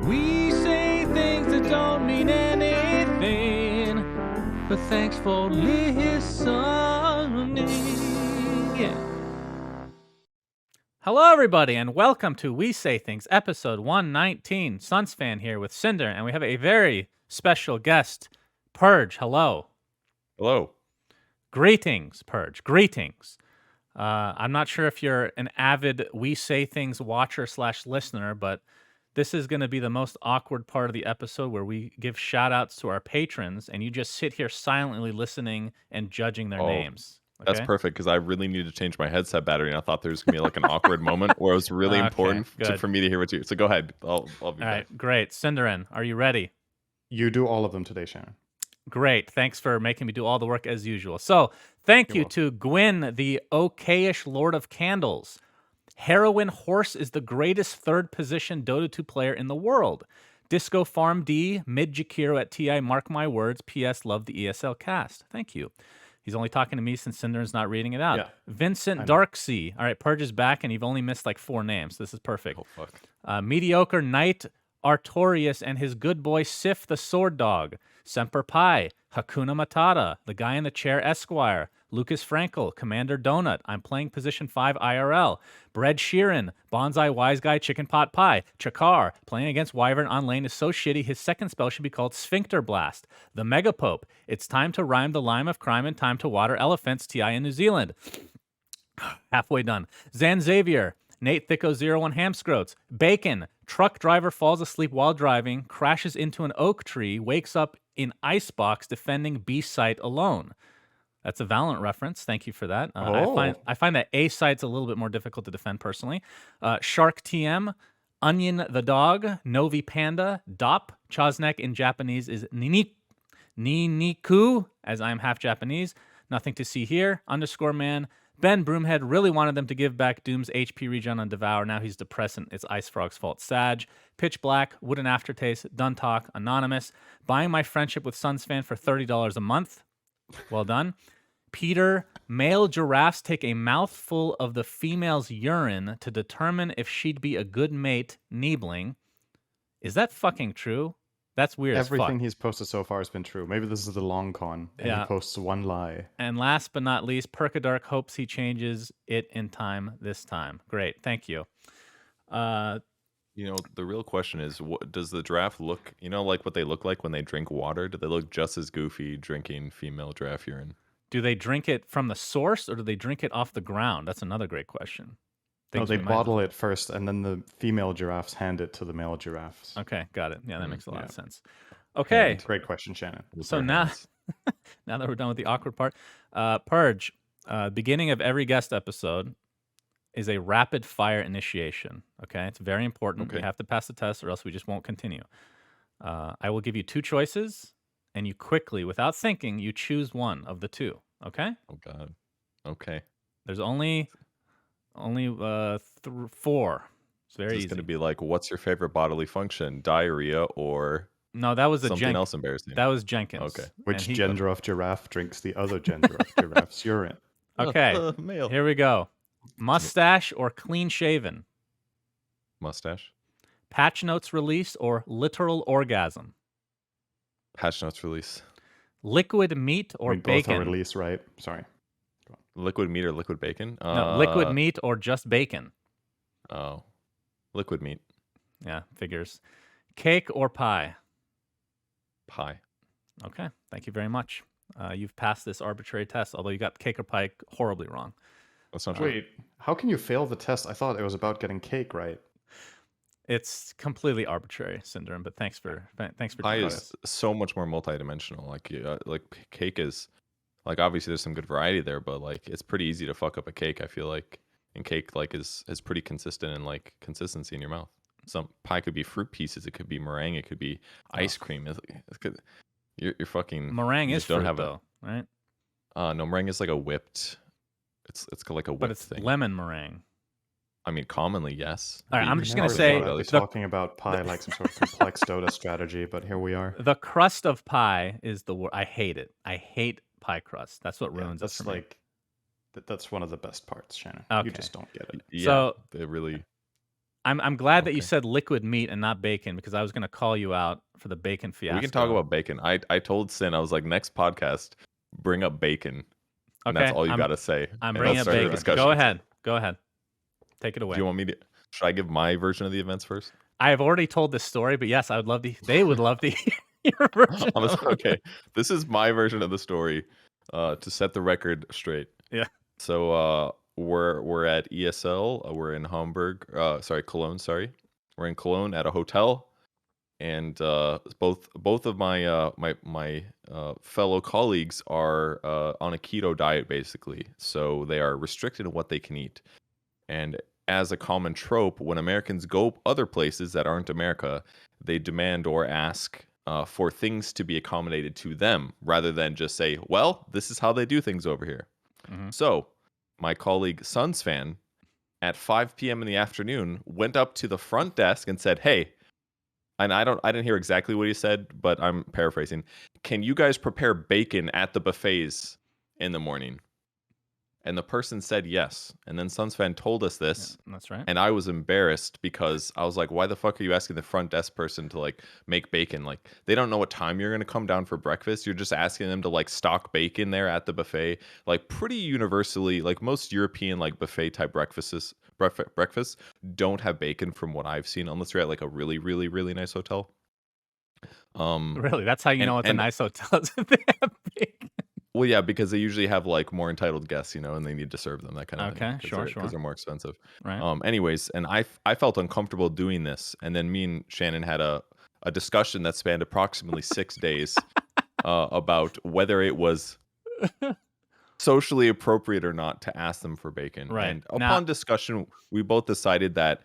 We say things that don't mean anything, but thanks for listening. Yeah. Hello, everybody, and welcome to We Say Things, episode 119. Sunsfan here with Cinder, and we have a very special guest, Purge. Hello. Hello. Greetings, Purge. Greetings. I'm not sure if you're an avid We Say Things watcher / listener, but this is going to be the most awkward part of the episode where we give shout outs to our patrons and you just sit here silently listening and judging their names. Okay? That's perfect because I really need to change my headset battery, and I thought there was going to be like an awkward moment where it was really important for me to hear what you. So go ahead. I'll be back. All right, great. Cinderin, are you ready? You do all of them today, Shannon. Great. Thanks for making me do all the work as usual. So, thank you to Gwyn, the okayish Lord of Candles. Heroin Horse is the greatest third position Dota 2 player in the world. Disco Farm D, Mid Jakiro at TI, mark my words. PS, love the ESL cast. Thank you. He's only talking to me since Cinderin's not reading it out. Yeah, Vincent Darksea. All right, Purge is back, and you've only missed like 4 names. This is perfect. Oh, fuck. Mediocre Knight Artorius and his good boy Sif the Sword Dog. Semper Pi, Hakuna Matata, the guy in the chair Esquire, Lucas Frankel, Commander Donut, I'm playing position 5 IRL, Bread Sheeran, Bonsai Wise Guy Chicken Pot Pie, Chakar, playing against Wyvern on lane is so shitty his second spell should be called Sphincter Blast, the Mega Pope, it's time to rhyme the lime of crime and time to water elephants, TI in New Zealand. Halfway done. Zan Xavier, Nate Thicko01 Hamscroats, Bacon, truck driver falls asleep while driving, crashes into an oak tree, wakes up in icebox defending B site alone. That's a Valorant reference. Thank you for that. I find that A site's a little bit more difficult to defend personally. Shark TM, Onion the dog, Novi Panda, Dop, Chosnek in Japanese is Niniku, as I'm half Japanese. Nothing to see here. Underscore man. Ben Broomhead really wanted them to give back Doom's HP regen on Devour. Now he's depressed and it's Ice Frog's fault. Sag, Pitch Black, Wooden Aftertaste, Done Talk, Anonymous. Buying my friendship with Sunsfan for $30 a month. Well done. Peter, male giraffes take a mouthful of the female's urine to determine if she'd be a good mate, Niebling. Is that fucking true? That's weird Everything he's posted so far has been true. Maybe this is the long con, and he posts one lie. And last but not least, Perkadark hopes he changes it in time this time. Great, thank you. The real question is, does the giraffe look, like what they look like when they drink water? Do they look just as goofy drinking female giraffe urine? Do they drink it from the source, or do they drink it off the ground? That's another great question. No, they bottle it first, and then the female giraffes hand it to the male giraffes. Okay, got it. Yeah, that makes a lot of sense. Okay. Yeah, great question, Shannon. So now that we're done with the awkward part, Purge, beginning of every guest episode is a rapid fire initiation. Okay, it's very important. We have to pass the test, or else we just won't continue. I will give you 2 choices, and you quickly, without thinking, you choose one of the 2. Okay? Oh God. Okay. There's only 4. It's very easy. It's going to be like, what's your favorite bodily function? Diarrhea or no? That was something else embarrassing. That was Jenkins. Okay. Which gender of giraffe drinks the other gender of giraffe's urine? Okay. Male. Here we go. Mustache or clean shaven? Mustache. Patch notes release or literal orgasm? Patch notes release. Liquid meat or bacon? Both are release, right? Sorry. Liquid meat or liquid bacon? No, liquid meat or just bacon? Oh, liquid meat. Yeah, figures. Cake or pie? Pie. Okay, thank you very much. You've passed this arbitrary test, although you got cake or pie horribly wrong. That's not true. Wait, how can you fail the test? I thought it was about getting cake right. It's completely arbitrary, Syndrome, but thanks for pie is so much more multidimensional. Like cake is, like, obviously there's some good variety there, but like it's pretty easy to fuck up a cake, I feel like. And cake like is pretty consistent in like consistency in your mouth. Some pie could be fruit pieces, it could be meringue, it could be ice cream. You're fucking meringue is fruit though, right? No, meringue is like a whipped. It's like a whipped but it's thing. Lemon meringue. I mean, commonly, yes. All right, I'm just going to say... talking about pie like some sort of complex Dota strategy, but here we are. The crust of pie is the word. I hate it. I hate pie crust. That's what ruins it for me. That's one of the best parts, Shannon. Okay. You just don't get it. Yeah, so, they really... I'm glad that you Okay. said liquid meat and not bacon because I was going to call you out for the bacon fiasco. We can talk about bacon. I told Sin, I was like, next podcast, bring up bacon. And that's Okay, all you got to say. I'm and bringing I'll up start the bacon. discussion. Go ahead. Take it Do away. you want me to? Should I give my version of the events first? I have already told this story, but yes, I would love to. They would love to hear your version. Okay, this is my version of the story. To set the record straight. Yeah. So we're at ESL. We're in Hamburg. Cologne. Sorry, we're in Cologne at a hotel, and both of my my fellow colleagues are on a keto diet basically. So they are restricted in what they can eat, and as a common trope, when Americans go other places that aren't America, they demand or ask for things to be accommodated to them rather than just say, well, this is how they do things over here. Mhm. So my colleague Suns fan at 5 p.m. in the afternoon went up to the front desk and said, hey, and I didn't hear exactly what he said, but I'm paraphrasing. Can you guys prepare bacon at the buffets in the morning? And the person said yes. And then Suns fan told us this. Yeah, that's right. And I was embarrassed because I was like, why the fuck are you asking the front desk person to like make bacon? Like, they don't know what time you're going to come down for breakfast. You're just asking them to like stock bacon there at the buffet. Like, pretty universally, like most European like buffet type breakfasts don't have bacon from what I've seen, unless you're at like a really, really, really nice hotel. Really, that's how you know it's a and- nice hotel. Is if they have bacon. Well, yeah, because they usually have like more entitled guests, you know, and they need to serve them, that kind of thing. Okay, sure. Because they're more expensive. Right. Anyways, and I felt uncomfortable doing this, and then me and Shannon had a discussion that spanned approximately 6 days about whether it was socially appropriate or not to ask them for bacon. Right. And Now- upon discussion, we both decided that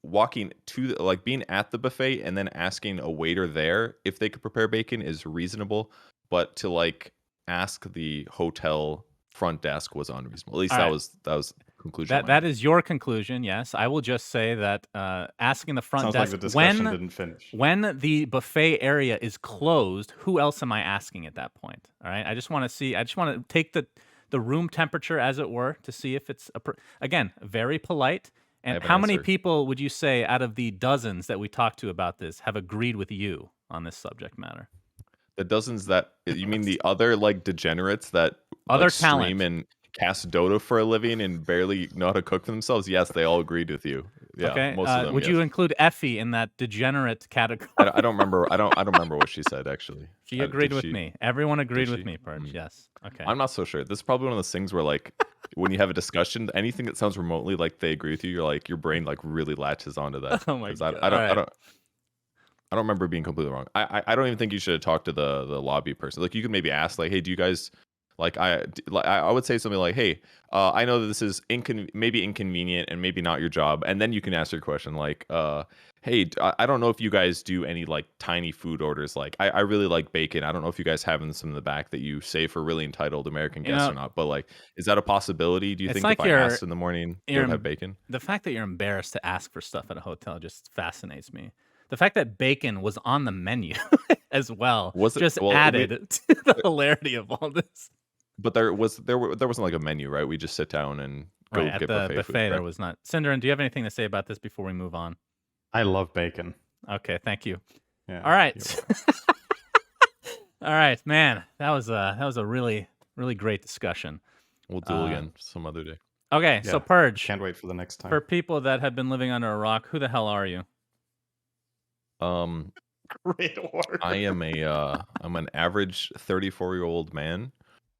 walking to being at the buffet and then asking a waiter there if they could prepare bacon is reasonable, but to like ask the hotel front desk was unreasonable. At least All that right. was the conclusion. That is your conclusion. Yes, I will just say that asking the front Sounds like desk the discussion when didn't finish. when the buffet area is closed, who else am I asking at that point? All right, I just want to see. I just want to take the room temperature, as it were, to see if it's again very polite. And have an how many answer. people would you say out of the dozens that we talked to about this have agreed with you on this subject matter? The dozens that you mean the other like degenerates that Other like, stream talent. and cast Dota for a living and barely know how to cook for themselves? Yes, they all agreed with you. Yeah, Okay. most of them. Would yes. you include Effie in that degenerate category? I don't remember. I don't remember what she said actually. She agreed Did with she- me. Everyone agreed with she? me, Purge. Yes. Okay. I'm not so sure. This is probably one of those things where like when you have a discussion, anything that sounds remotely like they agree with you, you're like your brain like really latches onto that. Oh my 'Cause God. I don't remember being completely wrong. I don't even think you should have talked to the lobby person. Like you could maybe ask like, hey, do you guys like I would say something like, hey, I know that this is maybe inconvenient and maybe not your job, and then you can ask your question like, hey, I don't know if you guys do any like tiny food orders. Like I really like bacon. I don't know if you guys have some in the back that you save for really entitled American You guests know, or not. But like, is that a possibility? Do you it's think like if I you're- asked in the morning, they would have bacon? The fact that you're embarrassed to ask for stuff at a hotel just fascinates me. The fact that bacon was on the menu as well Was it? just Well, added to the hilarity of all this. But there wasn't like a menu, right? We just sit down and go Right, at get the buffet, buffet, food, there right? was not. Cinderin, do you have anything to say about this before we move on? I love bacon. Okay, thank you. Yeah. All right. you're All right, man. That was a really great discussion. We'll do it again some other day. Okay, so Yeah, Purge. Can't wait for the next time. For people that have been living under a rock, who the hell are you? Great order. I am I'm an average 34-year-old man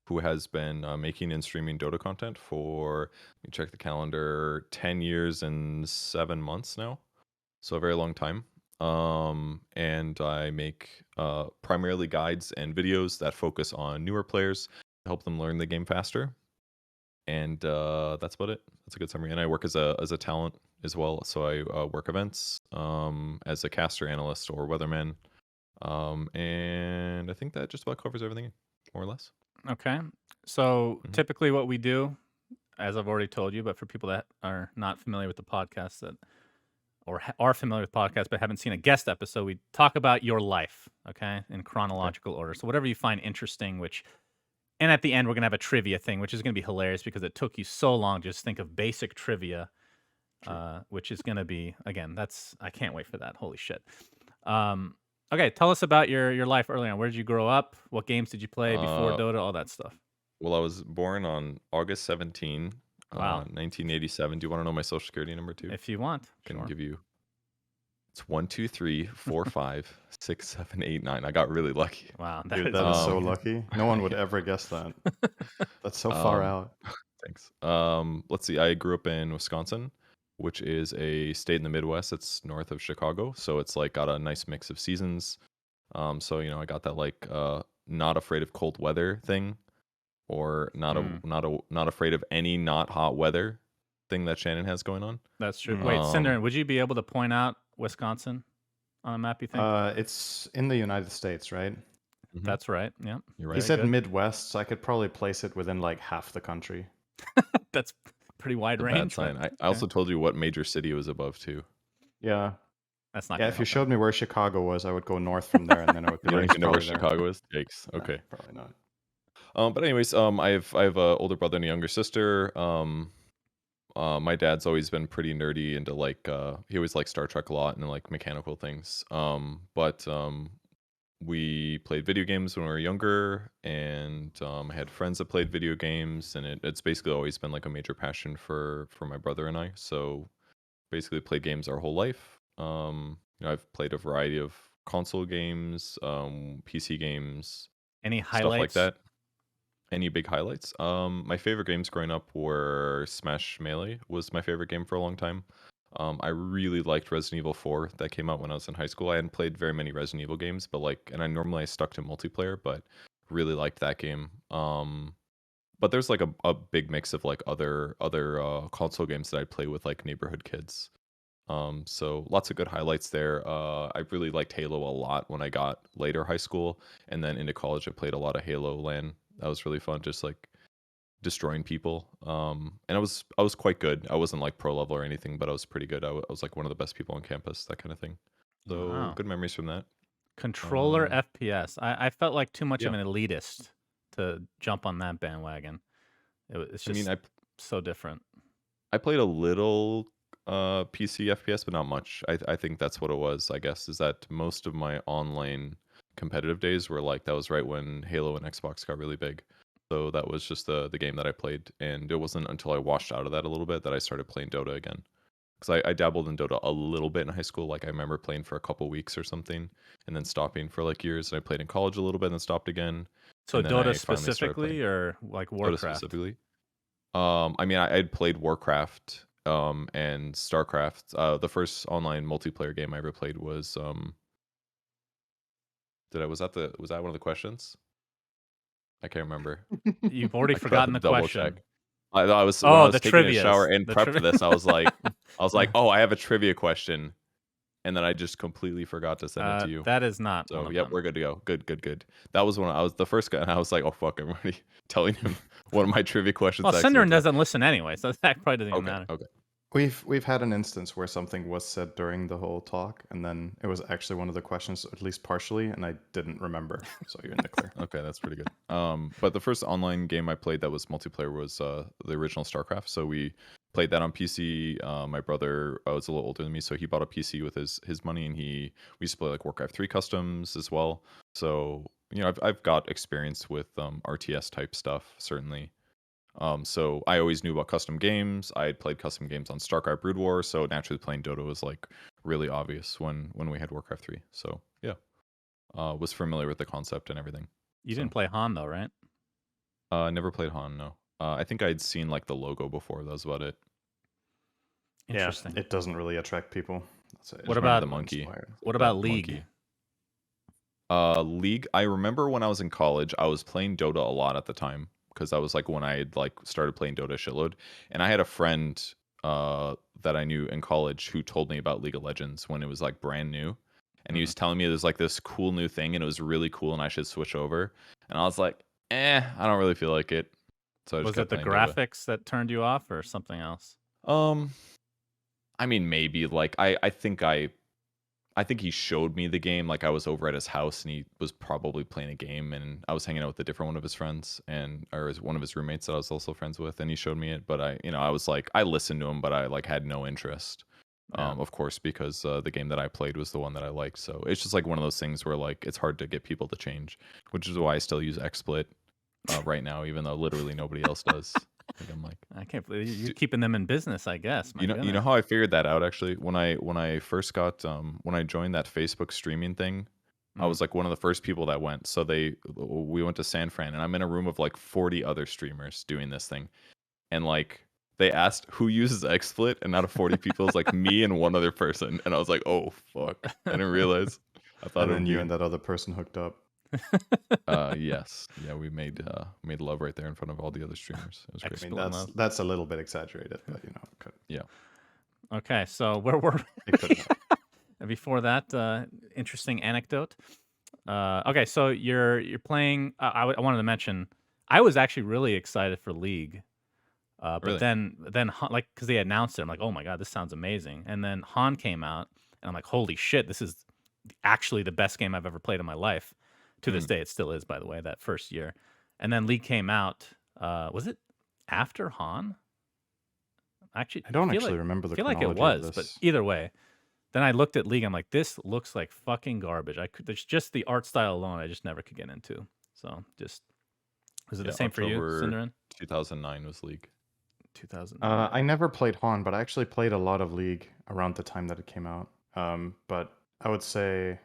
who has been making and streaming Dota content for, let me check the calendar, 10 years and 7 months now. So a very long time. And I make primarily guides and videos that focus on newer players to help them learn the game faster. And that's about it. That's a good summary. And I work as a talent as well. So I work events as a caster, analyst, or weatherman. And I think that just about covers everything, more or less. Okay. So Mhm. typically what we do, as I've already told you, but for people that are not familiar with the podcast or are familiar with podcasts but haven't seen a guest episode, we talk about your life, okay, in chronological order. So whatever you find interesting, and at the end we're going to have a trivia thing, which is going to be hilarious because it took you so long to just think of basic trivia which is going to be, again, I can't wait for that. Holy shit. Okay, tell us about your life early on. Where did you grow up? What games did you play before Dota? All that stuff. Well, I was born on August 17, Wow. 1987. Do you want to know my social security number too? If you want. Can Sure. give you. It's 1, 2, 3, 4, 5, 6, 7, 8, 9. I got really lucky. Wow. Dude, that is so lucky. No one would ever guess that. That's so far out. Thanks. Let's see. I grew up in Wisconsin, which is a state in the Midwest. It's north of Chicago, so it's like got a nice mix of seasons. So you know, I got that like not afraid of cold weather thing, or not afraid of any not hot weather thing that Shannon has going on. That's true. Wait, Cinder, would you be able to point out Wisconsin on a map, you think? It's in the United States, right? That's right. Yeah. You're right. He said Midwest, so I could probably place it within like half the country. That's pretty wide Bad range. sign. I also told you what major city it was above too. Yeah. That's not. Yeah, if you showed me where Chicago was, I would go north from there, and then I would. You don't even know where Chicago is? Yikes. Okay. No, probably not. But anyways, I have an older brother and a younger sister. My dad's always been pretty nerdy into like he always liked Star Trek a lot and like mechanical things. But we played video games when we were younger, and I had friends that played video games, and it's basically always been like a major passion for my brother and I. So basically played games our whole life. You know, I've played a variety of console games, PC games, any highlights? Stuff like that. Any big highlights? My favorite games growing up were Smash Melee was my favorite game for a long time. I really liked Resident Evil 4 that came out when I was in high school. I hadn't played very many Resident Evil games, but like, and I normally stuck to multiplayer, but really liked that game. But there's like a big mix of like other console games that I play with like neighborhood kids. So lots of good highlights there. I really liked Halo a lot when I got later high school, and then into college I played a lot of Halo LAN. That was really fun, just like destroying people. And I was quite good. I wasn't like pro level or anything, but I was pretty good. I was like one of the best people on campus, that kind of thing. So good memories from that. Controller FPS. I felt like too much of an elitist to jump on that bandwagon. It's just so different. I played a little PC FPS, but not much. I think that's what it was, I guess, is that most of my online competitive days were like, that was right when Halo and Xbox got really big. So that was just the game that I played. And it wasn't until I washed out of that a little bit that I started playing Dota again. Because I dabbled in Dota a little bit in high school. Like I remember playing for a couple weeks or something and then stopping for like years. And I played in college a little bit and then stopped again. So Dota specifically or like Warcraft? Dota specifically. I mean, I'd played Warcraft and StarCraft. The first online multiplayer game I ever played was was that one of the questions? I can't remember. You've already forgotten the question. Check. I was when I was taking trivia. a shower and prep for this. I was like, oh, I have a trivia question, and then I just completely forgot to send it to you. That is not. So yep, we're good to go. Good. That was when I was the first guy, and I was like, oh fuck, I'm already telling him one of my trivia questions. Well, Cinderin doesn't listen anyway, so that probably doesn't even matter. Okay. We've had an instance where something was said during the whole talk, and then it was actually one of the questions, at least partially, and I didn't remember. So you're in the clear. Okay, that's pretty good. But the first online game I played that was multiplayer was the original StarCraft. So we played that on PC. My brother was a little older than me, so he bought a PC with his money, and we used to play like Warcraft 3 customs as well. So you know, I've got experience with RTS type stuff, certainly. So I always knew about custom games. I had played custom games on StarCraft Brood War, so naturally playing Dota was like really obvious when we had Warcraft 3. So yeah, was familiar with the concept and everything. You didn't play Han though, right? Never played Han. No. I think I'd seen like the logo before. That was about it. Interesting. Yeah, it doesn't really attract people. What about the monkey? What about League? League. I remember when I was in college, I was playing Dota a lot at the time. Because that was like when I had like started playing Dota a shitload, and I had a friend that I knew in college who told me about League of Legends when it was like brand new, and he was telling me there's like this cool new thing and it was really cool and I should switch over, and I was like, I don't really feel like it. So I just was it the graphics that turned you off or something else? I mean maybe like I think I I think he showed me the game. Like I was over at his house and he was probably playing a game, and I was hanging out with a different one of his friends or one of his roommates that I was also friends with, and he showed me it. But I was like, I listened to him, but I like had no interest. Yeah. Of course, because the game that I played was the one that I liked. So it's just like one of those things where like it's hard to get people to change, which is why I still use XSplit right now, even though literally nobody else does. Like I'm like, I can't believe you're keeping them in business, I guess. My you know goodness. how I figured that out actually when I first got when I joined that Facebook streaming thing. I was like one of the first people that went. So we went to San Fran, and I'm in a room of like 40 other streamers doing this thing, and like they asked who uses XSplit, and out of 40 people, it's like me and one other person, and I was like, oh fuck, I didn't realize. I thought And it then would you be and that other person hooked up. yes, yeah, we made love right there in front of all the other streamers. It was I great. mean, that's a little bit exaggerated, but you know, it could, Yeah. Okay, so where were it could have. before that? Interesting anecdote. Okay, so you're playing. I wanted to mention. I was actually really excited for League, but Really? then like because they announced it, I'm like, oh my god, this sounds amazing. And then Han came out, and I'm like, holy shit, this is actually the best game I've ever played in my life. To this day, it still is, by the way, that first year. And then League came out. Was it after Han? Actually, I don't feel actually like, remember the feel like it chronology of was, but this. either way. Then I looked at League. I'm like, this looks like fucking garbage. There's just the art style alone. I just never could get into. So just was it Yeah, the same for you, October Cinderin? 2009 was League. 2000. I never played Han, but I actually played a lot of League around the time that it came out. But I would say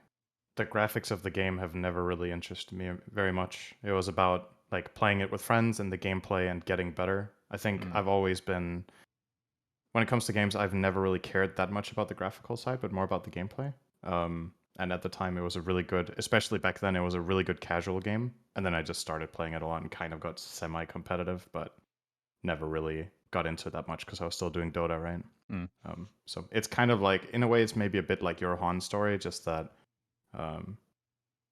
the graphics of the game have never really interested me very much. It was about like playing it with friends and the gameplay and getting better. I think I've always been, when it comes to games, I've never really cared that much about the graphical side, but more about the gameplay. And at the time, it was a really good, especially back then, it was a really good casual game. And then I just started playing it a lot and kind of got semi-competitive, but never really got into it that much because I was still doing Dota, right? So it's kind of like, in a way, it's maybe a bit like your Han story, just that,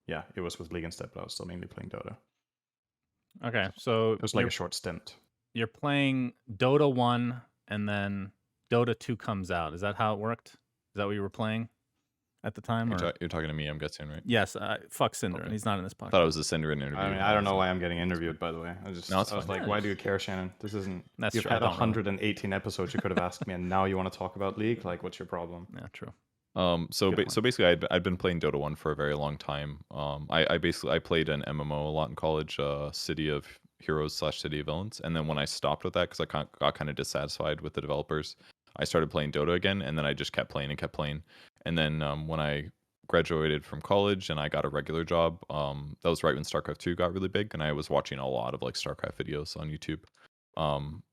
yeah, it was with League instead, but I was still mainly playing Dota. Okay, so It was like a short stint. you're playing Dota 1 and then Dota 2 comes out. Is that how it worked? Is that what you were playing at the time? You're talking to me, I'm guessing, right? Yes, fuck Cinder, and he's not in this I podcast. thought it was a Cinderin interview. I mean, I don't know why I'm getting interviewed, by the way. I it's was fine. like, why do you care, Shannon? This isn't. That's You've true, I had don't really. 118 episodes. You could have asked me, and now you want to talk about League? Like, what's your problem? Yeah, true. So basically, I'd been playing Dota 1 for a very long time. I played an MMO a lot in college, City of Heroes / City of Villains, and then when I stopped with that because I got kind of dissatisfied with the developers, I started playing Dota again, and then I just kept playing, and then when I graduated from college and I got a regular job, that was right when StarCraft 2 got really big, and I was watching a lot of like StarCraft videos on YouTube,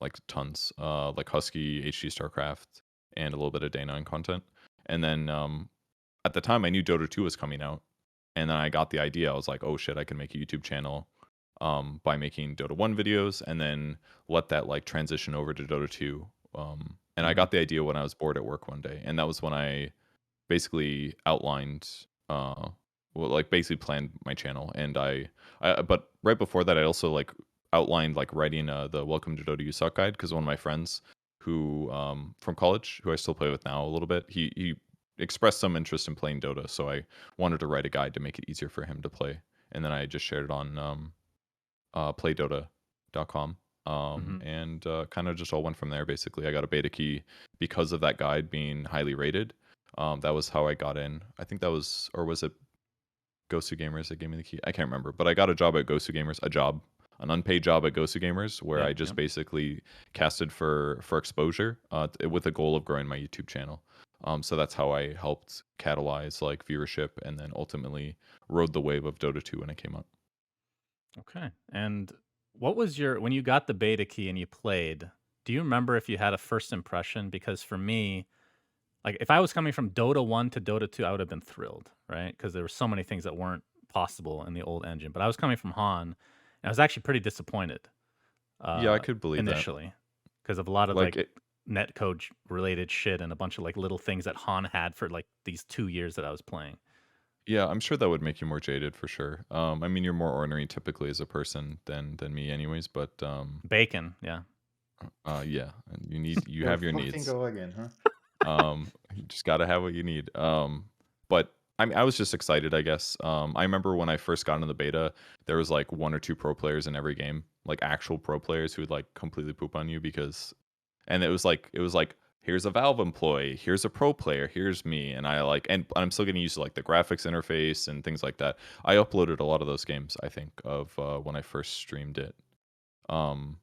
like tons, like Husky, HD StarCraft, and a little bit of Day 9 content. And then at the time I knew Dota 2 was coming out, and then I got the idea. I was like, oh shit, I can make a YouTube channel by making Dota 1 videos and then let that like transition over to Dota 2. And I got the idea when I was bored at work one day, and that was when I basically outlined basically planned my channel. And I but right before that I also like outlined like writing the Welcome to Dota You Suck guide, because one of my friends who from college, who I still play with now a little bit, he expressed some interest in playing Dota, so I wanted to write a guide to make it easier for him to play, and then I just shared it on playdota.com, and kind of just all went from there. Basically, I got a beta key because of that guide being highly rated. That was how I got in. I think that was, or was it Gosu Gamers that gave me the key? I can't remember, but I got a job at Gosu Gamers, an unpaid job at Gosu Gamers, where I just basically casted for exposure with the goal of growing my YouTube channel. So that's how I helped catalyze like viewership, and then ultimately rode the wave of Dota 2 when it came out. Okay. And what was when you got the beta key and you played, do you remember if you had a first impression? Because for me, like if I was coming from Dota 1 to Dota 2, I would have been thrilled, right? Because there were so many things that weren't possible in the old engine. But I was coming from Han, and I was actually pretty disappointed. Yeah, I could believe initially, because of a lot of like netcode related shit and a bunch of like little things that Han had for like these 2 years that I was playing. Yeah, I'm sure that would make you more jaded for sure. I mean, you're more ornery typically as a person than me, anyways. But bacon, yeah. Yeah, you have your needs. Go again, huh? You just gotta have what you need. But I mean, I was just excited, I guess. I remember when I first got into the beta, there was like 1 or 2 pro players in every game, like actual pro players who would like completely poop on you because, and it was like here's a Valve employee, here's a pro player, here's me, and I like, and I'm still getting used to like the graphics interface and things like that. I uploaded a lot of those games, I think, of when I first streamed it. Um,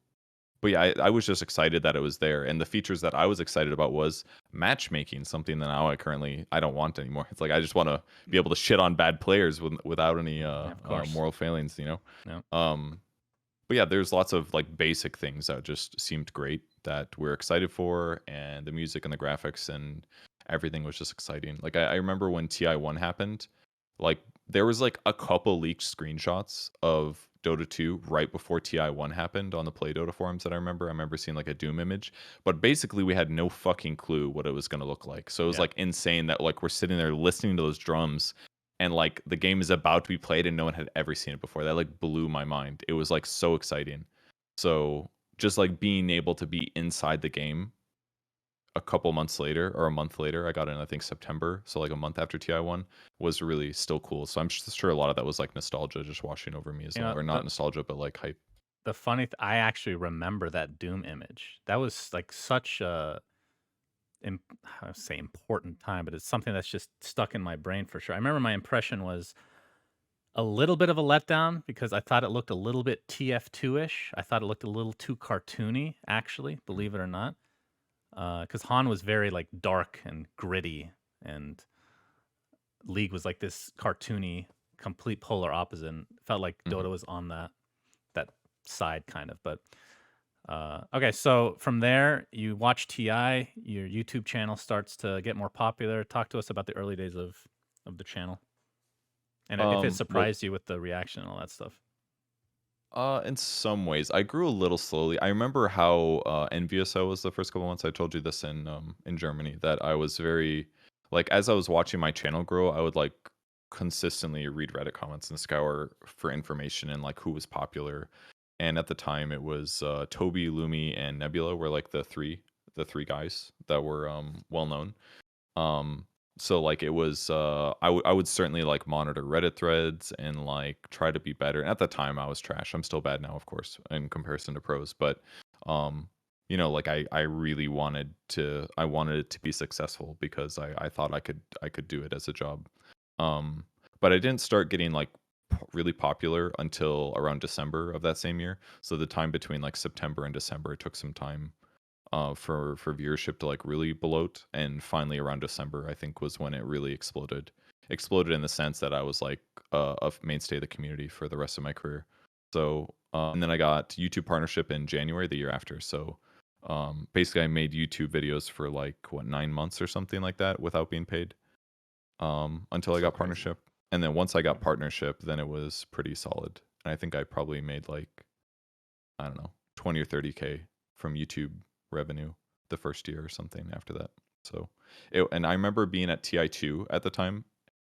but yeah, I was just excited that it was there, and the features that I was excited about was matchmaking, something that now I don't want anymore. It's like I just want to be able to shit on bad players without any Of course. moral failings, you know. Yeah. But yeah, there's lots of like basic things that just seemed great that we're excited for, and the music and the graphics and everything was just exciting. Like I remember when TI1 happened, like there was like a couple leaked screenshots of Dota 2 right before TI1 happened on the Play Dota forums that I remember. I remember seeing like a Doom image, but basically we had no fucking clue what it was going to look like. So it was Yeah. like insane that like we're sitting there listening to those drums and like the game is about to be played and no one had ever seen it before. That like blew my mind. It was like so exciting. So just like being able to be inside the game a couple months later or a month later, I got in I think September, so like a month after TI1 was really still cool. So I'm sure a lot of that was like nostalgia just washing over me as You well, know, or not nostalgia but like hype. the funny I actually remember that Doom image. That was like such a I would say important time, but it's something that's just stuck in my brain for sure. I remember my impression was a little bit of a letdown because I thought it looked a little bit TF2-ish. I thought it looked a little too cartoony, actually, believe it or not. Because Han was very like dark and gritty, and League was like this cartoony, complete polar opposite. And it felt like Mhm. Dota was on that side kind of. But okay, so from there you watch TI, your YouTube channel starts to get more popular. Talk to us about the early days of the channel, and if it Well, surprised you with the reaction and all that stuff. in some ways, I grew a little slowly. I remember how envious I was the first couple months. I told you this in Germany that I was very like as I was watching my channel grow, I would like consistently read Reddit comments and scour for information and like who was popular. And at the time, it was Toby, Lumi, and Nebula were like the three guys that were well known. Um, so like it was I would certainly like monitor Reddit threads and like try to be better. And at the time I was trash. I'm still bad now, of course, in comparison to pros, but um like I really wanted it to be successful because I thought I could do it as a job. Um but I didn't start getting like really popular until around December of that same year. So the time between like September and December, it took some time for viewership to like really bloat, and finally around December I think was when it really exploded in the sense that I was like a mainstay of the community for the rest of my career. So and then I got YouTube partnership in January the year after. So basically I made YouTube videos for like 9 months or something like that without being paid until I So got crazy. partnership. And then once I got partnership, then it was pretty solid. And I think I probably made like, I don't know, 20 or 30K from YouTube revenue the first year or something after that. So, and I remember being at TI2 at the time,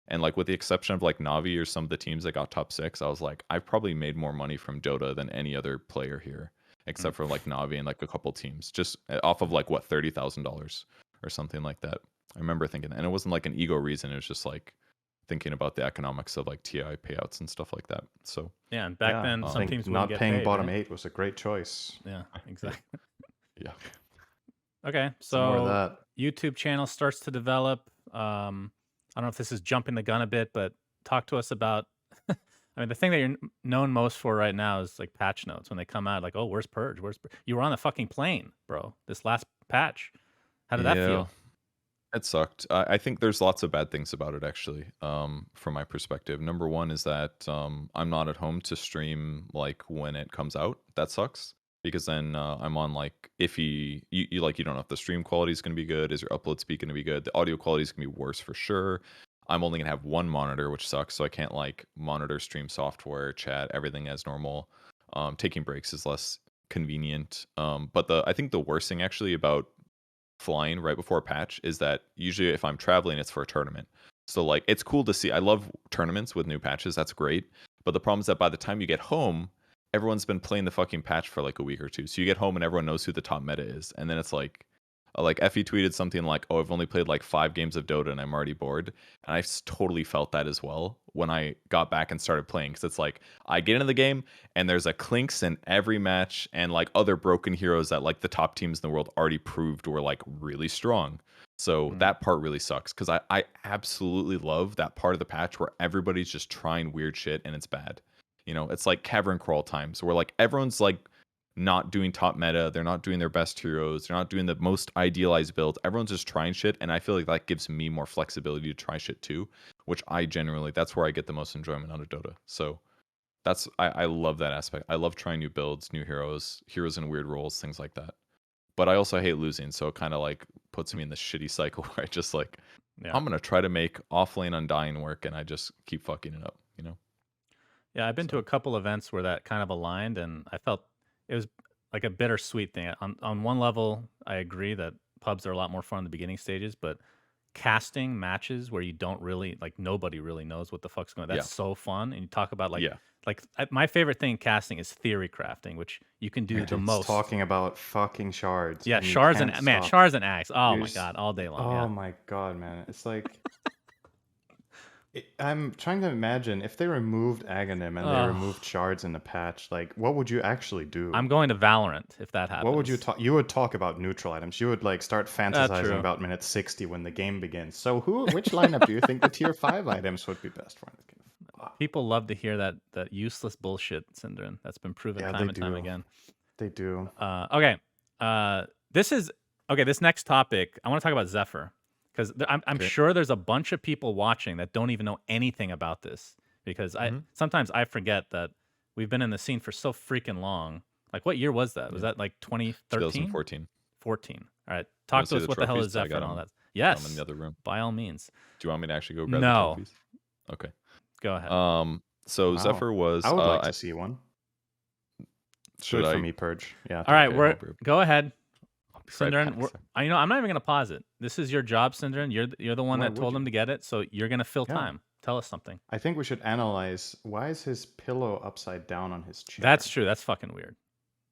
and like with the exception of like Navi or some of the teams that got top 6, I was like, I've probably made more money from Dota than any other player here, except for like Navi and like a couple teams, just off of like what $30,000 or something like that. I remember thinking, and it wasn't like an ego reason. It was just like thinking about the economics of like TI payouts and stuff like that. So Yeah, and back Yeah, then I some think teams wouldn't not get paying paid, bottom right? 8 was a great choice. Yeah, exactly. yeah. Okay, So more of so that. YouTube channel starts to develop. I don't know if this is jumping the gun a bit, but talk to us about. I mean, the thing that you're known most for right now is like patch notes when they come out. Like, oh, where's Purge? You were on the fucking plane, bro? This last patch. How did that Yeah. feel? It sucked. I think there's lots of bad things about it, actually, from my perspective. Number one is that I'm not at home to stream like when it comes out. That sucks because then I'm on like iffy. You like you don't know if the stream quality is going to be good. Is your upload speed going to be good? The audio quality is going to be worse for sure. I'm only going to have one monitor, which sucks. So I can't like monitor stream software, chat, everything as normal. Taking breaks is less convenient. But I think the worst thing actually about flying right before a patch is that usually if I'm traveling, it's for a tournament. So like it's cool to see. I love tournaments with new patches. That's great. But the problem is that by the time you get home, everyone's been playing the fucking patch for like a week or two. So you get home and everyone knows who the top meta is. And then it's like, Like Effie tweeted something like, "Oh, I've only played like 5 games of Dota and I'm already bored." And totally felt that as well when I got back and started playing, because it's like I get into the game and there's a Clinks in every match and like other broken heroes that like the top teams in the world already proved were like really strong. So that part really sucks, because I absolutely love that part of the patch where everybody's just trying weird shit and it's bad. It's like cavern crawl times where like everyone's like not doing top meta, they're not doing their best heroes, they're not doing the most idealized build. Everyone's just trying shit, and I feel like that gives me more flexibility to try shit too, which that's where I get the most enjoyment out of Dota. So I love that aspect. I love trying new builds, new heroes in weird roles, things like that. But I also hate losing, so it kind of like puts me in this shitty cycle where I just like, Yeah. I'm gonna try to make offlane Undying work, and I just keep fucking it up. Yeah, I've been to a couple events where that kind of aligned, and I felt it was like a bittersweet thing. On one level, I agree that pubs are a lot more fun in the beginning stages, but casting matches where you don't really like nobody really knows what the fuck's going on. That's so fun. And you talk about my favorite thing in casting is theory crafting, which you can do the most. Talking about fucking shards. Yeah, and you shards can't and man, stop. shards and axe. Oh You're my just- god, all day long. Oh Yeah. my god, man. It's like I'm trying to imagine if they removed Aghanim and they Ugh. removed shards in the patch, like what would you actually do? I'm going to Valorant if that happens. What would you talk? You would talk about neutral items. You would like start fantasizing true. about minute 60 when the game begins. So which lineup do you think the tier 5 items would be best for? People love to hear that useless bullshit, Syndrin. That's been proven time and time again. They do. Okay. This next topic, I want to talk about Zephyr, because I'm sure there's a bunch of people watching that don't even know anything about this, because sometimes I forget that we've been in the scene for so freaking long. Like, what year was that? Was that like 2013? 2014. 14. All right. Talk to us. What the hell is Zephyr and all that? Yes. I'm in the other room. By all means. Do you want me to actually go grab No. the trophies? Okay. Go ahead. So Wow. Zephyr was. I would like to see one. Should for me, Purge? Yeah. All right. Okay, Go ahead. Right Syndrin, back, I'm not even gonna pause it. This is your job, Syndrin. You're the one Why that told would him to get it, so you're gonna fill Yeah. time. Tell us something. I think we should analyze why is his pillow upside down on his chair. That's true. That's fucking weird.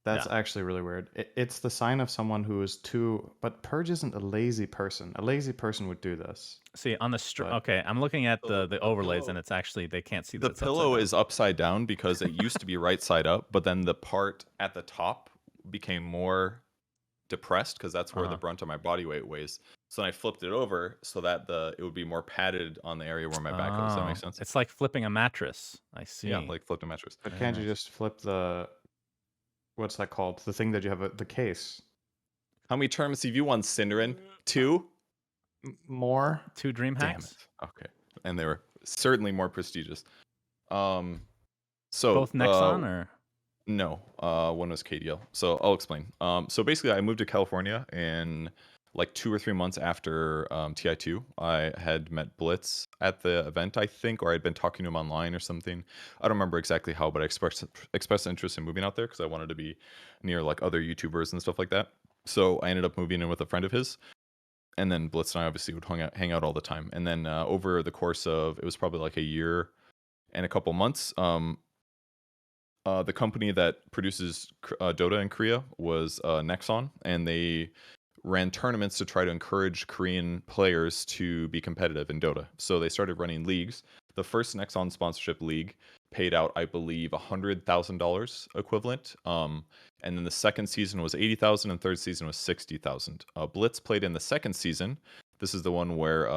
That's actually really weird. It's the sign of someone who is too. But Purge isn't a lazy person. A lazy person would do this. See on the okay, I'm looking at the overlays, and it's actually they can't see the that pillow is upside down because it used to be right side up, but then the part at the top became more depressed because that's where the brunt of my body weight weighs. So then I flipped it over so that it would be more padded on the area where my back goes. Does that make sense? It's like flipping a mattress. I see. Yeah, like flipped a mattress. But can't you just flip the? What's that called? The thing that you have the case. How many tournaments have you won, Cinderin? 2? More? 2 dream Damn hacks. it. Okay, and they were certainly more prestigious. So both Nexon or no? One was KDL. So I'll explain. So basically, I moved to California in like 2 or 3 months after TI2. I had met Blitz at the event, I think, or I'd been talking to him online or something. I don't remember exactly how, but I expressed interest in moving out there because I wanted to be near like other YouTubers and stuff like that. So I ended up moving in with a friend of his. And then Blitz and I obviously would hang out all the time. And then over the course of, it was probably like a year and a couple months, the company that produces Dota in Korea was Nexon, and they ran tournaments to try to encourage Korean players to be competitive in Dota. So they started running leagues. The first Nexon sponsorship league paid out, I believe, $100,000 equivalent. And then the second season was $80,000, and third season was $60,000. Blitz played in the second season. This is the one where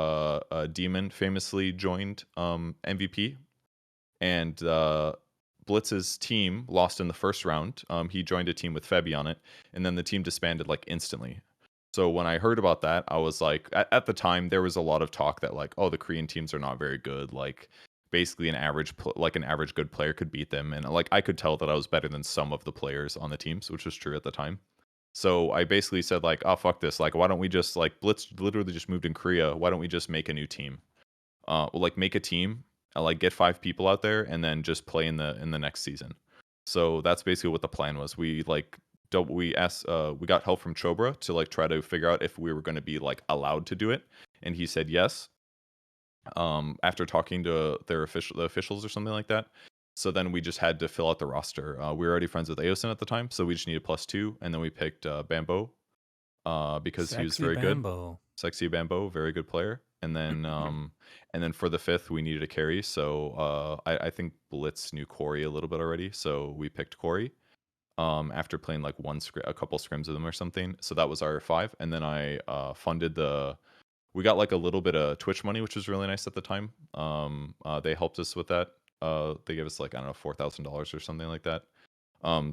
Demon famously joined MVP, and Blitz's team lost in the first round. He joined a team with Febby on it, and then the team disbanded like instantly. So when I heard about that, I was like, at the time, there was a lot of talk that like, oh, the Korean teams are not very good. Like, basically an average good player could beat them. And like, I could tell that I was better than some of the players on the teams, which was true at the time. So I basically said like, oh, fuck this. Like, why don't we just like Blitz literally just moved in Korea. Why don't we just make a new team? Make a team, like get 5 people out there and then just play in the next season. So that's basically what the plan was. We got help from Chobra to like try to figure out if we were going to be like allowed to do it, and he said yes. After talking to the officials or something like that. So then we just had to fill out the roster. We were already friends with Aosin at the time, so we just needed +2, and then we picked Bamboo because he was Sexy very good. Bambo. Sexy Bambo, very good player. And then for the 5th, we needed a carry. So I think Blitz knew Corey a little bit already, so we picked Corey. After playing like a couple scrims with him or something. So that was our 5. And then I funded we got like a little bit of Twitch money, which was really nice at the time. They helped us with that. They gave us like, I don't know, $4,000 or something like that.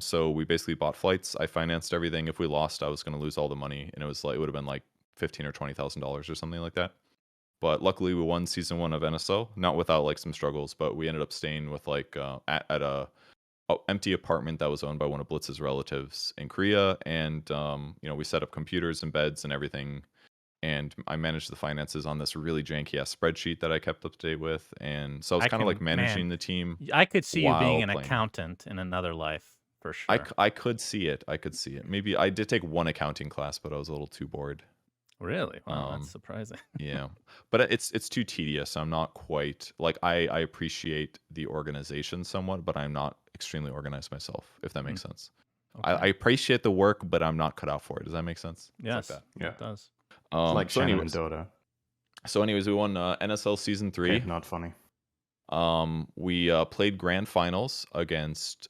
So we basically bought flights. I financed everything. If we lost, I was going to lose all the money, and it would have been like $15,000 or $20,000 or something like that. But luckily, we won season 1 of NSL, not without like some struggles. But we ended up staying with like at a empty apartment that was owned by one of Blitz's relatives in Korea, and we set up computers and beds and everything. And I managed the finances on this really janky ass spreadsheet that I kept up to date with, and so I was kind of like managing the team. I could see you being an playing. accountant in another life for sure. I could see it. Maybe I did take one accounting class, but I was a little too bored. Really? Wow, that's surprising. Yeah, but it's too tedious. I'm not quite like I appreciate the organization somewhat, but I'm not extremely organized myself. If that makes sense. Okay. I appreciate the work, but I'm not cut out for it. Does that make sense? Yes, like that. Yeah, it does. It's like so Shannon anyways, in Dota. So anyways, we won NSL season 3. Okay, not funny. We played grand finals against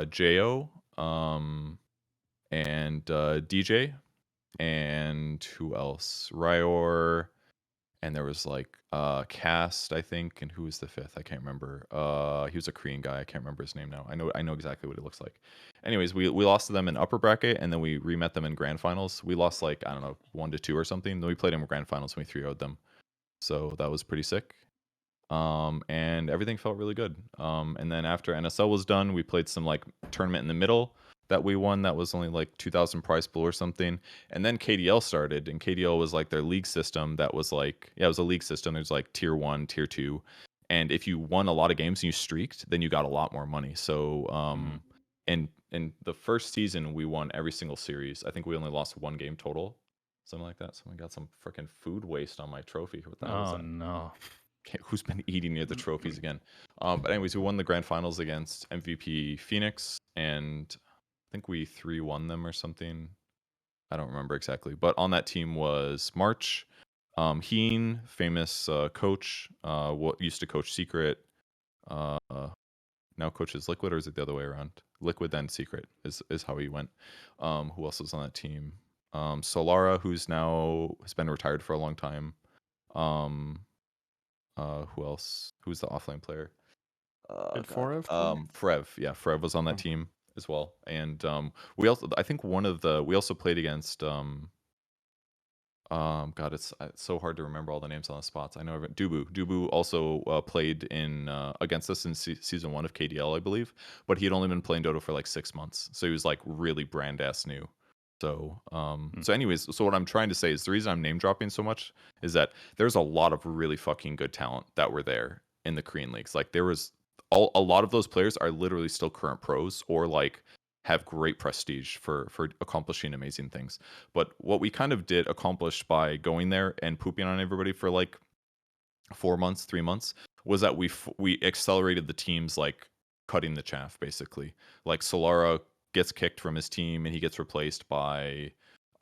Jo, and DJ, and who else? Ryor, and there was like Cast, I think, and who was the 5th? I can't remember. He was a Korean guy. I can't remember his name now. I know exactly what he looks like. Anyways, we lost to them in upper bracket, and then we re-met them in grand finals. We lost like, I don't know, 1-2 or something. Then we played them in grand finals and we 3-0'd them. So that was pretty sick. And everything felt really good. And then after NSL was done, we played some like tournament in the middle that we won. That was only like 2,000 prize pool or something. And then KDL started, and KDL was like their league system. That was like, it was a league system. There's like tier 1, tier 2, and if you won a lot of games and you streaked, then you got a lot more money. So in the first season, we won every single series. I think we only lost 1 game total, something like that. Someone got some freaking food waste on my trophy. What the hell is that? No. Who's been eating near the trophies again? But anyways, we won the grand finals against MVP Phoenix, and I think we 3-1 them or something. I don't remember exactly. But on that team was March, Heen, famous coach, what used to coach Secret, now coaches Liquid, or is it the other way around? Liquid then Secret is how he went. Who else was on that team? Solara, who's now has been retired for a long time. Who else? Who's the offlane player? Did Forev? Frev. Yeah, Frev was on that team as well. And we also, I think we also played against God, it's so hard to remember all the names on the spots. I know Dubu also played in against us in season 1 of KDL, I believe, but he had only been playing Dota for like 6 months, so he was like really brand ass new. So so anyways, so what I'm trying to say is the reason I'm name dropping so much is that there's a lot of really fucking good talent that were there in the Korean leagues. Like there was a lot of those players are literally still current pros or like have great prestige for accomplishing amazing things. But what we kind of did accomplish by going there and pooping on everybody for like 4 months, 3 months, was that we accelerated the teams like cutting the chaff, basically. Like Solara gets kicked from his team and he gets replaced by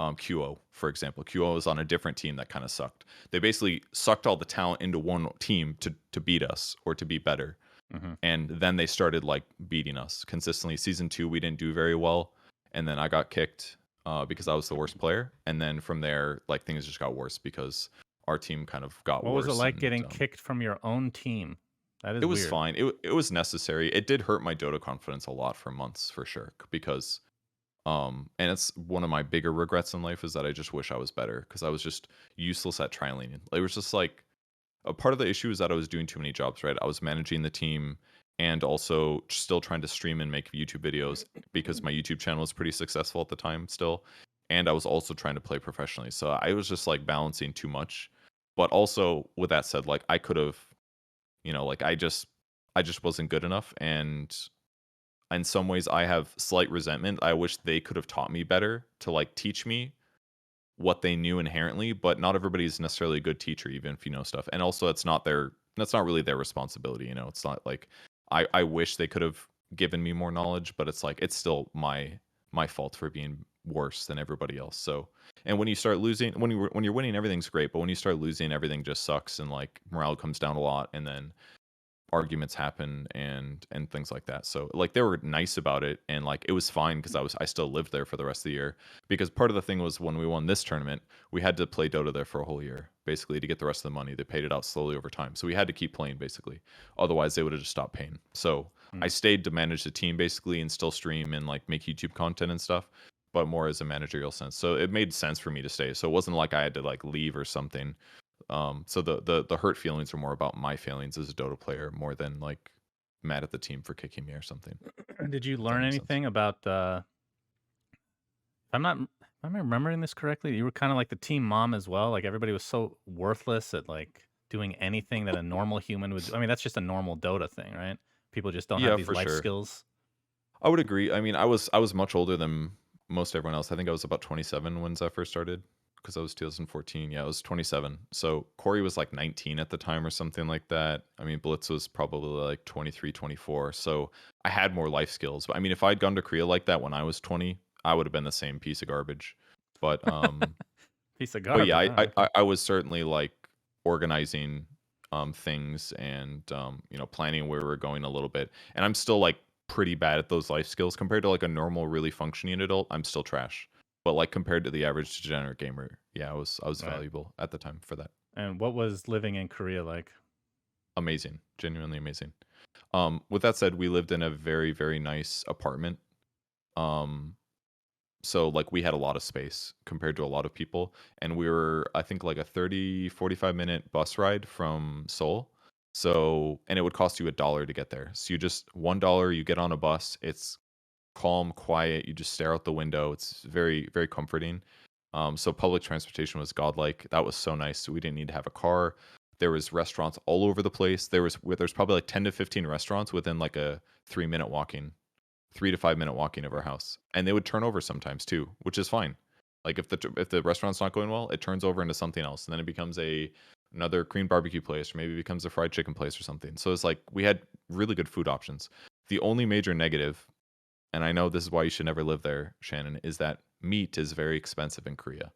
QO, for example. QO was on a different team that kind of sucked. They basically sucked all the talent into one team to beat us or to be better. Mm-hmm. And then they started like beating us consistently. Season 2, we didn't do very well, and then I got kicked because I was the worst player. And then from there, like things just got worse because our team kind of got worse. What was it like getting kicked from your own team? That is it was weird. Fine. It was necessary. It did hurt my Dota confidence a lot for months, for sure, because and it's one of my bigger regrets in life is that I just wish I was better because I was just useless at trialing. It was just like a part of the issue is that I was doing too many jobs, right? I was managing the team and also still trying to stream and make YouTube videos because my YouTube channel was pretty successful at the time still. And I was also trying to play professionally. So I was just like balancing too much. But also with that said, like I could have, like I just wasn't good enough. And in some ways I have slight resentment. I wish they could have taught me better to like teach me what they knew inherently, but not everybody's necessarily a good teacher, even if you know stuff. And also that's not really their responsibility. It's not like I wish they could have given me more knowledge, but it's like it's still my fault for being worse than everybody else. So, and when you start losing, when you're winning, everything's great, but when you start losing, everything just sucks, and like morale comes down a lot, and then arguments happen and things like that. So like they were nice about it, and like it was fine because I still lived there for the rest of the year, because part of the thing was when we won this tournament, we had to play Dota there for a whole year basically to get the rest of the money. They paid it out slowly over time, so we had to keep playing basically, otherwise they would have just stopped paying. So I stayed to manage the team basically and still stream and like make YouTube content and stuff, but more as a managerial sense. So it made sense for me to stay, so it wasn't like I had to like leave or something. So the hurt feelings are more about my feelings as a Dota player more than like mad at the team for kicking me or something. Did you If that learn makes sense. anything about if I'm remembering this correctly, you were kind of like the team mom as well. Like everybody was so worthless at like doing anything that a normal human would do. I mean, that's just a normal Dota thing, right? People just don't have Yeah, these for life sure. skills. I would agree. I mean, I was much older than most everyone else. I think I was about 27 when I first started, because I was 2014. Yeah, I was 27. So Corey was like 19 at the time or something like that. I mean, Blitz was probably like 23, 24. So I had more life skills. But I mean, if I'd gone to Korea like that when I was 20, I would have been the same piece of garbage. But Piece of but yeah, garbage. Huh? Okay. I was certainly like organizing things and planning where we were going a little bit. And I'm still like pretty bad at those life skills compared to like a normal, really functioning adult. I'm still trash. But like compared to the average degenerate gamer, yeah, I was Right. valuable at the time for that. And what was living in Korea like? Amazing, genuinely amazing. With that said, we lived in a very, very nice apartment. So like we had a lot of space compared to a lot of people, and we were, I think, like a 30-45 minute bus ride from Seoul. So, and it would cost you $1 to get there. So you just $1, you get on a bus. It's calm, quiet. You just stare out the window. It's very, very comforting. So public transportation was godlike. That was so nice. So we didn't need to have a car. There was restaurants all over the place. There's probably like 10 to 15 restaurants within like a 3 to 5 minute walking of our house, and they would turn over sometimes too, which is fine. Like if the restaurant's not going well, it turns over into something else, and then it becomes another Korean barbecue place, or maybe it becomes a fried chicken place or something. So it's like we had really good food options. The only major negative, and I know this is why you should never live there, Shannon, is that meat is very expensive in Korea.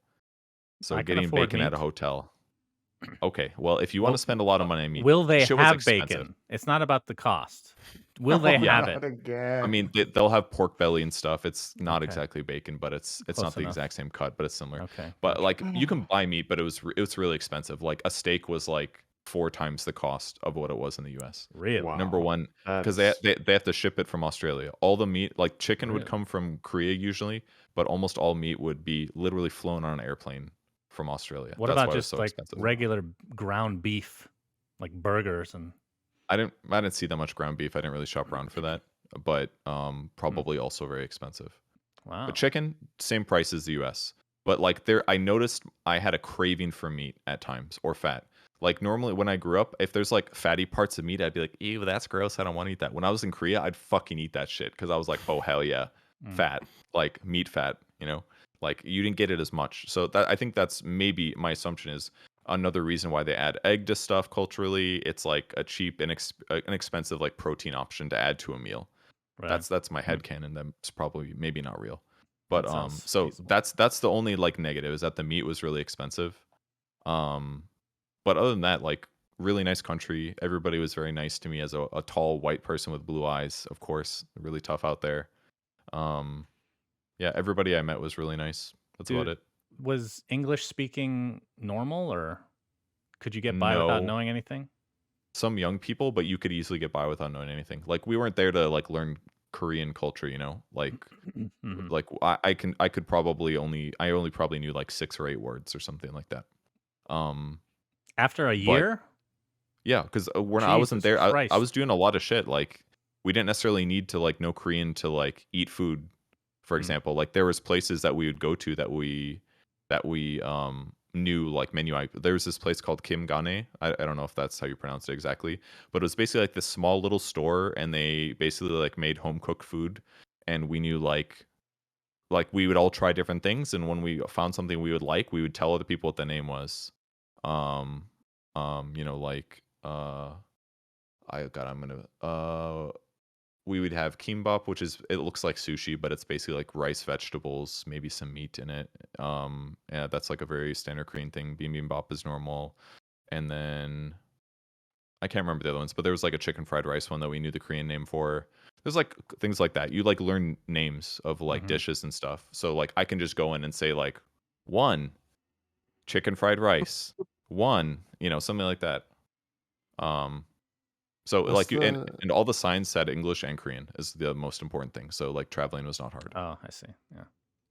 So I can getting afford bacon at a meat. hotel. Okay, well, if you want Well, to spend a lot of money on meat, will they shit was have expensive. bacon? It's not about the cost. Will they Yeah. have Not it? again. I mean, they'll have pork belly and stuff. It's not Okay. exactly bacon, but it's Close not the enough. exact same cut, but it's similar. Okay. But gotcha. like you can buy meat, but it was really expensive. Like a steak was like 4 times the cost of what it was in the US. Really? Wow. Number one, because That's they have to ship it from Australia. All the meat, like chicken, would Really? come from Korea usually, but almost all meat would be literally flown on an airplane from Australia. What That's about why it was just so like expensive. regular ground beef, like burgers and? I didn't see that much ground beef. I didn't really shop around for that, but probably also very expensive. Wow. But chicken, same price as the US. But like I noticed I had a craving for meat at times, or fat. Like normally when I grew up, if there's like fatty parts of meat, I'd be like, ew, that's gross. I don't want to eat that. When I was in Korea, I'd fucking eat that shit because I was like, oh hell yeah, fat, like meat fat, like you didn't get it as much. So I think that's maybe my assumption is another reason why they add egg to stuff culturally. It's like a cheap and inexpensive like protein option to add to a meal. Right. That's my headcanon. That's probably maybe not real. But That sounds so feasible. that's the only like negative, is that the meat was really expensive. But other than that, like really nice country. Everybody was very nice to me as a tall white person with blue eyes, of course. Really tough out there. Yeah, everybody I met was really nice. That's about it. Was English speaking normal, or could you get by without No. knowing anything? Some young people, but you could easily get by without knowing anything. Like we weren't there to like learn Korean culture, like Mhm. like I could probably only probably knew like 6 or 8 words or something like that. After a But year? yeah, because when I wasn't Jesus there, I Christ. was doing a lot of shit. Like we didn't necessarily need to like know Korean to like eat food, for example. Like there was places that we would go to that we knew like menu. There was this place called Kim Gane. I don't know if that's how you pronounce it exactly, but it was basically like this small little store, and they basically like made home cooked food, and we knew like we would all try different things, and when we found something we would like, we would tell other people what the name was. Like I'm gonna we would have kimbap, which it looks like sushi, but it's basically like rice, vegetables, maybe some meat in it. Yeah, that's like a very standard Korean thing. Bibimbap is normal, and then I can't remember the other ones, but there was like a chicken fried rice one that we knew the Korean name for. There's like things like that. You like learn names of like dishes and stuff. So like I can just go in and say like one chicken fried rice, one, something like that. So Was like you the and all the signs said English and Korean is the most important thing. So like traveling was not hard. Oh, I see. Yeah.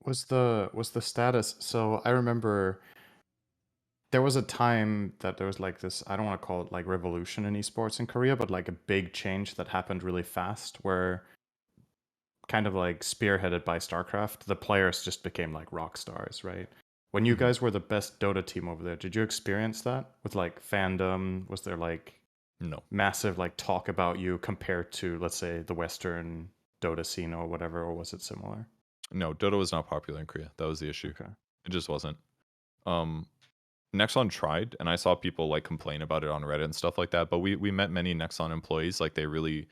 was the status? So I remember there was a time that there was like this, I don't want to call it like revolution in esports in Korea, but like a big change that happened really fast where kind of like spearheaded by StarCraft, the players just became like rock stars, right? When you Mhm. guys were the best Dota team over there, did you experience that with like fandom? Was there like No, massive like talk about you compared to, let's say, the Western Dota scene or whatever, or was it similar? no, Dota was not popular in Korea. That was the issue. Okay. It just wasn't. Um, Nexon tried, and I saw people like complain about it on Reddit and stuff like that. But we met many Nexon employees. Like they really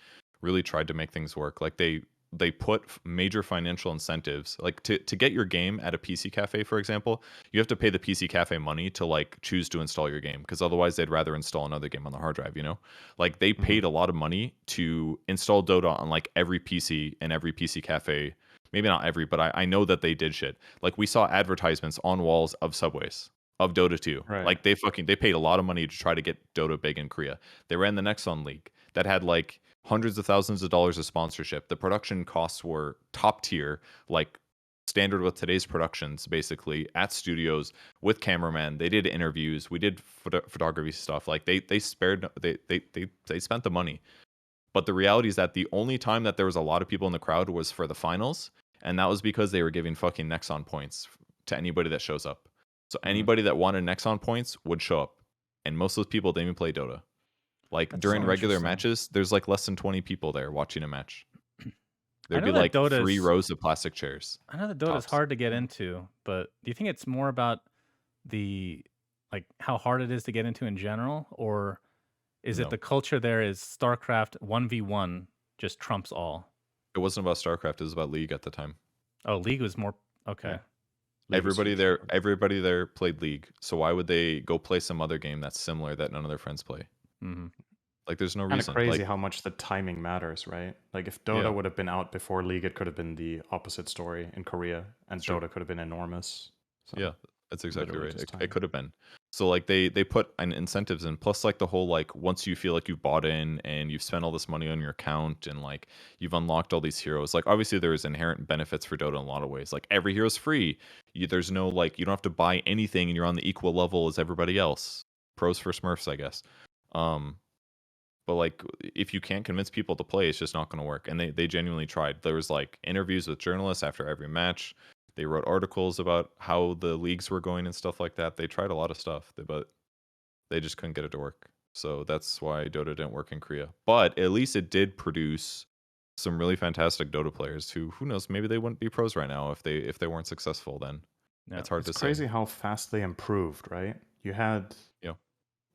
tried to make things work. Like they put major financial incentives. Like to get your game at a PC cafe, for example, you have to pay the PC cafe money to like choose to install your game, because otherwise they'd rather install another game on the hard drive. Like they paid a lot of money to install Dota on like every PC and every PC cafe. Maybe not every, but I know that they did shit. Like we saw advertisements on walls of subways of Dota 2. Right. Like they paid a lot of money to try to get Dota big in Korea. They ran the Nexon League that had like hundreds of thousands of dollars of sponsorship. The production costs were top tier, like standard with today's productions, basically at studios with cameraman. They did interviews. We did photography stuff. Like they spent the money. But the reality is that the only time that there was a lot of people in the crowd was for the finals, and that was because they were giving fucking Nexon points to anybody that shows up. So anybody that wanted Nexon points would show up, and most of those people didn't even play Dota. Like That's during so regular interesting. matches, there's like less than 20 people there watching a match. There'd know be that like Dota's 3 rows of plastic chairs. I know that Dota's Tops. hard to get into, but do you think it's more about the like how hard it is to get into in general, or is it No. the culture there is StarCraft 1v1 just trumps all? It wasn't about StarCraft, it was about League at the time. Oh, League was more okay. Yeah. League was huge. Everybody there played League. So why would they go play some other game that's similar that none of their friends play? hmm Like there's no Kind of reason. crazy Like how much the timing matters, right? Like if Dota Yeah. would have been out before League, it could have been the opposite story in Korea, and Sure. Dota could have been enormous. So, Yeah, that's exactly literally right. just It timing. could have been. So like they put an incentives in, plus like the whole like once you feel like you've bought in and you've spent all this money on your account and like you've unlocked all these heroes. Like obviously there is inherent benefits for Dota in a lot of ways. Like every hero's free. There's no like you don't have to buy anything and you're on the equal level as everybody else. Pros for Smurfs, I guess. But like if you can't convince people to play, it's just not going to work. And they genuinely tried. There was like interviews with journalists after every match. They wrote articles about how the leagues were going and stuff like that. They tried a lot of stuff, but they just couldn't get it to work. So that's why Dota didn't work in Korea. But at least it did produce some really fantastic Dota players who knows, maybe they wouldn't be pros right now if they weren't successful then. Yeah. It's hard It's to crazy say. how fast they improved, right? You had You know.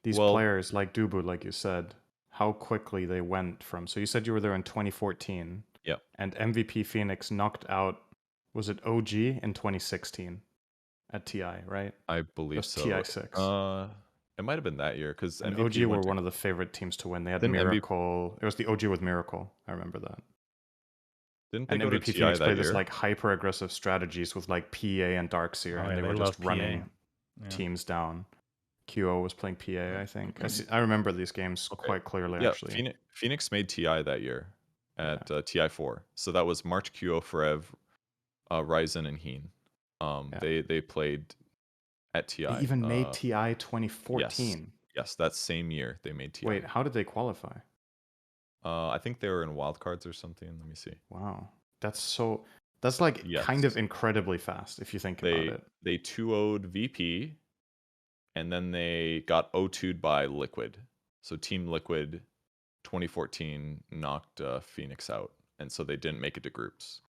these Well, players like Dubu, like you said, how quickly they went from. So you said you were there in 2014, yeah. and MVP Phoenix knocked out, was it OG in 2016 at TI, right? I It believe was so. TI6. It might have been that year because And MVP OG were went to one of the favorite teams to win. They had Didn't MVP Miracle. It was the OG with Miracle. I remember that. didn't they And go to MVP TI Phoenix that played this year? like hyper aggressive strategies with like PA and Darkseer, Oh, and yeah, they they were just love PA. running Yeah. teams down. QO was playing PA, I think. I remember these games Okay. quite clearly, Yeah, actually. Phoenix made TI that year at TI4. So that was March, QO, Forev, Ryzen, and Heen. Yeah. They played at TI. They even made TI 2014. Yes, that same year they made TI. Wait, how did they qualify? I think they were in wildcards or something. Let me see. Wow. That's like kind of incredibly fast if you think about it. They 2-0'd VP, and then they got 0-2'd by Liquid. So Team Liquid 2014 knocked Phoenix out, and so they didn't make it to groups.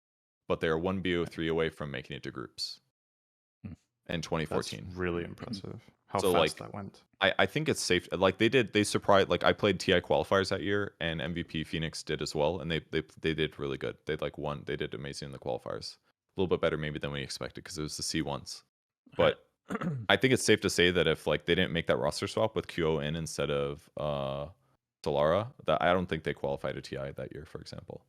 But they are 1 BO3 away from making it to groups. in That's 2014. really impressive. How So fast like that went. I think it's safe. Like they surprised. Like I played TI qualifiers that year, and MVP Phoenix did as well, and they did really good. They like won. They did amazing in the qualifiers. A little bit better maybe than we expected because it was the C1s. Right. But I think it's safe to say that if like they didn't make that roster swap with QO in instead of Solara, that I don't think they qualified to TI that year, for example.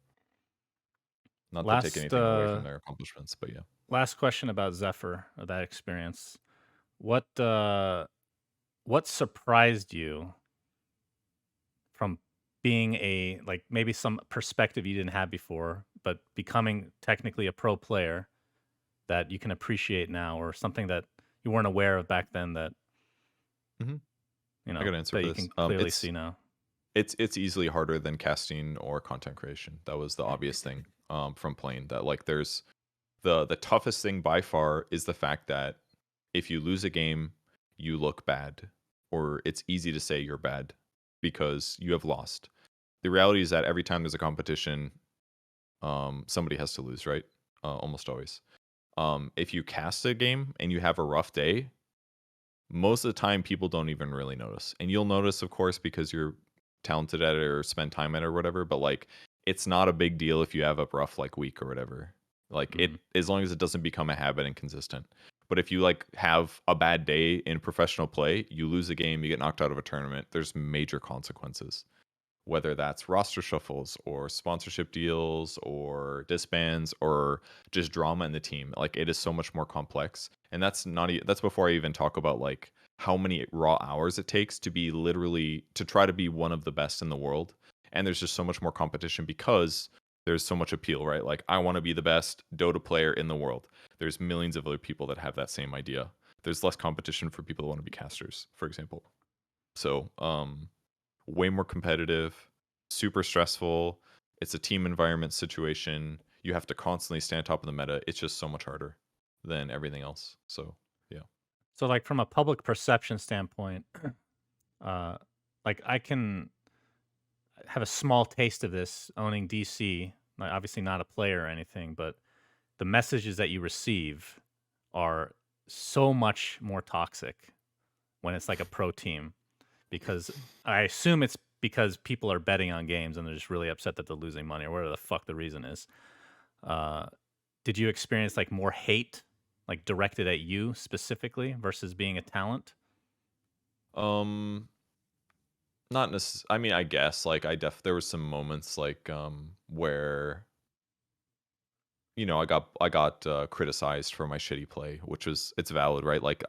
Not to take Last anything away from their accomplishments, but yeah. last question about Zephyr, or that experience. What surprised you from being a, like, maybe some perspective you didn't have before, but becoming technically a pro player that you can appreciate now, or something that you weren't aware of back then that Mhm. you I know got an answer that for you this. can clearly see now? It's easily harder than casting or content creation. That was the obvious thing from playing. That like there's the toughest thing by far is the fact that if you lose a game, you look bad, or it's easy to say you're bad because you have lost. The reality is that every time there's a competition, somebody has to lose, right? Almost always. If you cast a game and you have a rough day, most of the time people don't even really notice, and you'll notice, of course, because you're talented at it or spend time at it or whatever. But like, it's not a big deal if you have a rough like week or whatever. Like it, as long as it doesn't become a habit and consistent. But if you like have a bad day in professional play, you lose a game, you get knocked out of a tournament, there's major consequences, whether that's roster shuffles or sponsorship deals or disbands or just drama in the team. Like it is so much more complex. And that's not that's before I even talk about like how many raw hours it takes to be literally to try to be one of the best in the world. And there's just so much more competition because there's so much appeal, right? Like I want to be the best Dota player in the world. There's millions of other people that have that same idea. There's less competition for people that want to be casters, for example. So, way more competitive, super stressful. It's a team environment situation. You have to constantly stay on top of the meta. It's just so much harder than everything else. So, yeah. So, like, from a public perception standpoint, like, I can have a small taste of this owning DC. Like, obviously not a player or anything, but the messages that you receive are so much more toxic when it's like a pro team, because I assume it's because people are betting on games and they're just really upset that they're losing money or whatever the fuck the reason is. Did you experience like more hate, like directed at you specifically versus being a talent? Um, not necessarily. I mean, I guess like there was some moments like where I got criticized for my shitty play, which was it's valid, right? Like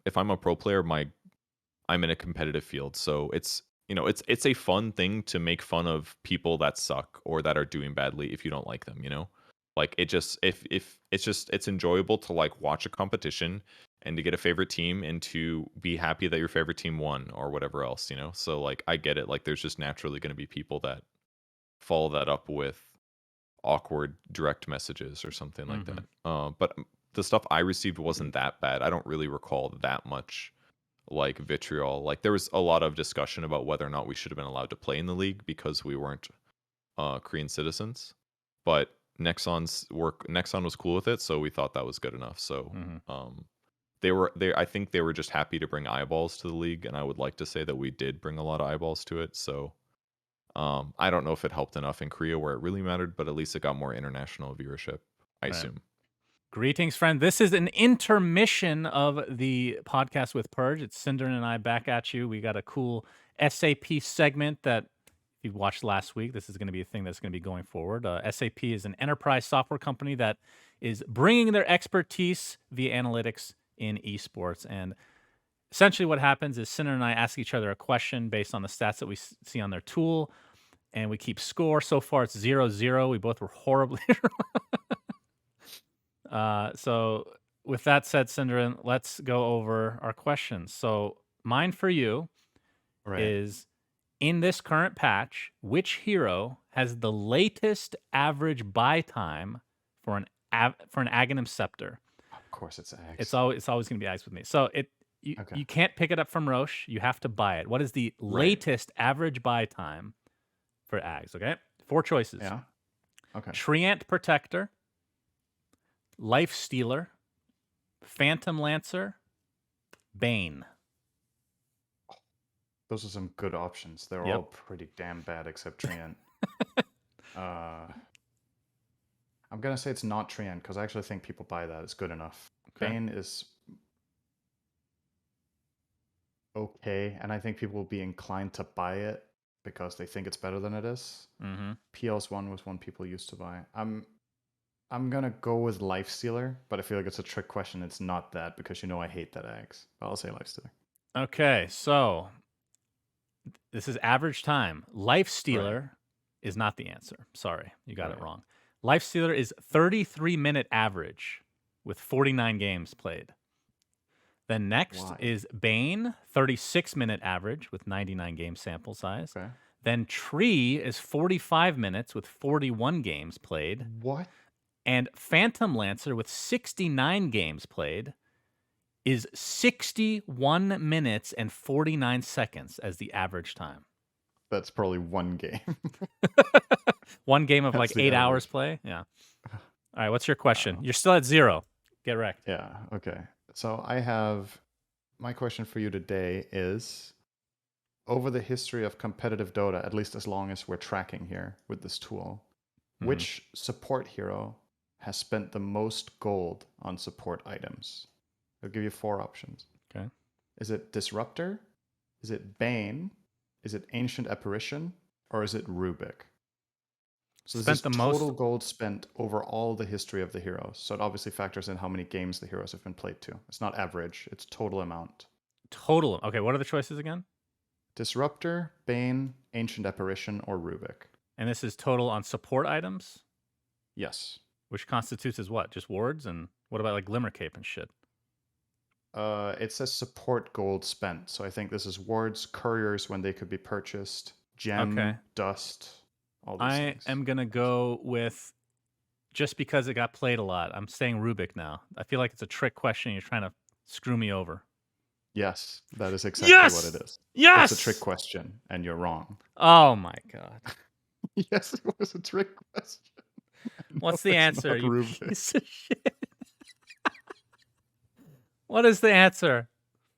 if I'm a pro player, I'm in a competitive field, so it's a fun thing to make fun of people that suck or that are doing badly if you don't like them, like it just if it's just it's enjoyable to like watch a competition and to get a favorite team and to be happy that your favorite team won or whatever else, so like I get it. Like there's just naturally going to be people that follow that up with awkward direct messages or something like that. But the stuff I received wasn't that bad. I don't really recall that much like vitriol. Like there was a lot of discussion about whether or not we should have been allowed to play in the league because we weren't Korean citizens. But Nexon was cool with it, so we thought that was good enough. So I think they were just happy to bring eyeballs to the league, and I would like to say that we did bring a lot of eyeballs to it. So I don't know if it helped enough in Korea where it really mattered, but at least it got more international viewership, I assume. Greetings, friend. This is an intermission of the podcast with Purge. It's Cinder and I back at you. We got a cool SAP segment that, if you watched last week, this is going to be a thing that's going to be going forward. SAP is an enterprise software company that is bringing their expertise via analytics in esports. And essentially what happens is Cinder and I ask each other a question based on the stats that we see on their tool, and we keep score. So far, it's 0-0. We both were horribly So with that said, Cinderin, let's go over our questions. So mine for you is, in this current patch, which hero has the latest average buy time for an Aghanim Scepter? Of course, it's Ags. It's always going to be Ags with me. So you can't pick it up from Roche. You have to buy it. What is the latest average buy time for Ags? Okay, 4 choices. Yeah. Okay. Treant Protector, Life Stealer, Phantom Lancer, Bane. Those are some good options. They're Yep. all pretty damn bad except Treant. I'm gonna say it's not Treant because I actually think people buy that. It's good enough. Okay. Bane is okay, and I think people will be inclined to buy it because they think it's better than it is. Mm-hmm. PLS1 was one people used to buy. I'm gonna go with Lifestealer, but I feel like it's a trick question. It's not that because you know I hate that Axe. I'll say Lifestealer. Okay, so this is average time. Lifestealer is not the answer. Sorry, you got it Right. wrong. Lifestealer is 33-minute average with 49 games played. Then next Why? is Bane, 36-minute average with 99 game sample size. Okay. Then Tree is 45 minutes with 41 games played. What? And Phantom Lancer with 69 games played is 61 minutes and 49 seconds as the average time. That's probably one game. One game of That's like the 8 hours average. play? Yeah. All right, what's your question? You're still at 0. Get wrecked. Yeah, okay. So I have my question for you today is over the history of competitive Dota, at least as long as we're tracking here with this tool, which support hero has spent the most gold on support items? I'll give you 4 options. Okay. Is it Disruptor? Is it Bane? Is it Ancient Apparition? Or is it Rubik? So this Spent is the total most- gold spent over all the history of the heroes. So it obviously factors in how many games the heroes have been played to. It's not average, it's total amount. Total. Okay, what are the choices again? Disruptor, Bane, Ancient Apparition, or Rubik. And this is total on support items, Yes. which constitutes as what? Just wards? And what about like Glimmer Cape and shit? It says support gold spent. So I think this is wards, couriers when they could be purchased, gem, Okay. dust, all these I things. am going to go with just because it got played a lot. I'm saying Rubik now. I feel like it's a trick question. You're trying to screw me over. Yes, that is exactly what Yes! it is. Yes! It's a trick question, and you're wrong. Oh my God. Yes, it was a trick question. What's No, the it's answer? not You Rubik. piece of shit. What is the answer?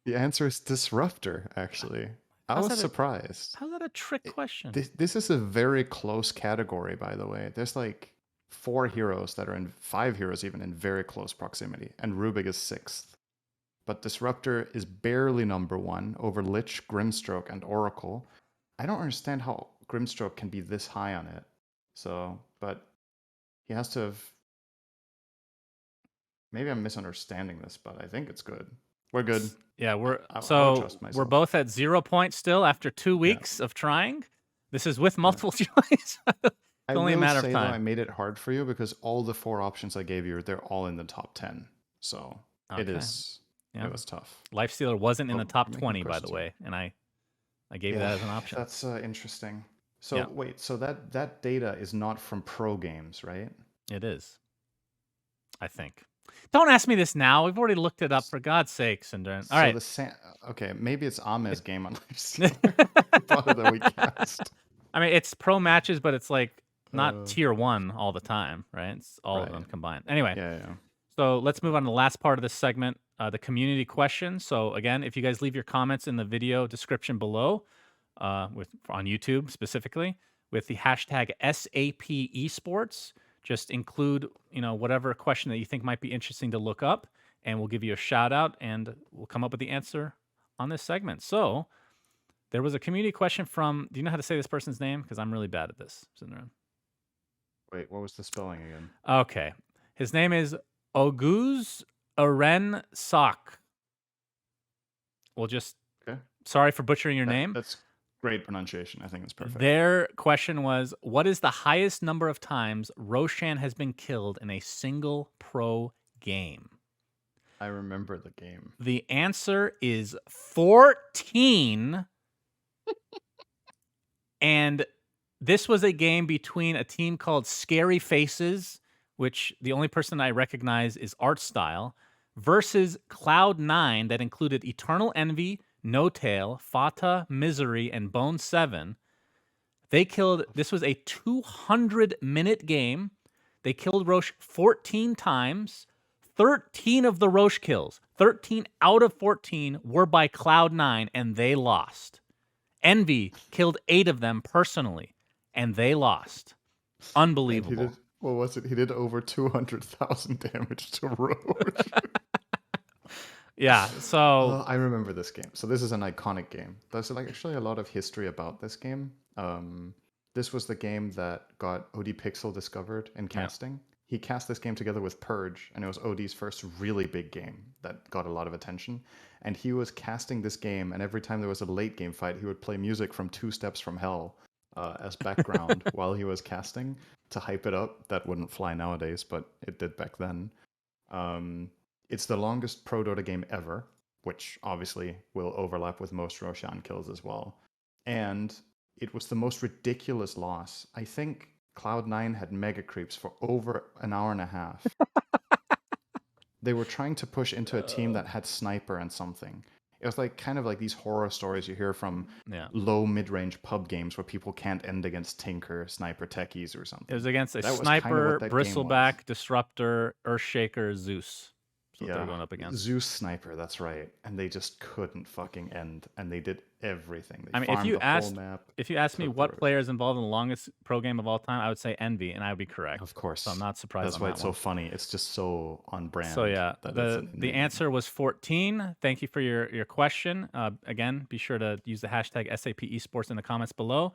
The answer is Disruptor, actually. I How's was that a- surprised. How's that a trick question? This is a very close category, by the way. There's like 4 heroes that are in 5 heroes even in very close proximity, and Rubik is 6th. But Disruptor is barely number 1 over Lich, Grimstroke, and Oracle. I don't understand how Grimstroke can be this high on it. So, but he has to have. Maybe I'm misunderstanding this, but I think it's good. We're good. Yeah, I'll so trust we're myself. both at 0 points still after 2 weeks of trying. This is with multiple choice. It's only a will matter of say, though, I time. made it hard for you because all the 4 options I gave you, they're all in the top 10. So it Okay. is. Yeah. It was tough. Lifestealer wasn't in the Oh, top you're making 20, by the questions way, and I gave you that as an option. That's interesting. So Yeah. wait, so that data is not from pro games, right? It is, I think. Don't ask me this now. We've already looked it up, for God's sake, Syndran. All right. Okay, maybe it's Ame's game on Lifestealer. Part of that we cast. I mean, it's pro matches, but it's like not Uh, tier 1 all the time, right? It's all of Right. them combined. Anyway, Yeah. so let's move on to the last part of this segment, the community question. So again, if you guys leave your comments in the video description below, on YouTube specifically, with the hashtag SAP Esports, just include whatever question that you think might be interesting to look up, and we'll give you a shout out, and we'll come up with the answer on this segment. So there was a community question from. Do you know how to say this person's name? Because I'm really bad at this. Wait, what was the spelling again? Okay, his name is Oguz Aren Sok. We'll just. Okay. Sorry for butchering your name. That's great pronunciation. I think it's perfect. Their question was, what is the highest number of times Roshan has been killed in a single pro game? I remember the game. The answer is 14. And this was a game between a team called Scary Faces, which the only person I recognize is Art Style, versus Cloud9 that included Eternal Envy, No Tail, Fata, Misery, and Bone 7. This was a 200-minute game. They killed Roche 14 times. 13 of the Roche kills, 13 out of 14 were by Cloud9, and they lost. Envy killed 8 of them personally, and they lost. And Unbelievable. he did, what was it? He did over 200,000 damage to Roche. Yeah, so I remember this game. So this is an iconic game. There's like actually a lot of history about this game. This was the game that got OD Pixel discovered in casting. He cast this game together with Purge, and it was OD's first really big game that got a lot of attention. And he was casting this game, and every time there was a late game fight, he would play music from Two Steps from Hell as background while he was casting to hype it up. That wouldn't fly nowadays, but it did back then. It's the longest Pro Dota game ever, which obviously will overlap with most Roshan kills as well. And it was the most ridiculous loss. I think Cloud9 had mega creeps for over an hour and a half. They were trying to push into a team that had sniper and something. It was like kind of like these horror stories you hear from low mid-range pub games where people can't end against Tinker, Sniper, Techies or something. it was against a That was Sniper, kind of what that game was. Bristleback, Disruptor, Earthshaker, Zeus. That's what they're going up against. Zeus Sniper, that's right. And they just couldn't fucking end. And they did everything. They I mean, if farmed you the whole asked map. if you asked me took the what road. player is involved in the longest pro game of all time, I would say Envy, and I would be correct. Of course. So I'm not surprised. That's on why that it's one. so funny. It's just so on brand. So yeah, that it's the an the name. answer was 14. Thank you for your question. Again, be sure to use the hashtag SAP Esports in the comments below.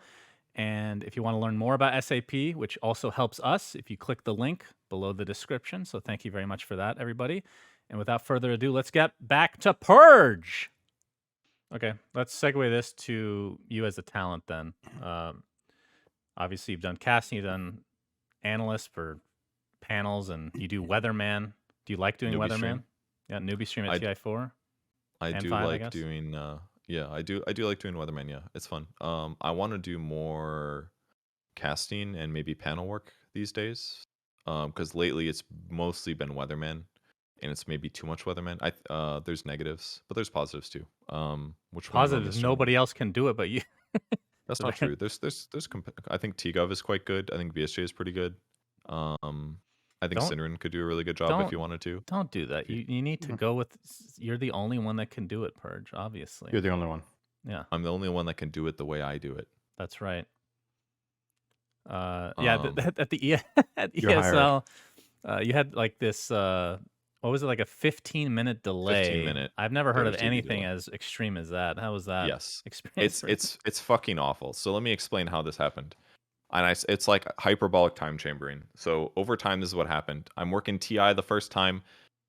And if you want to learn more about SAP, which also helps us, if you click the link below the description. So thank you very much for that, everybody. And without further ado, let's get back to Purge. Okay, let's segue this to you as a talent then. Obviously, you've done casting, you've done analyst for panels, and you do weatherman. Do you like doing Newbie weatherman? stream. Yeah, newbie stream at I- TI4. I And do 5, I like guess? doing I do like doing weatherman. Yeah, it's fun. I want to do more casting and maybe panel work these days. Because lately it's mostly been weatherman, and it's maybe too much weatherman. There's negatives, but there's positives too. Which one Positive is nobody else can do it but you. That's So not true. I think TGov is quite good. I think BSJ is pretty good. I think Don't- Synderen could do a really good job if you wanted to. Don't do that. You need to go with. You're the only one that can do it, Purge. Obviously. You're the only one. Yeah, I'm the only one that can do it the way I do it. that's right. At the You're ESL, you had like this. What was it, like a 15-minute delay? 15-minute I've never heard of Dota TV anything delay. as extreme as that. How was that? Yes. Experience. It's fucking awful. So let me explain how this happened. And it's like hyperbolic time chambering. So over time, this is what happened. I'm working TI the first time,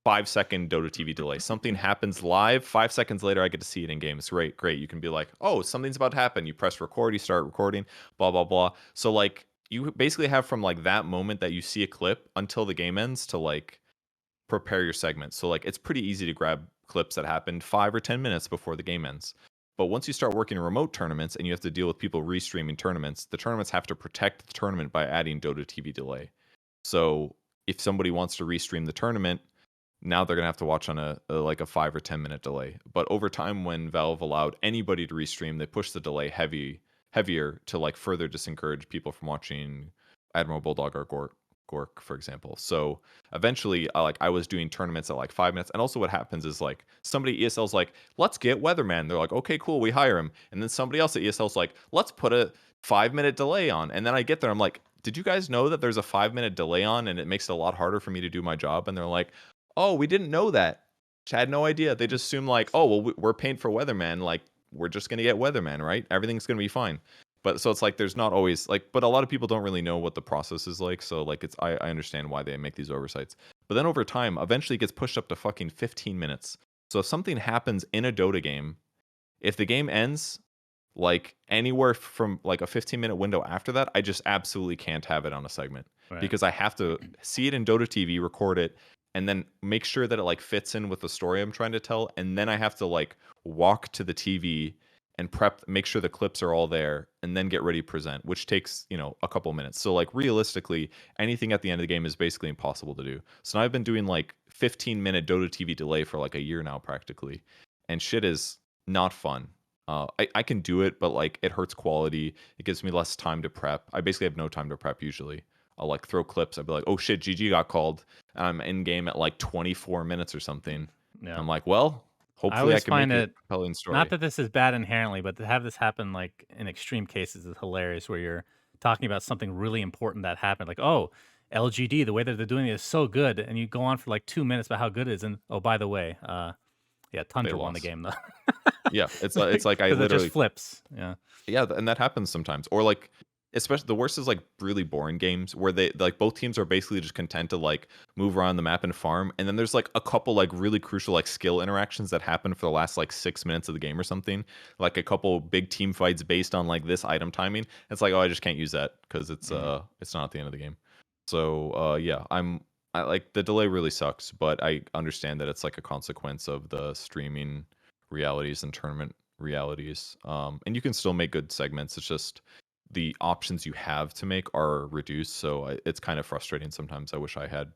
5-second Dota TV delay. Something happens live. 5 seconds later, I get to see it in game. It's great. You can be like, oh, something's about to happen. You press record, you start recording, blah, blah, blah. So like you basically have from like that moment that you see a clip until the game ends to like prepare your segment. So like it's pretty easy to grab clips that happened 5 or 10 minutes before the game ends. But once you start working remote tournaments and you have to deal with people restreaming tournaments, the tournaments have to protect the tournament by adding Dota TV delay. So if somebody wants to restream the tournament, now they're gonna have to watch on a 5 or 10 minute delay. But over time, when Valve allowed anybody to restream, they pushed the delay heavier to like further disencourage people from watching Admiral Bulldog or Gork, for example. So eventually, I was doing tournaments at like 5 minutes. And also what happens is like somebody at ESL's like, let's get Weatherman. They're like, okay, cool, we hire him. And then somebody else at ESL's like, let's put a 5-minute delay on. And then I get there, I'm like, did you guys know that there's a 5-minute delay on and it makes it a lot harder for me to do my job? And they're like, oh, we didn't know that. I had no idea. They just assumed like, oh, well, we're paying for Weatherman. Like, we're just going to get Weatherman, right? Everything's going to be fine. But so it's like there's not always like, but a lot of people don't really know what the process is like. So like I understand why they make these oversights. But then over time, eventually it gets pushed up to fucking 15 minutes. So if something happens in a Dota game, if the game ends like anywhere from like a 15-minute window after that, I just absolutely can't have it on a segment. Right. Because I have to see it in Dota TV, record it, and then make sure that it like fits in with the story I'm trying to tell. And then I have to like walk to the TV and make sure the clips are all there, and then get ready to present, which takes, a couple minutes. So like realistically, anything at the end of the game is basically impossible to do. So now I've been doing like 15-minute Dota TV delay for like a year now practically. And shit is not fun. I can do it, but like it hurts quality. It gives me less time to prep. I basically have no time to prep usually. I'll like throw clips. I'll be like, oh shit, GG got called. I'm in game at like 24 minutes or something. Yeah. I'm like, well, I hopefully I always can make find a it, compelling story. not that this is bad inherently, but to have this happen like in extreme cases is hilarious, where you're talking about something really important that happened. Like, oh, LGD, the way that they're doing it is so good. And you go on for like 2 minutes about how good it is. And oh, by the way, yeah, Tundra won the lost. game though. Yeah, it's like I 'Cause it literally just flips. Yeah. Yeah, and that happens sometimes. Or like, especially the worst is like really boring games where they like both teams are basically just content to like move around the map and farm, and then there's like a couple like really crucial like skill interactions that happen for the last like 6 minutes of the game or something. Like a couple big team fights based on like this item timing. It's like, oh, I just can't use that because it's not at the end of the game. So yeah, I like the delay really sucks, but I understand that it's like a consequence of the streaming realities and tournament realities. And you can still make good segments. It's just the options you have to make are reduced. So it's kind of frustrating sometimes. I wish I had,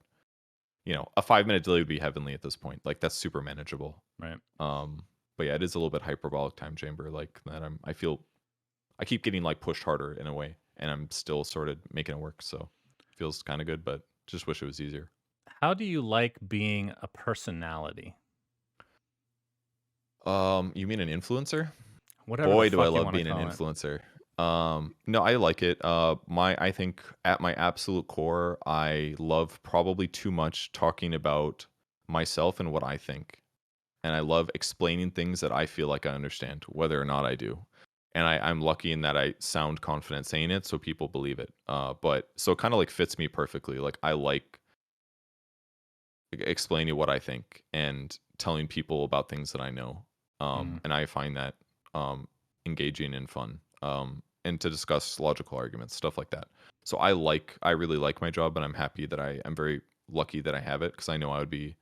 a 5-minute delay would be heavenly at this point. Like that's super manageable. Right. But yeah, it is a little bit hyperbolic time chamber. Like that I keep getting like pushed harder in a way, and I'm still sort of making it work. So it feels kind of good, but just wish it was easier. How do you like being a personality? You mean an influencer? Whatever Boy, the do I fuck you love wanna being an call it. influencer. No, I like it. I think at my absolute core, I love probably too much talking about myself and what I think. And I love explaining things that I feel like I understand, whether or not I do. And I'm lucky in that I sound confident saying it, so people believe it. But so it kind of like fits me perfectly. Like I like explaining what I think and telling people about things that I know. And I find that engaging and fun. And to discuss logical arguments, stuff like that. So I really like my job, and I'm happy that I'm very lucky that I have it, because I know I would be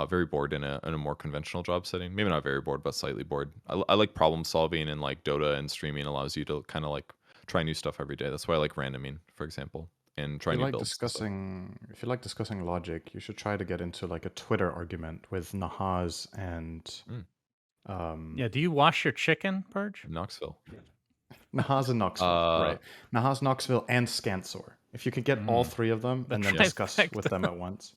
very bored in a more conventional job setting. Maybe not very bored, but slightly bored. I like problem solving, and like Dota and streaming allows you to kind of like try new stuff every day. That's why I like randoming, for example, and try If you new like builds. if you like discussing logic, you should try to get into like a Twitter argument with Nahaz and Yeah, do you wash your chicken, Purge? Knoxville. Nahaz and Knoxville, right? Nahaz, Knoxville, and Scansor. If you could get all three of them The and then discuss trifecta. with them at once.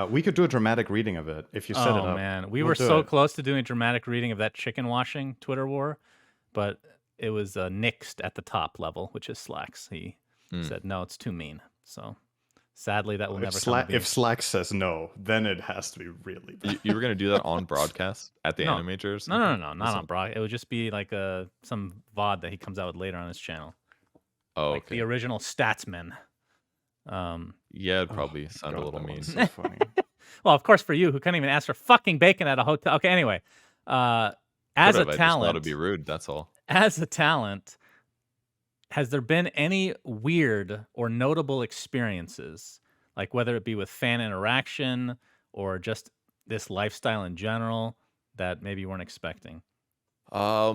We could do a dramatic reading of it if you set it Oh up. man, we We'll were do so it. close to doing a dramatic reading of that chicken washing Twitter war, but it was nixed at the top level, which is Slacks. He said no, it's too mean. So sadly, that will never come to be. If Slack says no, then it has to be really bad. You were gonna do that on broadcast at the No. Animator or something? No, not on broad. It would just be like some VOD that he comes out with later on his channel, Oh, like okay. the original Statsman. Yeah, it'd probably sound a God, little that mean. one's so funny. Well, of course, for you who can't even ask for fucking bacon at a hotel. Okay, anyway, as I a just thought talent, it'd be rude. That's all. as a talent, has there been any weird or notable experiences, like whether it be with fan interaction or just this lifestyle in general, that maybe you weren't expecting? I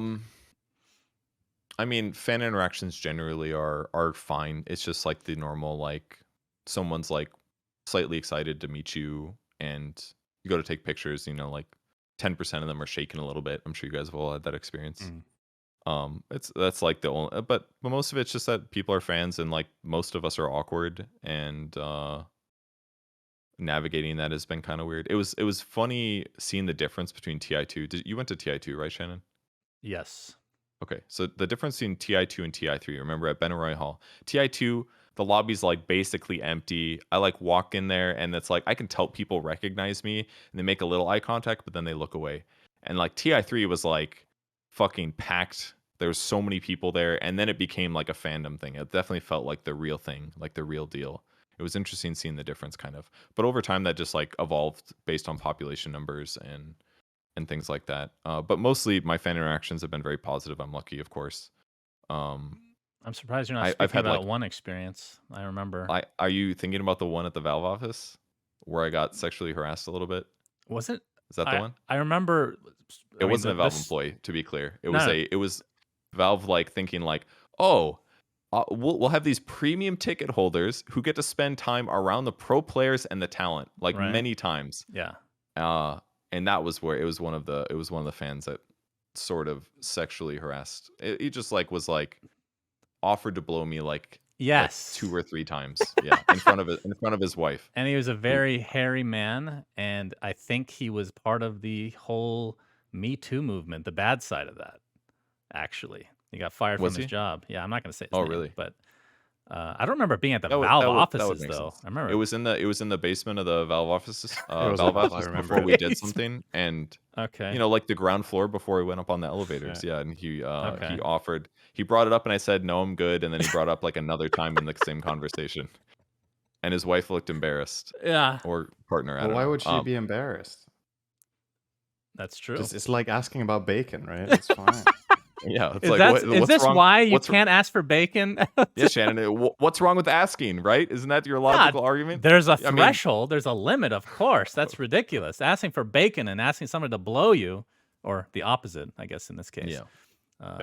mean, fan interactions generally are fine. It's just like the normal, like someone's like slightly excited to meet you, and you go to take pictures. Like 10% of them are shaking a little bit. I'm sure you guys have all had that experience. That's like the only, but most of it's just that people are fans, and like most of us are awkward, and navigating that has been kind of weird. It was funny seeing the difference between TI2. You went to TI2, right, Shannon? Yes. Okay, so the difference between TI2 and TI3, remember at Benaroy Hall, TI2, the lobby's like basically empty. I like walk in there, and it's like I can tell people recognize me, and they make a little eye contact, but then they look away. And like TI3 was like fucking packed. There was so many people there, and then it became like a fandom thing. It definitely felt like the real thing, like the real deal. It was interesting seeing the difference, kind of. But over time, that just like evolved based on population numbers and things like that. But mostly my fan interactions have been very positive. I'm lucky, of course. I'm surprised you're not I've speaking had, about like- one experience. I remember. Are you thinking about the one at the Valve office where I got sexually harassed a little bit? Was it? Is that the one? I remember. It wasn't a Valve employee, to be clear. It was No. it was Valve like thinking like, oh, we'll have these premium ticket holders who get to spend time around the pro players and the talent like Right. many times. Yeah. And that was where it was one of the fans that sort of sexually harassed. He just like was like offered to blow me like Yes. 2 or 3 times. Yeah, in front of his wife. And he was a very hairy man, and I think he was part of the whole Me Too movement, the bad side of that, actually. He got fired Was from his he? job. Yeah, I'm not gonna say his Oh, name, really? but I don't remember being at the That would Valve that would that would offices make though. sense. I remember. It was in the basement of the It was a Valve Valve, I office remember before we it. did Basement. something, and Okay. like the ground floor before we went up on the elevators. Yeah. Yeah, and Okay. he brought it up, and I said no, I'm good, and then he brought it up like another time in the same conversation, and his wife looked embarrassed, Yeah, or partner, I Well, don't why know. would she be embarrassed? that's true. It's like asking about bacon, right? It's fine. Yeah, it's Is like that what, is what's this wrong? why you What's can't ask for bacon? yeah, Shannon? What's wrong with asking? Right? Isn't that your Yeah, logical argument? there's a I mean, threshold, there's a limit, of course. That's ridiculous. Asking for bacon and asking someone to blow you, or the opposite, I guess in this case. yeah.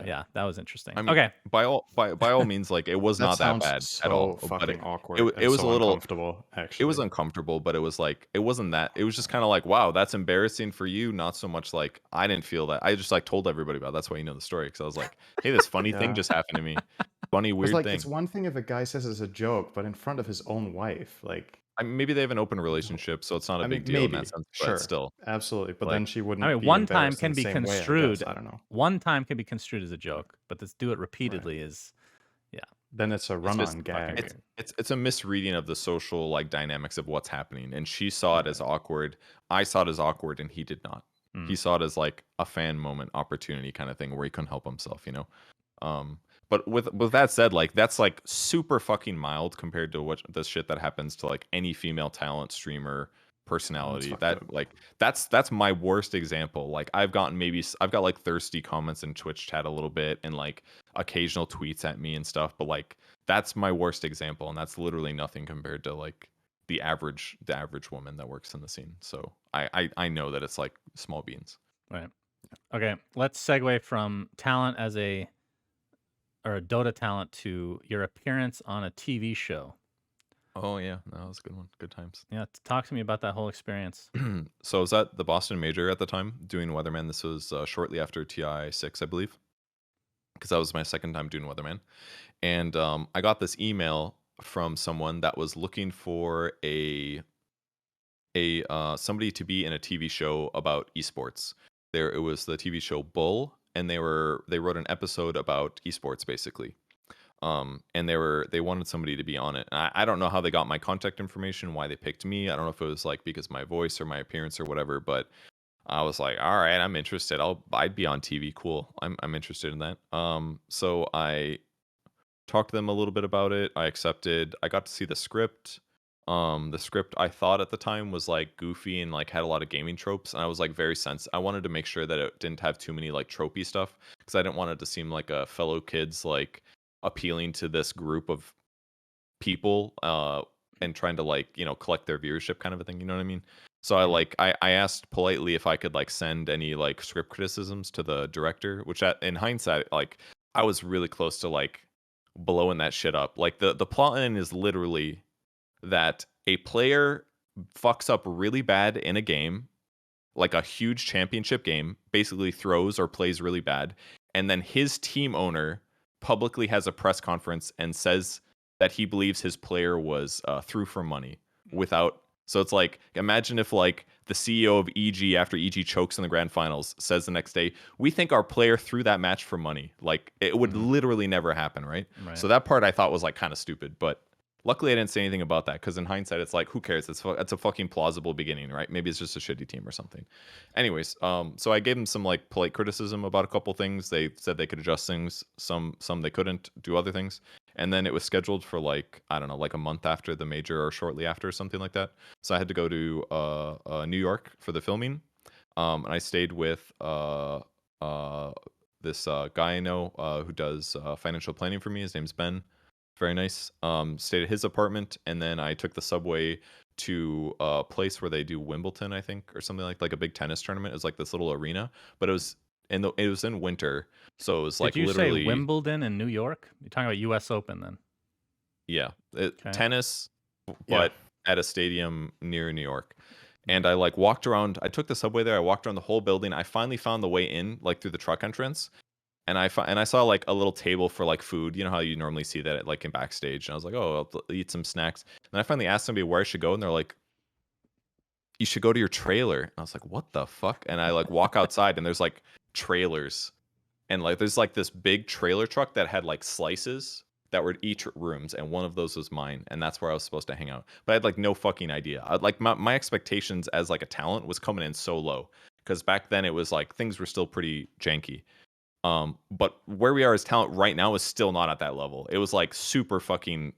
Yeah, that was interesting. I mean, Okay. by all means, like it was That not that sounds bad at so all. But fucking it awkward it and was a so little uncomfortable, it actually. was uncomfortable, but it was like it wasn't that. It was just kind of like, wow, that's embarrassing for you. Not so much like I didn't feel that. I just like told everybody about it. That's why you know the story, because I was like, hey, this funny thing Yeah. just happened to me. Funny It's weird like thing. it's one thing if a guy says it's a joke, but in front of his own wife, like I mean, maybe they have an open relationship, so it's not a I big mean, deal in maybe, that sense. sure, But still, absolutely. But like, then she wouldn't I mean, be one time embarrassed in can the be same way, I construed. guess. I don't know. One time can be construed as a joke, but to do it repeatedly is, yeah, Then it's a it's run-on just gag. weird. it's a misreading of the social like dynamics of what's happening, and she saw it as awkward. I saw it as awkward, and he did not. He saw it as like a fan moment opportunity kind of thing where he couldn't help himself, you know. But with that said, like that's like super fucking mild compared to what the shit that happens to like any female talent, streamer, personality. fucked That up. like that's my worst example. Like I've got like thirsty comments in Twitch chat a little bit, and like occasional tweets at me and stuff, but like that's my worst example, and that's literally nothing compared to like the average woman that works in the scene. So I know that it's like small beans. Right. Okay, let's segue from talent as a Dota talent to your appearance on a TV show. Oh yeah, that was a good one. Good times. Yeah, talk to me about that whole experience. So I was at the Boston Major at the time doing Weatherman. This was shortly after TI 6, I believe, because that was my second time doing Weatherman. And I got this email from someone that was looking for a somebody to be in a TV show about esports. It was the TV show Bull, and they wrote an episode about esports basically. And they wanted somebody to be on it. And I don't know how they got my contact information, why they picked me. I don't know if it was like because of my voice or my appearance or whatever, but I was like, all right, I'm interested. I'd be on TV. Cool. I'm interested in that. So I talked to them a little bit about it. I accepted. I got to see the script. The script I thought at the time was like goofy and like had a lot of gaming tropes, and I was like very sensitive. I wanted to make sure that it didn't have too many like tropey stuff, because I didn't want it to seem like a fellow kids like appealing to this group of people and trying to like, you know, collect their viewership kind of a thing, you know what I mean? So I asked politely if I could like send any like script criticisms to the director, which in hindsight, like I was really close to like blowing that shit up. Like the plot line is literally that a player fucks up really bad in a game, like a huge championship game, basically throws or plays really bad, and then his team owner publicly has a press conference and says that he believes his player was through for money without. So it's like, imagine if like the CEO of EG, after EG chokes in the grand finals, says the next day, we think our player threw that match for money. Like it would literally never happen, right? So that part I thought was like kind of stupid, but luckily I didn't say anything about that, because in hindsight it's like, who cares? It's a fucking plausible beginning, right? Maybe it's just a shitty team or something. Anyways, so I gave them some like polite criticism about a couple things. They said they could adjust things, some they couldn't do other things, and then it was scheduled for like, I don't know, like a month after the major or shortly after, something like that. So I had to go to New York for the filming, and I stayed with this guy I know who does financial planning for me. His name's Ben. Very nice. Stayed at his apartment, and then I took the subway to a place where they do Wimbledon, I think, or something like a big tennis tournament. It was like this little arena, but it was in winter, so it was like Did you literally say Wimbledon in New York? You're talking about U.S. Open then? Yeah, Okay. tennis, but at a stadium near New York. And I like walked around. I took the subway there. I walked around the whole building. I finally found the way in, like through the truck entrance. and I saw like a little table for like food. You know how you normally see that like in backstage. And I was like, oh, I'll eat some snacks. And I finally asked somebody where I should go, and they're like, you should go to your trailer. And I was like, what the fuck? And I like walk outside, and there's like trailers, and like there's like this big trailer truck that had like slices that were each rooms, and one of those was mine, and that's where I was supposed to hang out. But I had like no fucking idea. Like my expectations as like a talent was coming in so low, because back then it was like things were still pretty janky. But where we are as talent right now is still not at that level. It was like super fucking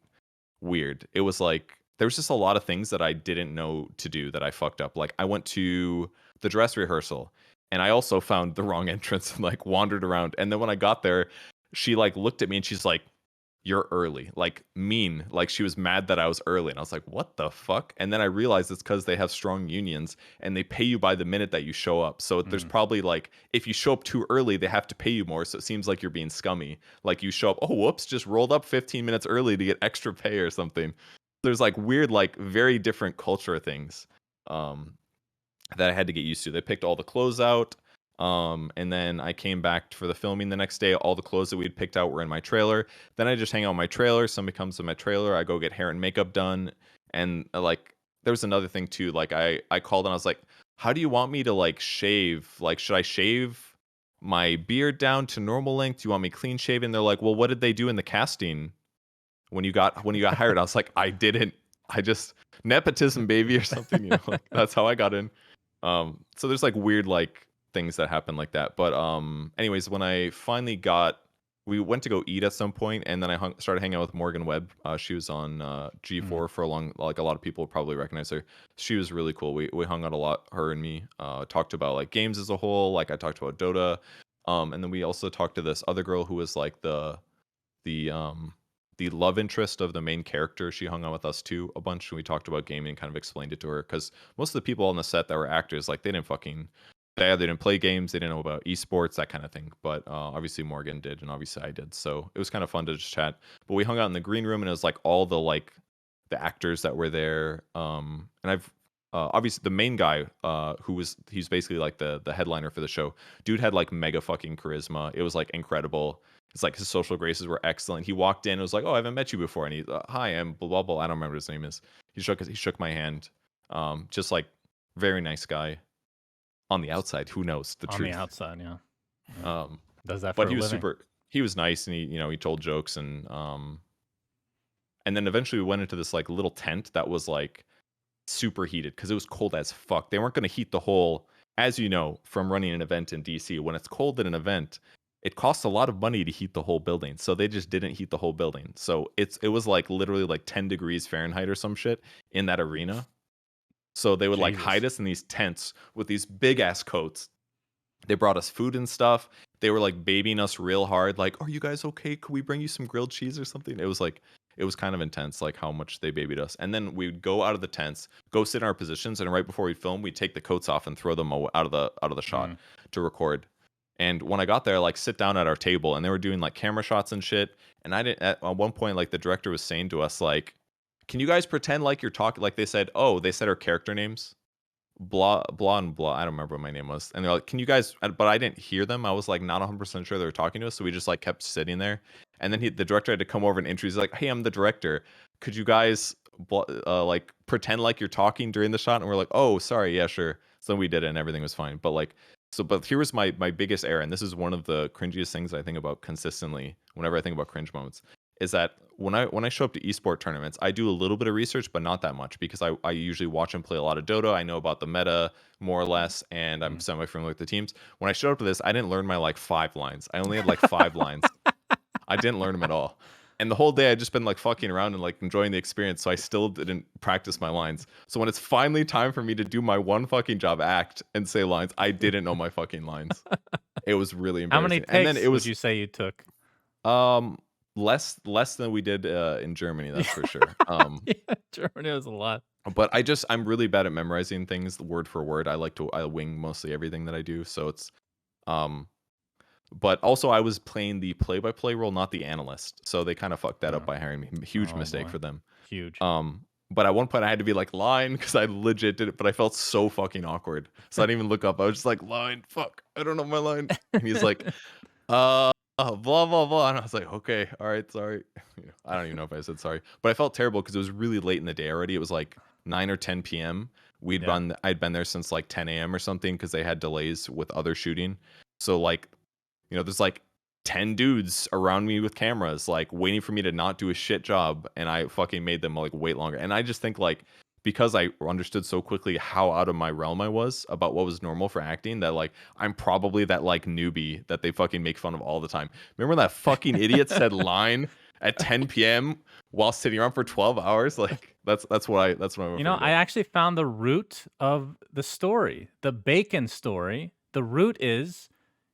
weird. It was like there was just a lot of things that I didn't know to do that I fucked up. Like I went to the dress rehearsal, and I also found the wrong entrance and like wandered around. And then when I got there, she like looked at me and she's like, "You're early." Like mean. Like she was mad that I was early. And I was like, "What the fuck?" And then I realized it's because they have strong unions and they pay you by the minute that you show up. So there's probably like if you show up too early, they have to pay you more. So it seems like you're being scummy. Like you show up, oh whoops, just rolled up 15 minutes early to get extra pay or something. There's like weird, like very different culture things that I had to get used to. They picked all the clothes out. And then I came back for the filming the next day. All the clothes that we'd picked out were in my trailer. Then I just hang out in my trailer. Somebody comes to my trailer. I go get hair and makeup done. And like, there was another thing too. Like I called and I was like, how do you want me to like shave? Like, should I shave my beard down to normal length? Do you want me clean shaven? They're like, well, what did they do in the casting when you got hired? I was like, I didn't. I just nepotism, baby, or something. You know, like, that's how I got in. So there's like weird like things that happen like that. But anyways, when I finally we went to go eat at some point, and then I started hanging out with Morgan Webb. She was on G4 for a long, like a lot of people probably recognize her. She was really cool. We hung out a lot, her and me. Talked about like games as a whole. Like I talked about Dota. And then we also talked to this other girl who was like the love interest of the main character. She hung out with us too a bunch, and we talked about gaming and kind of explained it to her, because most of the people on the set that were actors, like they didn't play games, they didn't know about esports, that kind of thing. But obviously Morgan did, and obviously I did. So it was kind of fun to just chat. But we hung out in the green room, and it was like all the actors that were there. And I've obviously the main guy, he's basically like the headliner for the show. Dude had like mega fucking charisma. It was like incredible. It's like his social graces were excellent. He walked in and was like, "Oh, I haven't met you before." And he, "Hi, I'm blah blah blah." I don't remember what his name is. He shook my hand. Just like very nice guy. On the outside, who knows the truth? On the outside, yeah. Does that? But for he a was living. he was nice, and he told jokes, and then eventually we went into this like little tent that was like super heated because it was cold as fuck. They weren't going to heat the whole, as you know from running an event in DC. When it's cold at an event, it costs a lot of money to heat the whole building. So they just didn't heat the whole building. So it was like literally like 10 degrees Fahrenheit or some shit in that arena. So they would like hide us in these tents with these big ass coats. They brought us food and stuff. They were like babying us real hard. Like, are you guys okay? Could we bring you some grilled cheese or something? It was kind of intense, like how much they babied us. And then we would go out of the tents, go sit in our positions, and right before we film, we'd take the coats off and throw them out of the shot to record. And when I got there, like sit down at our table, and they were doing like camera shots and shit. And I didn't. At one point, like the director was saying to us, like, "Can you guys pretend like you're talking?" Like they said our character names, blah blah and blah. I don't remember what my name was. And they're like, "Can you guys?" But I didn't hear them. I was like not 100% sure they were talking to us. So we just like kept sitting there. And then the director had to come over and introduce. Like, "Hey, I'm the director. Could you guys like pretend like you're talking during the shot?" And we're like, "Oh, sorry, yeah, sure." So we did it, and everything was fine. But here was my biggest error, and this is one of the cringiest things I think about consistently whenever I think about cringe moments, is that when I show up to esport tournaments, I do a little bit of research, but not that much, because I usually watch and play a lot of Dota. I know about the meta more or less, and I'm semi-familiar with the teams. When I showed up to this, I didn't learn my like 5 lines. I only had like 5 lines. I didn't learn them at all. And the whole day I'd just been like fucking around and like enjoying the experience, so I still didn't practice my lines. So when it's finally time for me to do my one fucking job, act and say lines, I didn't know my fucking lines. It was really How many embarrassing. takes And then it was would you say you took? less than we did in Germany, that's for sure. Yeah, Germany was a lot. But I'm really bad at memorizing things word for word. I wing mostly everything that I do. So it's but also I was playing the play-by-play role, not the analyst. So they kind of fucked that up by hiring me. Huge mistake boy. for them. Huge. But at one point I had to be like, line, because I legit did it, but I felt so fucking awkward. So I didn't even look up. I was just like, line, fuck, I don't know my line. And he's like, blah blah blah, and I was like, okay, all right, sorry. I don't even know if I said sorry, but I felt terrible because it was really late in the day already. It was like 9 or 10 p.m. Yeah. I'd been there since like 10 a.m. or something because they had delays with other shooting. So like, there's like 10 dudes around me with cameras, like waiting for me to not do a shit job, and I fucking made them like wait longer. And I just think like, because I understood so quickly how out of my realm I was about what was normal for acting, that like I'm probably that like newbie that they fucking make fun of all the time. Remember when that fucking idiot said line at 10 p.m. while sitting around for 12 hours? Like that's what I'm afraid I of. actually found the root of the story, the bacon story. The root is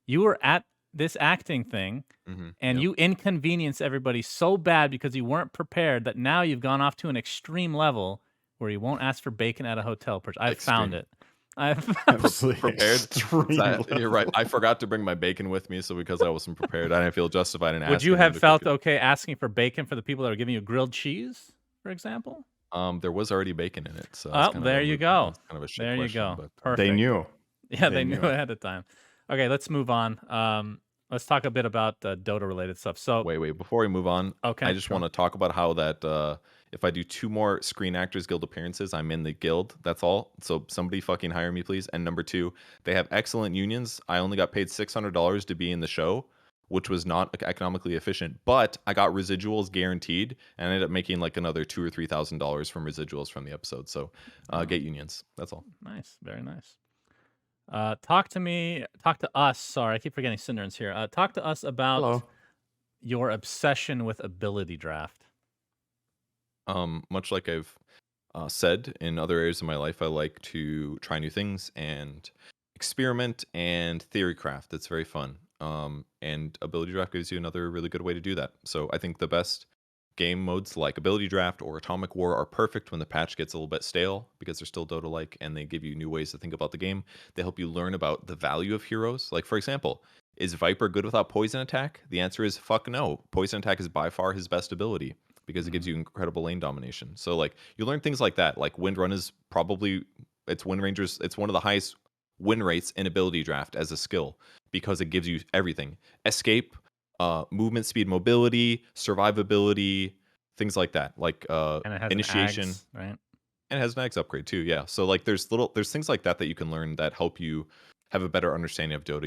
you were at this acting thing and Yep. you inconvenience everybody so bad because you weren't prepared that now you've gone off to an extreme level where you won't ask for bacon at a hotel. I've found Extreme. it. I've Absolutely Prepared. extreme You're right. level. I forgot to bring my bacon with me, so because I wasn't prepared, I didn't feel justified in Would you asking them have to cook felt it. okay asking for bacon for the people that are giving you grilled cheese, for example? There was already bacon in it, so Oh, there you go. that's kind of a shit There you question. go. But Perfect. They knew. Yeah, They they knew knew. ahead of time. Okay, let's move on. Let's talk a bit about Dota related stuff. So, wait, before we move on, okay, I just want to talk about how that if I do 2 more Screen Actors Guild appearances, I'm in the guild. That's all. So somebody fucking hire me, please. And number 2, they have excellent unions. I only got paid $600 to be in the show, which was not economically efficient, but I got residuals guaranteed, and I ended up making like another $2,000 or $3,000 from residuals from the episode. So get unions. That's all. nice, very nice. Talk to us. Sorry, I keep forgetting Cinder's here. Talk to us about Hello. your obsession with ability draft. Much like I've said in other areas of my life, I like to try new things and experiment and theory craft. It's very fun. And ability draft gives you another really good way to do that. So I think the best game modes like ability draft or atomic war are perfect when the patch gets a little bit stale because they're still Dota like and they give you new ways to think about the game. They help you learn about the value of heroes. Like, for example, is Viper good without poison attack? The answer is fuck no. Poison attack is by far his best ability because it gives you incredible lane domination. So like you learn things like that. Like Wind Run is probably Wind Rangers. It's one of the highest win rates in ability draft as a skill because it gives you everything: escape, movement speed, mobility, survivability, things like that. Like And it has initiation. an Ags, right? And it has an Axe upgrade too, yeah. So like there's things like that that you can learn that help you have a better understanding of Dota.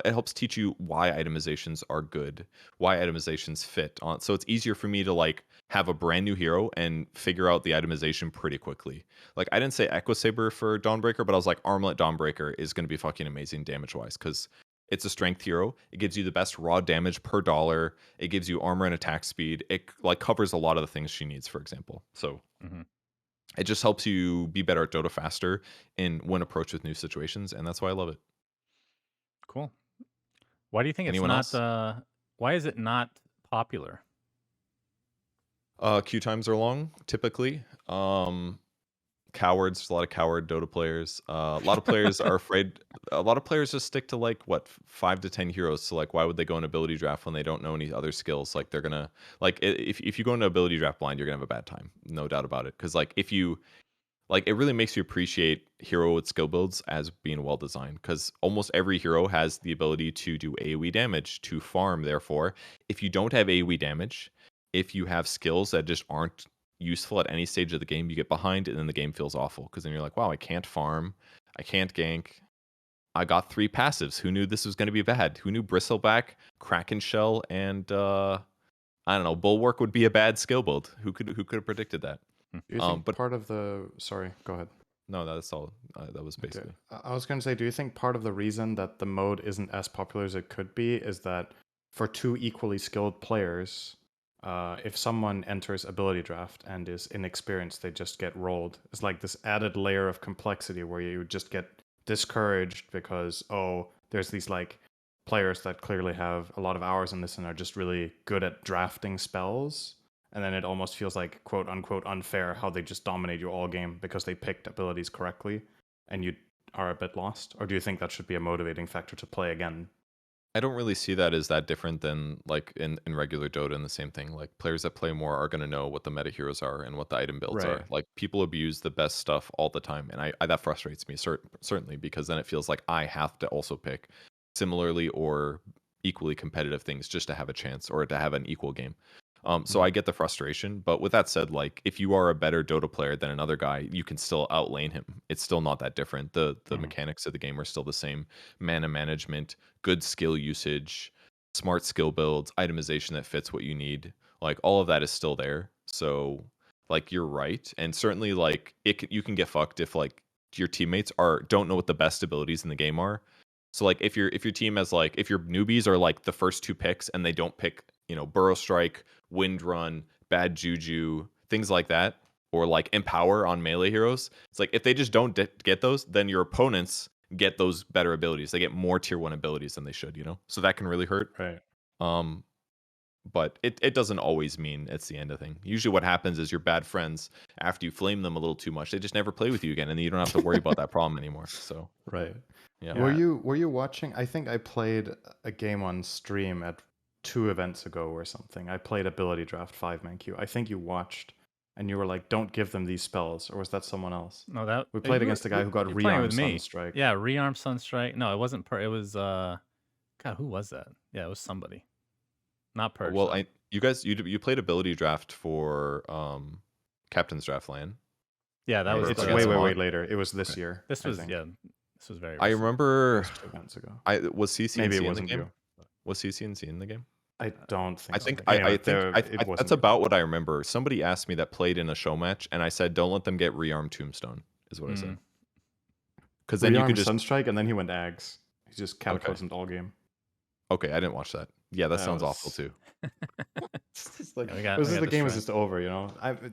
It helps teach you why itemizations are good, why itemizations fit on. So it's easier for me to like have a brand new hero and figure out the itemization pretty quickly. Like I didn't say Echo Saber for Dawnbreaker, but I was like Armlet Dawnbreaker is going to be fucking amazing damage wise because it's a strength hero. It gives you the best raw damage per dollar. It gives you armor and attack speed. It like covers a lot of the things she needs, for example. So it just helps you be better at Dota faster and when approached with new situations, and that's why I love it. Cool. Why do you think Anyone it's else? not? Why is it not popular? Queue times are long, typically. Cowards, a lot of coward Dota players. A lot of players are afraid. A lot of players just stick to like what 5 to 10 heroes. So like, why would they go in ability draft when they don't know any other skills? Like they're gonna like if you go into ability draft blind, you're gonna have a bad time, no doubt about it. Because like if you like, it really makes you appreciate hero with skill builds as being well designed. Because almost every hero has the ability to do AOE damage, to farm. Therefore, if you don't have AOE damage, if you have skills that just aren't useful at any stage of the game, you get behind and then the game feels awful because then you're like, wow, I can't farm, I can't gank, I got 3 passives. Who knew this was going to be bad? Who knew Bristleback, Kraken Shell, and I don't know, Bulwark would be a bad skill build? Who could have predicted that? Do you think But part of the... Sorry, go ahead. no, that's all. That was Okay. basically. I was going to say, do you think part of the reason that the mode isn't as popular as it could be is that for 2 equally skilled players, if someone enters ability draft and is inexperienced, they just get rolled. It's like this added layer of complexity where you just get discouraged because, oh, there's these like players that clearly have a lot of hours in this and are just really good at drafting spells. And then it almost feels like quote unquote unfair how they just dominate you all game because they picked abilities correctly and you are a bit lost. Or do you think that should be a motivating factor to play again? I don't really see that as that different than like in regular Dota and the same thing. Like players that play more are going to know what the meta heroes are and what the item builds Right. are. Like people abuse the best stuff all the time, and I that frustrates me certainly because then it feels like I have to also pick similarly or equally competitive things just to have a chance or to have an equal game. So I get the frustration, but with that said, like if you are a better Dota player than another guy, you can still outlane him. It's still not that different. The mechanics of the game are still the same. Mana management, good skill usage, smart skill builds, itemization that fits what you need. Like all of that is still there. So like you're right, and certainly like you can get fucked if like your teammates don't know what the best abilities in the game are. So like if your team has like if your newbies are like the first 2 picks and they don't pick, Burrow Strike, Wind Run, Bad Juju, things like that, or like Empower on melee heroes. It's like if they just don't get those, then your opponents get those better abilities. They get more tier 1 abilities than they should, So that can really hurt. Right. But it doesn't always mean it's the end of thing. Usually what happens is your bad friends, after you flame them a little too much, they just never play with you again, and then you don't have to worry about that problem anymore. So Right. yeah. Were you watching? I think I played a game on stream at 2 events ago or something. I played Ability Draft 5-man queue. I think you watched, and you were like, "Don't give them these spells," or was that someone else? No, that We played against a guy who got you're playing rearm with me. Sunstrike. Yeah, rearm Sunstrike. No, it wasn't. It was God, who was that? Yeah, it was somebody. Not Purge. Well, though. you played Ability Draft for Captain's Draft LAN. Yeah, that was. It's against way Mod. later. It was this year. This I was think. This was very. I recent. remember. It was 2 events ago. Was CCNC Maybe it in the wasn't game? you. Was CCNC in the game? I don't think. I so. think Anyway, I think it wasn't that's you. about what I remember. Somebody asked me that played in a show match, and I said, "Don't let them get rearm Tombstone." Is what I said. Because then you Rearm could just Sunstrike, and then he went Ags. He just cataclysmed all game. okay. I didn't watch that. Yeah, that That sounds was- awful too. It's just like Yeah, the game is just over,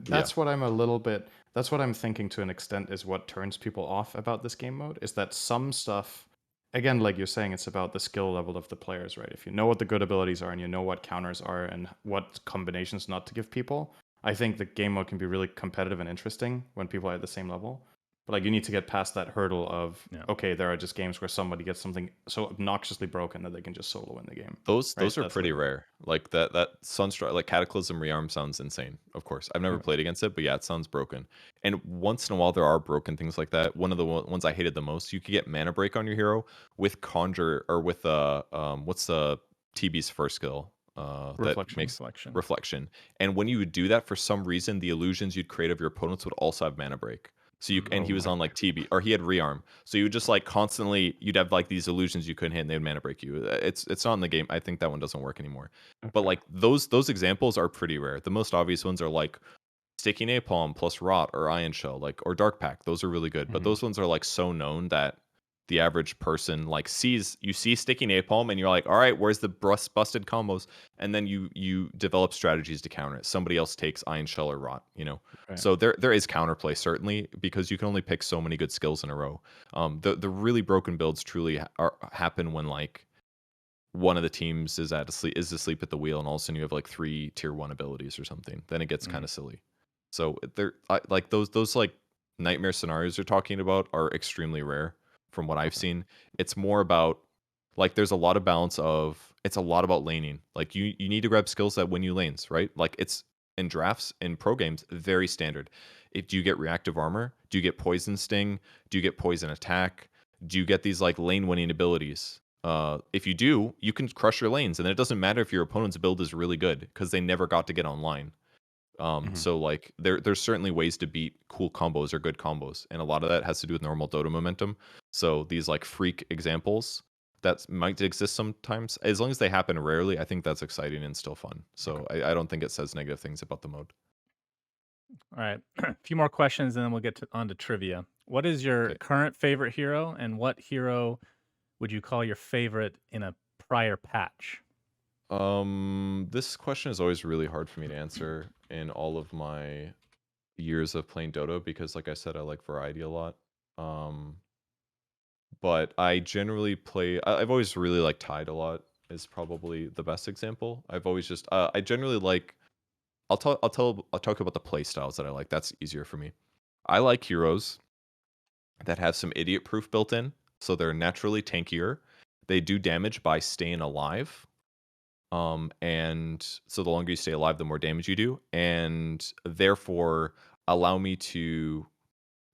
That's what I'm a little bit. That's what I'm thinking to an extent is what turns people off about this game mode is that some stuff, again, like you're saying, it's about the skill level of the players, right? If you know what the good abilities are and you know what counters are and what combinations not to give people, I think the game mode can be really competitive and interesting when people are at the same level. But like you need to get past that hurdle of okay, there are just games where somebody gets something so obnoxiously broken that they can just solo win the game. Those Right, are that's pretty rare. Like that Sunstrike, like Cataclysm rearm sounds insane. Of course, I've never played against it, but yeah, it sounds broken. And once in a while, there are broken things like that. One of the ones I hated the most, you could get mana break on your hero with Conjure or with what's the TB's first skill? That makes reflection. And when you would do that, for some reason, the illusions you'd create of your opponents would also have mana break. So and he was on like TB or he had rearm. So you would just like constantly you'd have like these illusions you couldn't hit and they would mana break you. It's not in the game. I think that one doesn't work anymore. Okay. But like those examples are pretty rare. The most obvious ones are like Sticky Napalm plus Rot or Iron Shell, like or Dark Pack. Those are really good. But those ones are like so known that the average person like see Sticky Napalm and you're like, all right, where's the busted combos? And then you develop strategies to counter it. Somebody else takes Iron Shell or Rot, Right. So there is counterplay certainly because you can only pick so many good skills in a row. The really broken builds truly happen when like one of the teams is asleep at the wheel and all of a sudden you have like 3 tier 1 abilities or something. Then it gets kind of silly. So like those like nightmare scenarios you're talking about are extremely rare. From what I've seen, it's more about like there's a lot of balance of it's a lot about laning. Like you need to grab skills that win you lanes, right? Like it's in drafts in pro games very standard. Do you get reactive armor? Do you get poison sting? Do you get poison attack? Do you get these like lane winning abilities? If you do, you can crush your lanes, and it doesn't matter if your opponent's build is really good because they never got to get online. So like there's certainly ways to beat cool combos or good combos, and a lot of that has to do with normal Dota momentum. So these like freak examples that might exist sometimes, as long as they happen rarely, I think that's exciting and still fun. So I don't think it says negative things about the mode. All right, a few more questions, and then we'll get on to trivia. What is your current favorite hero, and what hero would you call your favorite in a prior patch? This question is always really hard for me to answer in all of my years of playing Dota because like I said, I like variety a lot. But I generally I've always really liked Tide a lot is probably the best example. I've always just I generally like I'll talk about the play styles that I like. That's easier for me. I like heroes that have some idiot proof built in, so they're naturally tankier. They do damage by staying alive. And so the longer you stay alive, the more damage you do, and therefore allow me to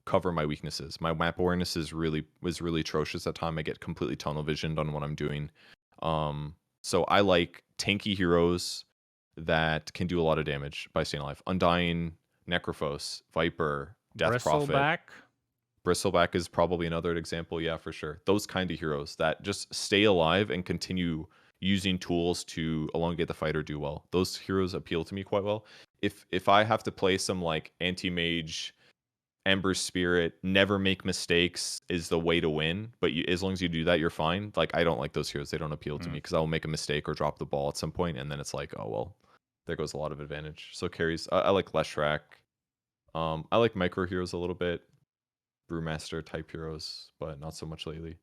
cover my weaknesses. My map awareness was really atrocious at the time. I get completely tunnel visioned on what I'm doing. So I like tanky heroes that can do a lot of damage by staying alive. Undying, Necrophos, Viper, Death Prophet. Bristleback. Bristleback is probably another example, yeah, for sure. Those kind of heroes that just stay alive and continue using tools to elongate the fight or do well. Those heroes appeal to me quite well. If I have to play some like anti-mage, Ember Spirit, never make mistakes is the way to win, but as long as you do that, you're fine. Like, I don't like those heroes. They don't appeal to me because I will make a mistake or drop the ball at some point, and then it's like, oh, well, there goes a lot of advantage. So carries, I like Leshrac. I like micro heroes a little bit. Brewmaster type heroes, but not so much lately.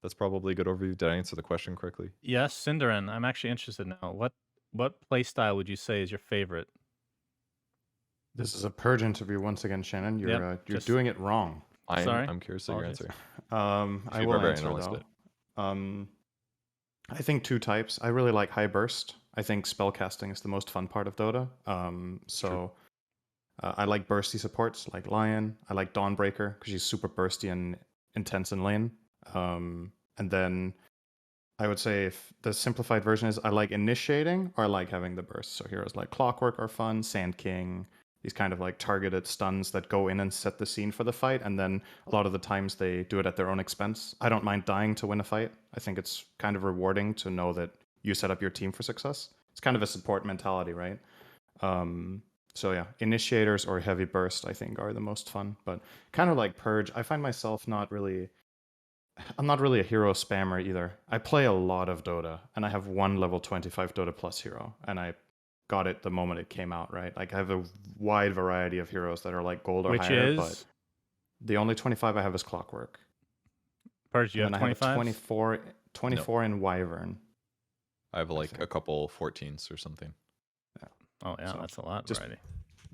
That's probably a good overview. Did I answer the question correctly? Yes, Cinderin. I'm actually interested now. What playstyle would you say is your favorite? This is a Purge interview once again, Shannon. You're you're just- doing it wrong. Sorry? I'm curious of your Apologies. answer. I you've will ever answer analyzed though. I think two types. I really like high burst. I think spellcasting is the most fun part of Dota. I like bursty supports like Lion. I like Dawnbreaker because she's super bursty and intense in lane. And then I would say if the simplified version is I like initiating or I like having the burst. So heroes like Clockwork are fun, Sand King, these kind of like targeted stuns that go in and set the scene for the fight. And then a lot of the times they do it at their own expense. I don't mind dying to win a fight. I think it's kind of rewarding to know that you set up your team for success. It's kind of a support mentality, right? So yeah, initiators or heavy burst I think are the most fun. But kind of like Purge, I find myself I'm not really a hero spammer either. I play a lot of Dota, and I have one level 25 Dota Plus hero, and I got it the moment it came out, right? Like I have a wide variety of heroes that are like gold or Which higher, is but the only 25 I have is Clockwork. Purge. You And have then I have 25. 24 in Wyvern. I have like think. a couple 14s or something. Oh yeah, So, that's a lot. just- Variety.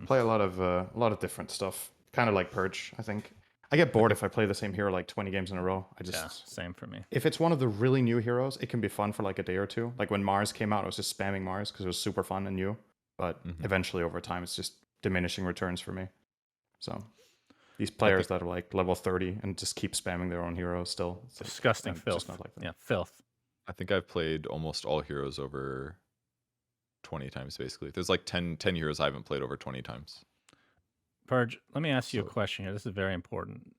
Play a lot of different stuff. Kind of like Purge, I think. I get bored if I play the same hero like 20 games in a row. Yeah, same for me. If it's one of the really new heroes, it can be fun for like a day or two. Like when Mars came out, I was just spamming Mars because it was super fun and new. But eventually, over time, it's just diminishing returns for me. So these players that are like level 30 and just keep spamming their own heroes still. It's like, Disgusting I'm filth. just not like that. Yeah, filth. I think I've played almost all heroes over 20 times, basically. There's like 10 heroes I haven't played over 20 times. Purge, let me ask you a So- question here. This is very important.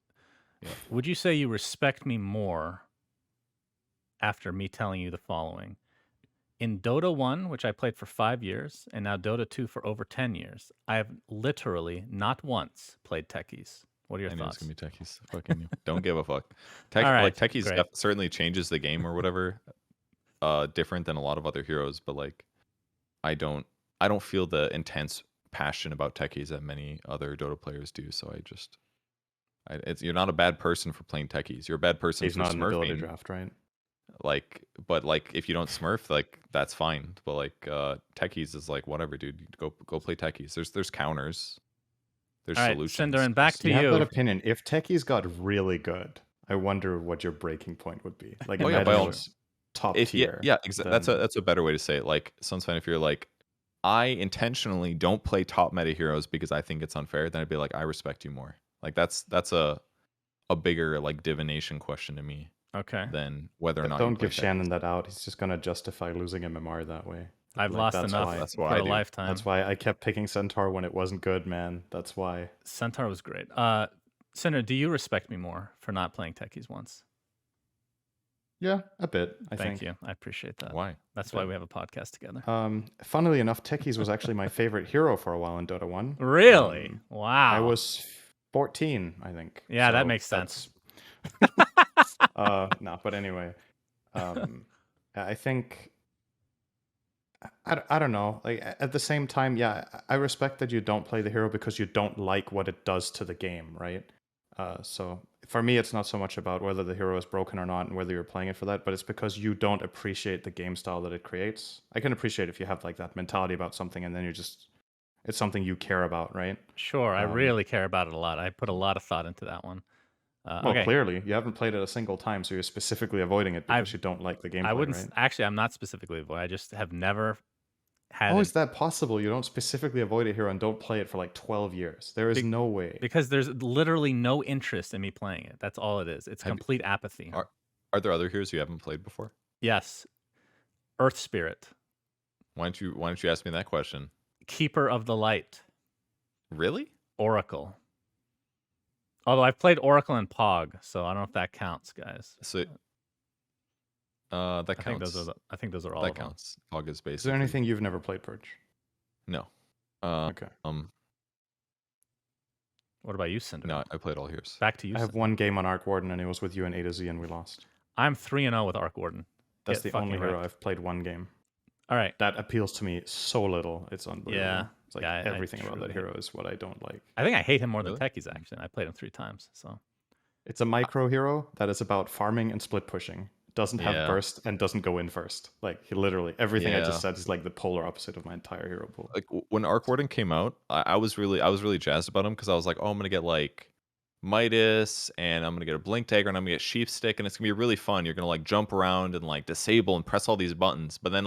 Yeah. Would you say you respect me more after me telling you the following? In Dota 1, which I played for 5 years, and now Dota 2 for over 10 years, I have literally not once played techies. What are your I knew it was thoughts? gonna be techies. Fucking you. Don't give a fuck. All right, like techies great. certainly changes the game or whatever. Different than a lot of other heroes, but like I don't feel the intense passion about techies that many other Dota players do. So you're not a bad person for playing techies. You're a bad person He's for not an ability smurfing. draft, right? But if you don't smurf, like that's fine. But like techies is like whatever, dude. Go play techies. There's counters. There's All right, solutions. Cinderin, back to You have that you. opinion. If techies got really good, I wonder what your breaking point would be. Like Oh, yeah, imagine by it all- was top Yeah, tier. that's then- a better way to say it. Like sometimes if you're like, I intentionally don't play top meta heroes because I think it's unfair, then I'd be like, I respect you more. Like that's a bigger like divination question to me Okay. than whether or But not. don't you play give Shannon that out. He's just gonna justify losing MMR that way. I've Like, lost that's enough why- that's why for I a do. lifetime. That's why I kept picking Centaur when it wasn't good, man. That's why. Centaur was great. Cinder, do you respect me more for not playing techies once? Yeah, a bit. I Thank think. you. I appreciate that. Why? That's why we have a podcast together. Funnily enough, techies was actually my favorite hero for a while in Dota 1. Really? Wow. I was 14, I think. Yeah, that So makes sense. No, but anyway, I think I don't know. Like at the same time, yeah, I respect that you don't play the hero because you don't like what it does to the game, right? So for me, it's not so much about whether the hero is broken or not and whether you're playing it for that, but it's because you don't appreciate the game style that it creates. I can appreciate if you have like that mentality about something and then it's something you care about, right? Sure, I really care about it a lot. I put a lot of thought into that one. Well, Okay. clearly, you haven't played it a single time, so you're specifically avoiding it because you don't like the gameplay, I wouldn't right? actually. I'm not specifically avoid. I just have never had How it is that possible? You don't specifically avoid a hero and don't play it for like 12 years. There is no way. because there's literally no interest in me playing it. That's all it is. It's Have you- complete apathy. Are there other heroes you haven't played before? Yes, Earth Spirit. Why don't you ask me that question? Keeper of the Light. Really? Oracle. Although I've played Oracle and Pog, so I don't know if that counts, guys. So that I think counts. I think those are all That of them. counts. Fog is Is there basically. anything you've never played, Purge? No. Okay. What about you, Cinder? No, I played all heroes. Back to you. I have Cinder. one game on Arc Warden, and it was with you in A to Z, and we lost. I'm 3-0 with Arc Warden. That's Get the only fucking hero wrecked. I've played one game. All right. That appeals to me so little. It's unbelievable. Yeah. It's like Yeah, I everything about that truly- hero is what I don't like. I think I hate him more Really? than Techies, actually. I played him 3 times, so. It's a micro hero that is about farming and split pushing. Doesn't have Yeah. burst and doesn't go in first. Like he literally everything I Yeah. just said is like the polar opposite of my entire hero pool. Like when Arc Warden came out, I was really jazzed about him because I was like, oh, I'm gonna get like Midas and I'm gonna get a Blink Dagger and I'm gonna get Sheep Stick and it's gonna be really fun. You're gonna like jump around and like disable and press all these buttons. But then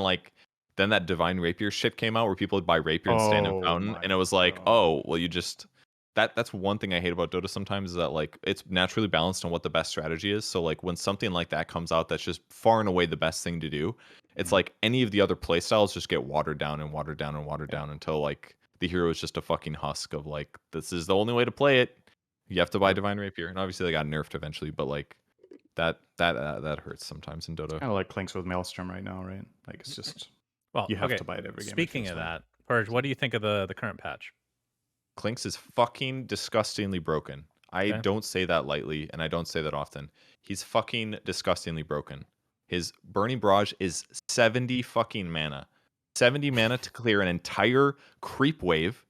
that Divine Rapier shit came out where people would buy Rapier and stand in Oh Fountain, my and it was like, God. oh, well, you just that's one thing I hate about Dota sometimes is that like it's naturally balanced on what the best strategy is. So like when something like that comes out that's just far and away the best thing to do, it's like any of the other playstyles just get watered down and watered down and watered down until like the hero is just a fucking husk of like this is the only way to play it. You have to buy Divine Rapier, and obviously they got nerfed eventually, but like that hurts sometimes in Dota. Kind of like Clinks with Maelstrom right now, right? Like it's just Well, you have okay. to buy it every game. it Speaking feels of like. that, Purge, what do you think of the current patch? Clinks is fucking disgustingly broken. I Okay. don't say that lightly, and I don't say that often. He's fucking disgustingly broken. His Burning Barrage is 70 fucking mana. 70 mana to clear an entire creep wave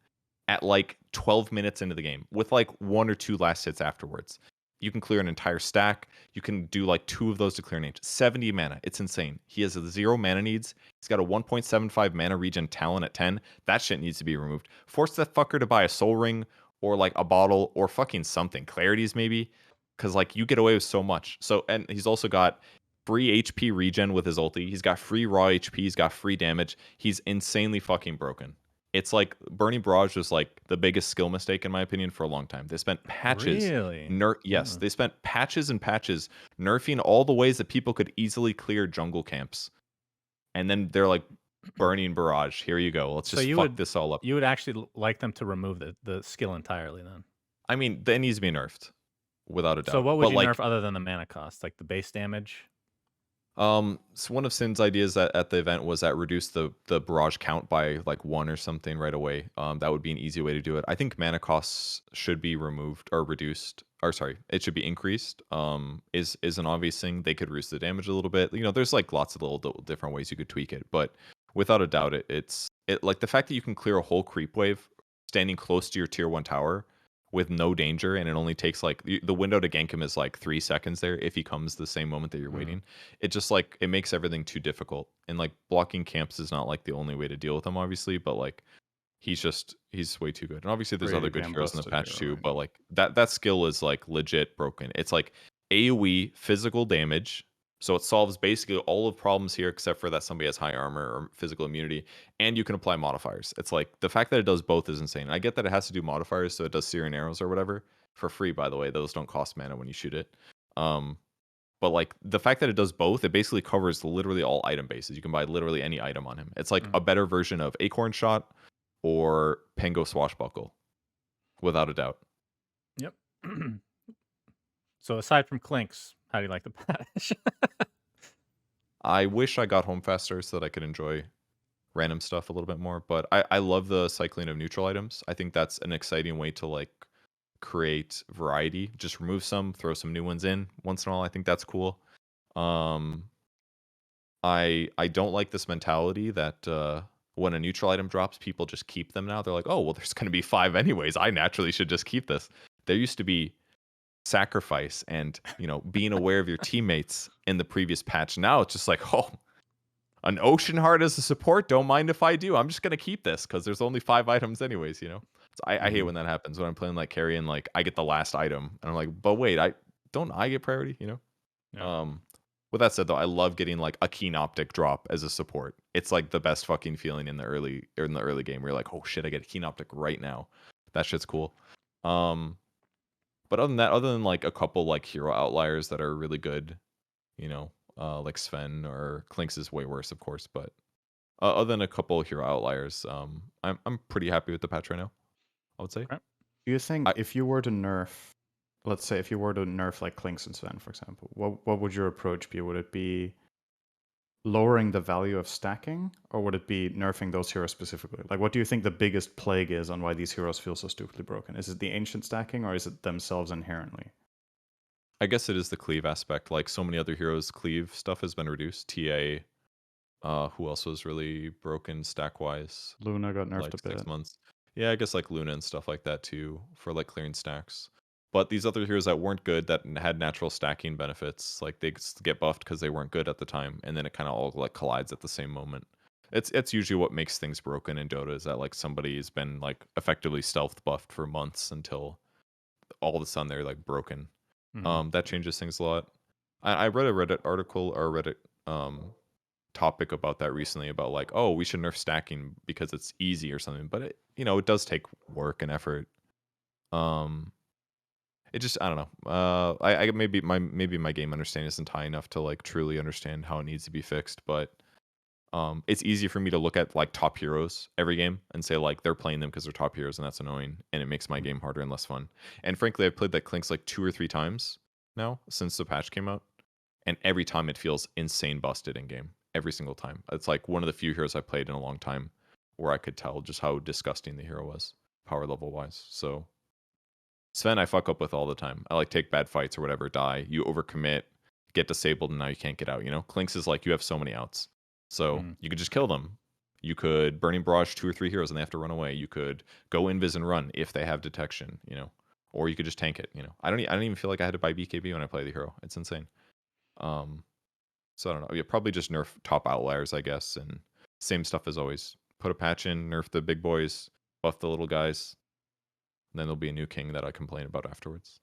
at like 12 minutes into the game with like 1 or 2 last hits afterwards. You can clear an entire stack. You can do like 2 of those to clear an H. 70 mana. It's insane. He has 0 mana needs. He's got a 1.75 mana regen Talon at 10. That shit needs to be removed. Force that fucker to buy a soul ring or like a bottle or fucking something. Clarities maybe. Because like you get away with so much. So, and he's also got free HP regen with his ulti. He's got free raw HP. He's got free damage. He's insanely fucking broken. It's like Burning Barrage was like the biggest skill mistake in my opinion for a long time. They spent patches. Really? Yes, they spent patches and patches nerfing all the ways that people could easily clear jungle camps. And then they're like, Burning Barrage, here you go. Let's So just you fuck would- this all up. You would actually like them to remove the skill entirely then? I mean, that needs to be nerfed, without a doubt. So what would But you like, nerf other than the mana cost? Like the base damage? so one of Sin's ideas at the event was that reduce the barrage count by like 1 or something right away. That would be an easy way to do it. I think mana costs should be removed or reduced, or sorry, it should be increased. Is an obvious thing. They could reduce the damage a little bit. You know, there's like lots of little different ways you could tweak it, but without a doubt, it's like the fact that you can clear a whole creep wave standing close to your tier 1 tower with no danger, and it only takes like the window to gank him is like 3 seconds there if he comes the same moment that you're waiting. It just like it makes everything too difficult, and like blocking camps is not like the only way to deal with him obviously, but like he's way too good. And obviously there's Pretty other good damn heroes in the busted patch hero, too, right? but like that skill is like legit broken. It's like AoE physical damage. So it solves basically all of problems here except for that somebody has high armor or physical immunity, and you can apply modifiers. It's like the fact that it does both is insane. I get that it has to do modifiers, so it does Syrian arrows or whatever for free, by the way. Those don't cost mana when you shoot it. But like the fact that it does both, it basically covers literally all item bases. You can buy literally any item on him. It's like a better version of Acorn Shot or Pengo Swashbuckle, without a doubt. Yep. So aside from Clinks, how do you like the patch? I wish I got home faster so that I could enjoy random stuff a little bit more. But I love the cycling of neutral items. I think that's an exciting way to like create variety. Just remove some, throw some new ones in once in a while. I think that's cool. I don't like this mentality that when a neutral item drops, people just keep them now. They're like, oh well, there's going to be 5 anyways. I naturally should just keep this. There used to be sacrifice and being aware of your teammates in the previous patch. Now it's just like, oh, an Ocean Heart as a support, don't mind if I do. I'm just gonna keep this because there's only 5 items anyways. So I hate when that happens, when I'm playing like carry and like I get the last item and I'm like, but wait, I get priority. Yeah. With that said though, I love getting like a Keen Optic drop as a support. It's like the best fucking feeling in the early game where you're like, oh shit, I get a Keen Optic right now. That shit's cool. But other than like a couple like hero outliers that are really good, like Sven, or Klinks is way worse, of course. But other than a couple hero outliers, I'm pretty happy with the patch right now, I would say. Okay. Do you think I- if you were to nerf, let's say if you were to nerf like Klinks and Sven, for example, what would your approach be? Would it be lowering the value of stacking, or would it be nerfing those heroes specifically? Like, what do you think the biggest plague is on why these heroes feel so stupidly broken? Is it the ancient stacking, or is it themselves inherently? I guess it is the cleave aspect. Like so many other heroes, cleave stuff has been reduced. TA, who else was really broken stack wise? Luna got nerfed Like a bit. 6 months. Yeah, I guess like Luna and stuff like that too, for like clearing stacks. But these other heroes that weren't good, that had natural stacking benefits, like they get buffed because they weren't good at the time, and then it kind of all like collides at the same moment. It's usually what makes things broken in Dota, is that like somebody's been like effectively stealth buffed for months until all of a sudden they're like broken. That changes things a lot. I read a Reddit article or Reddit topic about that recently, about like, oh, we should nerf stacking because it's easy or something, but it does take work and effort. It just, I don't know. I maybe my game understanding isn't high enough to like truly understand how it needs to be fixed, but it's easy for me to look at like top heroes every game and say like they're playing them because they're top heroes, and that's annoying, and it makes my game harder and less fun. And frankly, I've played that Klinks like 2 or 3 times now since the patch came out, and every time it feels insane busted in game. Every single time. It's like one of the few heroes I played in a long time where I could tell just how disgusting the hero was, power level wise. So Sven, I fuck up with all the time. I like take bad fights or whatever, die. You overcommit, get disabled, and now you can't get out. Klinks is like you have so many outs, so you could just kill them. You could Burning Barrage 2 or 3 heroes and they have to run away. You could go invis and run if they have detection. Or you could just tank it. I don't even feel like I had to buy BKB when I play the hero. It's insane. So I don't know. Yeah, probably just nerf top outliers, I guess, and same stuff as always. Put a patch in, nerf the big boys, buff the little guys. And then there'll be a new king that I complain about afterwards.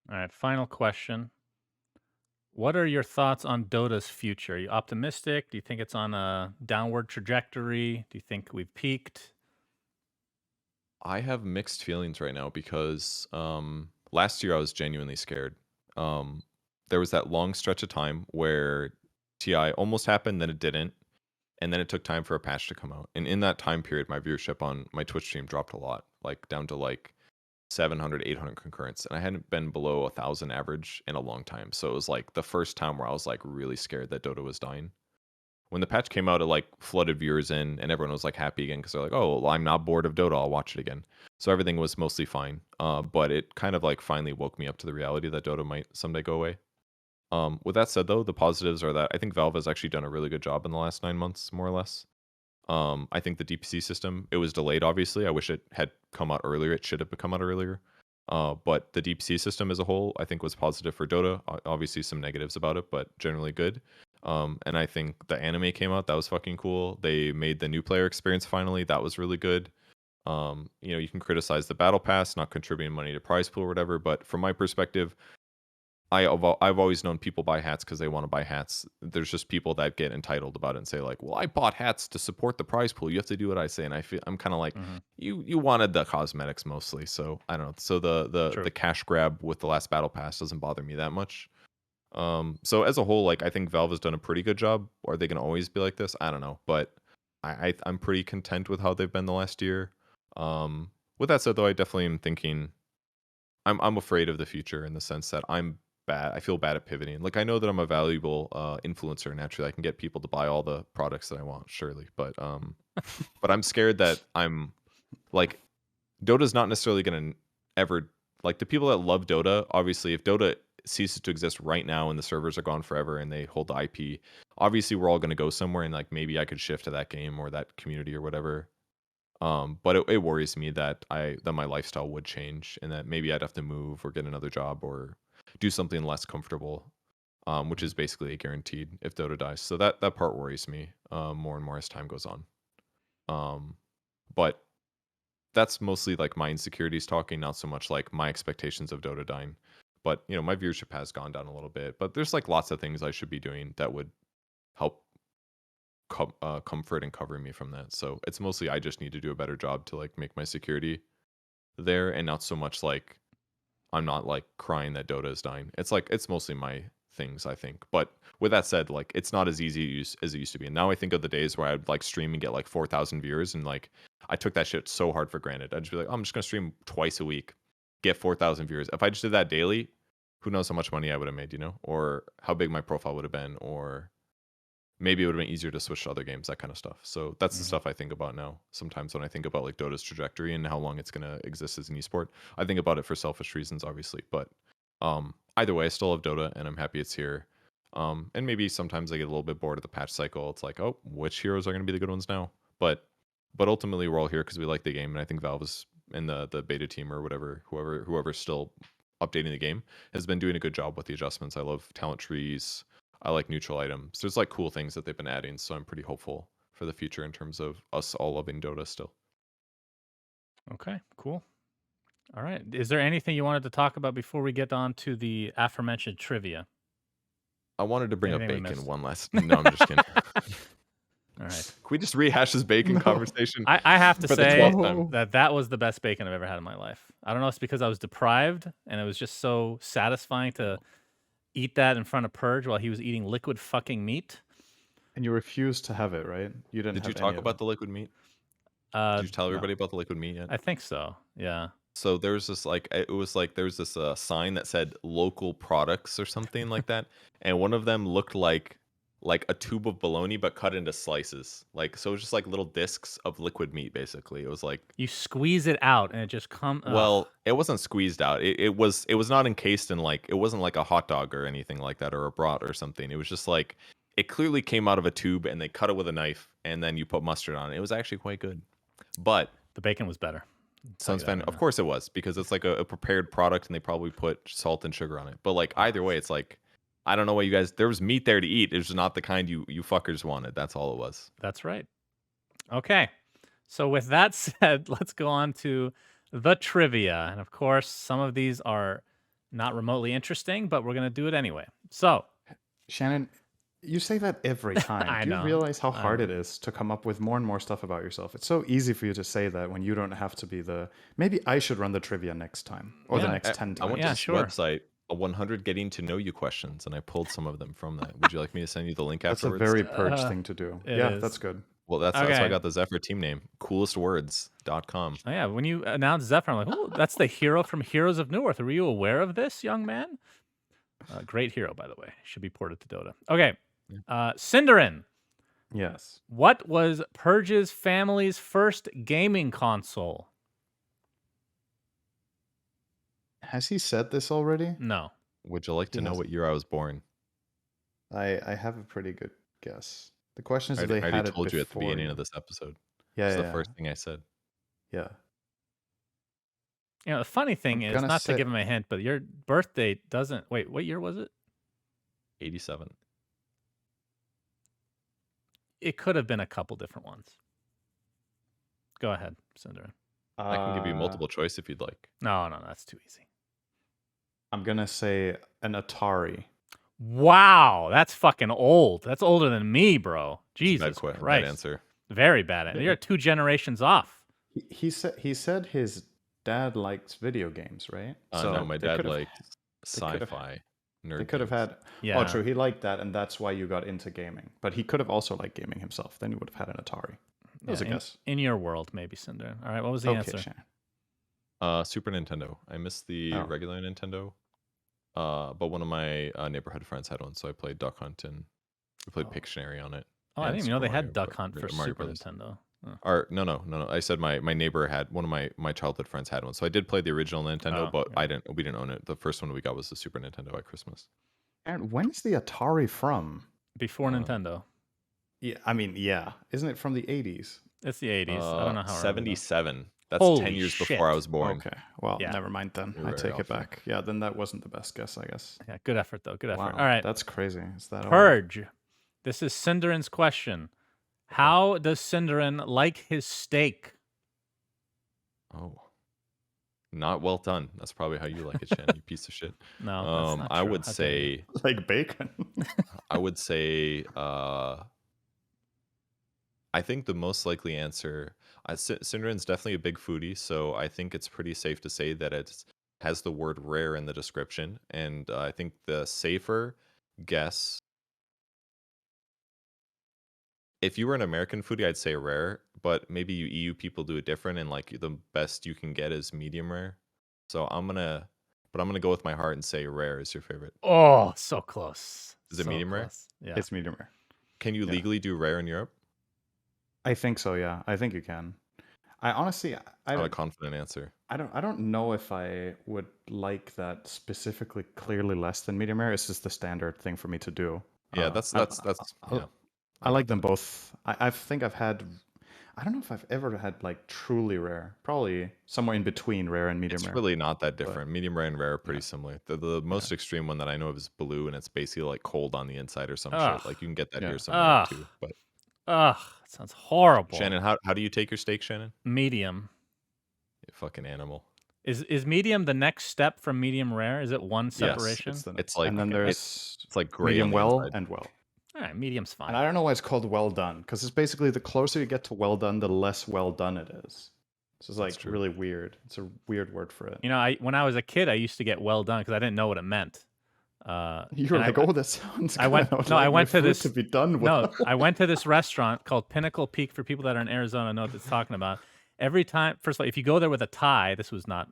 All right, final question. What are your thoughts on Dota's future? Are you optimistic? Do you think it's on a downward trajectory? Do you think we've peaked? I have mixed feelings right now because last year I was genuinely scared. There was that long stretch of time where TI almost happened, then it didn't, and then it took time for a patch to come out. And in that time period, my viewership on my Twitch stream dropped a lot, like down to like 700, 800 concurrents, and I hadn't been below 1,000 average in a long time. So it was like the first time where I was like really scared that Dota was dying. When the patch came out, it like flooded viewers in, and everyone was like happy again because they're like, "Oh, well, I'm not bored of Dota. I'll watch it again." So everything was mostly fine. But it kind of like finally woke me up to the reality that Dota might someday go away. With that said, though, the positives are that I think Valve has actually done a really good job in the last 9 months, more or less. I think the DPC system, it was delayed, obviously. I wish it had come out earlier. It should have come out earlier. But the DPC system as a whole, I think, was positive for Dota. Obviously, some negatives about it, but generally good. And I think the anime came out. That was fucking cool. They made the new player experience finally. That was really good. You can criticize the battle pass not contributing money to prize pool or whatever, but from my perspective, I've always known people buy hats because they want to buy hats. There's just people that get entitled about it and say like, "Well, I bought hats to support the prize pool. You have to do what I say." And I'm kind of like, you wanted the cosmetics mostly, so I don't know. So the cash grab with the last battle pass doesn't bother me that much. So as a whole, like I think Valve has done a pretty good job. Are they going to always be like this? I don't know, but I'm pretty content with how they've been the last year. With that said, though, I definitely am thinking I'm afraid of the future in the sense that I'm bad. I feel bad at pivoting. Like I know that I'm a valuable influencer naturally. I can get people to buy all the products that I want, surely. But I'm scared that I'm like Dota's not necessarily going to ever like the people that love Dota. Obviously, if Dota ceases to exist right now and the servers are gone forever and they hold the IP, obviously we're all going to go somewhere, and like maybe I could shift to that game or that community or whatever. But it worries me that my lifestyle would change and that maybe I'd have to move or get another job or do something less comfortable, which is basically guaranteed if Dota dies. So that part worries me more and more as time goes on. But that's mostly like my insecurities talking, not so much like my expectations of Dota dying. But my viewership has gone down a little bit. But there's like lots of things I should be doing that would help comfort and cover me from that. So it's mostly I just need to do a better job to like make my security there, and not so much like I'm not like crying that Dota is dying. It's like it's mostly my things, I think. But with that said, like it's not as easy as it used to be. And now I think of the days where I'd like stream and get like 4,000 viewers, and like I took that shit so hard for granted. I'd just be like, I'm just gonna stream twice a week, get 4,000 viewers. If I just did that daily, who knows how much money I would have made, you know, or how big my profile would have been, or maybe it would have been easier to switch to other games, that kind of stuff. So that's the stuff I think about now. Sometimes when I think about like Dota's trajectory and how long it's gonna exist as an esport, I think about it for selfish reasons, obviously. But either way, I still love Dota and I'm happy it's here. And maybe sometimes I get a little bit bored of the patch cycle. It's like, oh, which heroes are gonna be the good ones now? But ultimately we're all here because we like the game, and I think Valve is in the beta team or whatever, whoever's still updating the game has been doing a good job with the adjustments. I love talent trees. I like neutral items. There's like cool things that they've been adding, so I'm pretty hopeful for the future in terms of us all loving Dota still. Okay, cool. All right. Is there anything you wanted to talk about before we get on to the aforementioned trivia? I wanted to bring up Anything we bacon missed? one last. No, I'm just kidding. All right. Can we just rehash this bacon No. conversation? I have to For the say 12th time. that was the best bacon I've ever had in my life. I don't know if it's because I was deprived and it was just so satisfying to eat that in front of Purge while he was eating liquid fucking meat. And you refused to have it, right? You didn't. Did have you talk any of about it. the liquid meat? Uh, Did you tell no. everybody about the liquid meat yet? I think so. Yeah. So there's this like it was like there's this sign that said local products or something like that, and one of them looked like a tube of bologna but cut into slices. Like so it was just like little discs of liquid meat basically. It was like You squeeze it out and it just comes. well, it wasn't squeezed out. It was not encased in like it wasn't like a hot dog or anything like that or a brat or something. It was just like it clearly came out of a tube and they cut it with a knife and then you put mustard on it. It was actually quite good. But The bacon was better. sounds fun. Of course it was because it's like a prepared product and they probably put salt and sugar on it. But like either way, it's like I don't know what you guys. There was meat there to eat. It was just not the kind you fuckers wanted. That's all it was. That's right. Okay. So with that said, let's go on to the trivia. And of course, some of these are not remotely interesting, but we're going to do it anyway. So, Shannon, you say that every time. I Do you know. realize how hard know. it is to come up with more and more stuff about yourself? It's so easy for you to say that when you don't have to be the. Maybe I should run the trivia next time or the Yeah. next 10 I times. went Yeah, to this sure. website, a 100 getting to know you questions, and I pulled some of them from that. Would you like me to send you the link That's a afterwards? very Purge thing to do. it Yeah, is. that's good. Well, that's why I Okay. got the Zephyr team name, coolestwords.com. Oh, yeah. When you announced Zephyr, I'm like, oh, that's the hero from Heroes of Newerth. Were you aware of this, young man? Great hero, by the way. Should be ported to Dota. Okay. Cinderin. Yes. What was Purge's family's first gaming console? Has he said this already? No. Would you like to He know hasn't. what year I was born? I have a pretty good guess. The question is I if they already had it told you at the before beginning you. of this episode. Yeah, It's yeah, the first thing I said. yeah. You know, the funny thing I'm is, gonna not to say- give him a hint, but your birthday doesn't. Wait, what year was it? 87. It could have been a couple different ones. Go ahead, Cinderin. I can give you multiple choice if you'd like. No, that's too easy. I'm gonna say an Atari. Wow, that's fucking old. That's older than me, bro. Jesus Bad Christ. answer. Very bad. You're 2 generations off. He said his dad likes video games, right? No, my they dad could've- liked could've- sci-fi. Nerd They could have games. had. Yeah. Oh, true. He liked that, and that's why you got into gaming. But he could have also liked gaming himself. Then you would have had an Atari. That was a guess. In your world, maybe, Cinderin. All right, what was the Okay, answer? Shannon. Super Nintendo. I missed the Oh. regular Nintendo. But one of my neighborhood friends had one, so I played Duck Hunt and we played Oh. Pictionary on it. Oh, I and didn't even know they Super had Mario Duck Bro- Hunt for Mario Super Brothers. Nintendo. Oh. Or no. I said my neighbor had one of my childhood friends had one, so I did play the original Nintendo, Oh, but okay. we didn't own it. The first one we got was the Super Nintendo at Christmas. And when is the Atari from? Before Uh, Nintendo. Yeah, I mean, yeah. Isn't it from the 80s? It's the 80s. I don't know how. I remember that. 77. That's Holy 10 years shit. before I was born. Okay. Well, Yeah. never mind then. You're I right, take it Alpha. back. Yeah, then that wasn't the best guess, I guess. Yeah, good effort, though. Good effort. Wow. All right. That's crazy. Is that all? Purge. This is Cinderin's question. How does Cinderin like his steak? Oh. Not well done. That's probably how you like it, Shannon, you piece of shit. No, that's not I true. would How dare you. say Like bacon. I think the most likely answer, Cinderin's definitely a big foodie, so I think it's pretty safe to say that it has the word rare in the description. And I think the safer guess if you were an American foodie, I'd say rare, but maybe you EU people do it different, and like the best you can get is medium rare. So I'm gonna go with my heart and say rare is your favorite. Oh, so close. Is it So medium rare? close. Yeah. It's medium rare. Can you Yeah. legally do rare in Europe? I think so. Yeah, I think you can. I honestly, Not a confident answer. I don't know if I would like that specifically clearly less than medium rare. It's just the standard thing for me to do. Yeah, I like them both. I think I've had. I don't know if I've ever had like truly rare. Probably somewhere in between rare and medium It's rare. really not that different. Medium rare and rare are pretty Yeah. similar. The most extreme one that I know of is blue, and it's basically like cold on the inside or some Ugh. shit. Like you can get that Yeah. here somewhere Ugh. too. But Ugh, sounds horrible. Shannon, how do you take your steak, Shannon? Medium. You fucking animal. Is medium the next step from medium rare? Is it one separation? Yes, It's like and then okay. there's it's like gray medium on the well inside. and well. All right, medium's fine. And I don't know why it's called well done, because it's basically the closer you get to well done, the less well done it is. This is like true. really weird. It's a weird word for it. You know, when I was a kid, I used to get well done because I didn't know what it meant. You were like, oh, that sounds. I went. good. would No, like I my went to food this. to be done well. No, I went to this restaurant called Pinnacle Peak. For people that are in Arizona, know what it's talking about. Every time, first of all, if you go there with a tie, this was not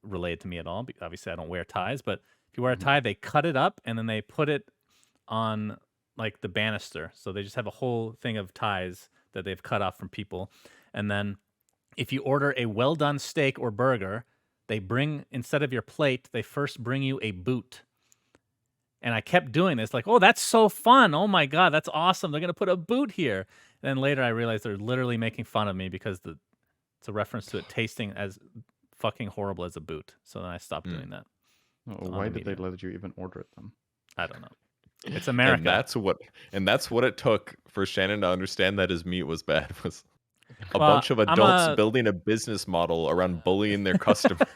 related to me at all. Obviously, I don't wear ties, but if you wear a tie, they cut it up and then they put it on like the banister. So they just have a whole thing of ties that they've cut off from people. And then if you order a well done steak or burger, they bring, instead of your plate, they first bring you a boot. And I kept doing this, like, oh, that's so fun. Oh my God, that's awesome. They're going to put a boot here. And then later I realized they're literally making fun of me because it's a reference to it tasting as fucking horrible as a boot. So then I stopped doing that. Oh, why did they let you even order it then? I don't know. It's America. And that's what it took for Shannon to understand that his meat was bad. Was a bunch of adults building a business model around bullying their customers.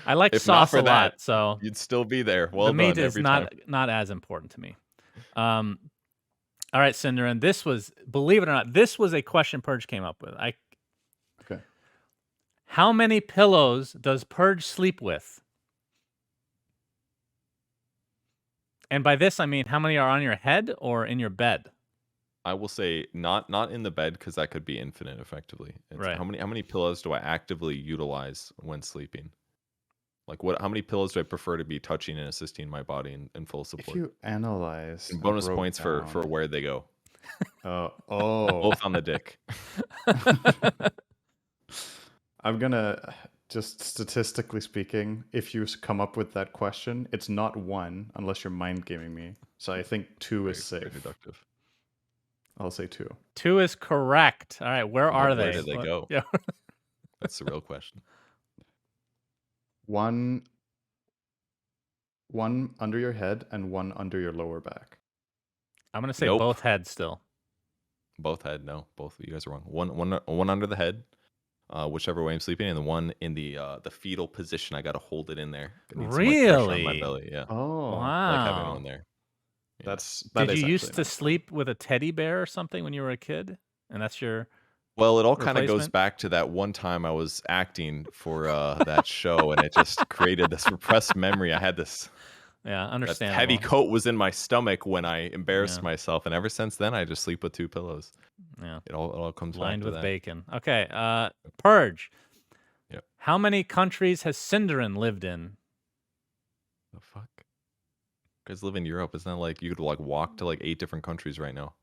I like if sauce not for a lot, that, so you'd still be there. Well the meat done is every time. not as important to me. All right, Cinderin, this was, believe it or not, this was a question Purge came up with. Okay. How many pillows does Purge sleep with? And by this I mean how many are on your head or in your bed? I will say not in the bed, because that could be infinite effectively. It's Right. How many pillows do I actively utilize when sleeping? Like how many pillows do I prefer to be touching and assisting my body in full support? If you analyze And bonus broke points for down- where they go. Oh, Both on the dick. I'm gonna just statistically speaking, if you come up with that question, it's not one unless you're mind gaming me. So I think two is Very safe. deductive. I'll say two. 2 is correct. All right, where are they? Where did they go? Yeah. That's the real question. One under your head and one under your lower back. I'm gonna say Nope. both heads still. Both head. No, both of you guys are wrong. One under the head, whichever way I'm sleeping, and the one in the fetal position. I gotta hold it in there. It needs so much pressure on my Really? belly. Yeah. Oh, Wow. I like having one there. Yeah. that Did is you actually used to nice. sleep with a teddy bear or something when you were a kid? And that's your Well, it all kind of goes replacement? back to that one time I was acting for that show, and it just created this repressed memory. I had this yeah, that understandable. heavy coat was in my stomach when I embarrassed Yeah. myself, and ever since then I just sleep with 2 pillows. Yeah. It all comes Lined back to with that. bacon. Okay, Purge. Yep. How many countries has Cinderin lived in? The fuck? You guys live in Europe. It's not like you could like walk to like 8 different countries right now.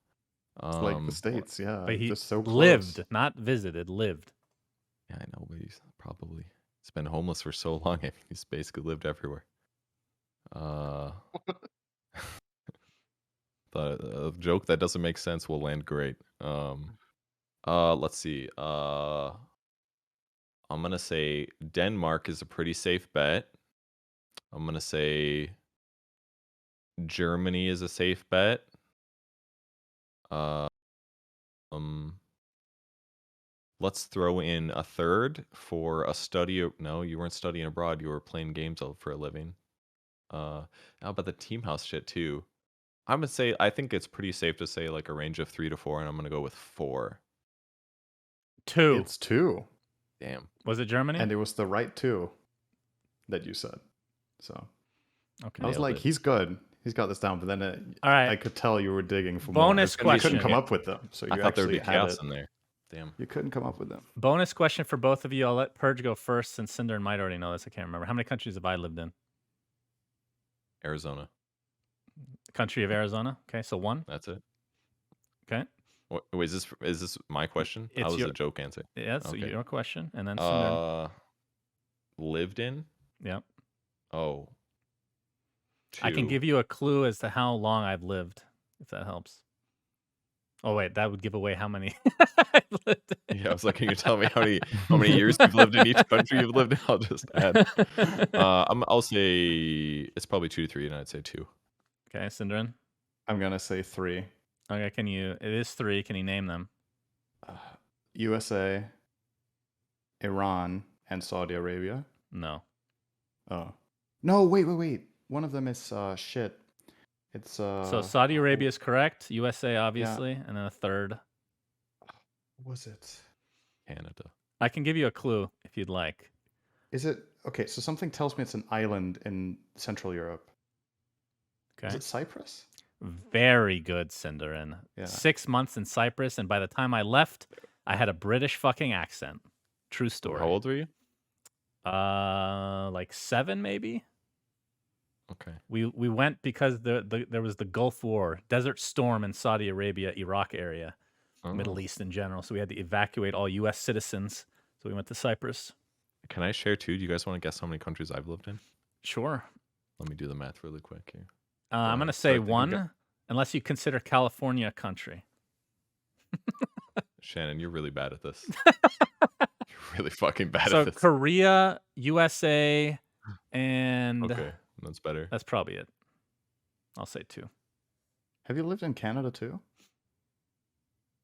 It's like the States, yeah. But he just so close. lived, not visited, lived. Yeah, I know, but he's been homeless for so long. I mean, he's basically lived everywhere. The joke that doesn't make sense will land great. Let's see. I'm gonna say Denmark is a pretty safe bet. I'm gonna say Germany is a safe bet. Let's throw in a third for a study. No, you weren't studying abroad. You were playing games for a living. How about the team house shit too? I'm gonna say I think it's pretty safe to say like a range of 3 to 4, and I'm gonna go with 4. 2. It's 2. Damn. Was it Germany? And it was the right 2 that you said. So Okay. I was Nailed like, it. he's good. He's got this down. But then All right. I could tell you were digging for Bonus more. You couldn't question. come up with them. So I you thought there would actually be had chaos it. in there. Damn. You couldn't come up with them. Bonus question for both of you. I'll let Purge go first since Cinder might already know this. I can't remember. How many countries have I lived in? Arizona. Country of Arizona. Okay, so 1. That's it. Okay. What, wait, is this my question? It's That was your- a joke answer. Yeah, so Okay. your question. And then Cinder. Lived in? Yep. Oh. I can 2. give you a clue as to how long I've lived, if that helps. Oh wait, that would give away how many I've lived in. Yeah, I was like, can you tell me how many years you've lived in each country you've lived in? I'll just add. I'll say it's probably 2 to 3, and I'd say 2. Okay, Cinderin. I'm gonna say 3. Okay, it is 3. Can you name them? USA, Iran, and Saudi Arabia. No. Oh. No, wait. One of them is shit. It's So Saudi Arabia is correct. USA, obviously, and then a third. What was it? Canada. I can give you a clue if you'd like. Is it okay? So something tells me it's an island in Central Europe. Okay. Is it Cyprus? Very good, Cinderin. Yeah. 6 months in Cyprus, and by the time I left, I had a British fucking accent. True story. How old were you? Like 7 maybe. Okay. We went because there was the Gulf War, Desert Storm in Saudi Arabia, Iraq area, Middle East in general. So we had to evacuate all U.S. citizens. So we went to Cyprus. Can I share too? Do you guys want to guess how many countries I've lived in? Sure. Let me do the math really quick here. I'm gonna say 1, unless you consider California a country. Shannon, you're really bad at this. You're really fucking bad So at this. Korea, USA, and Okay, that's better. that's probably it. I'll say 2. Have you lived in Canada too?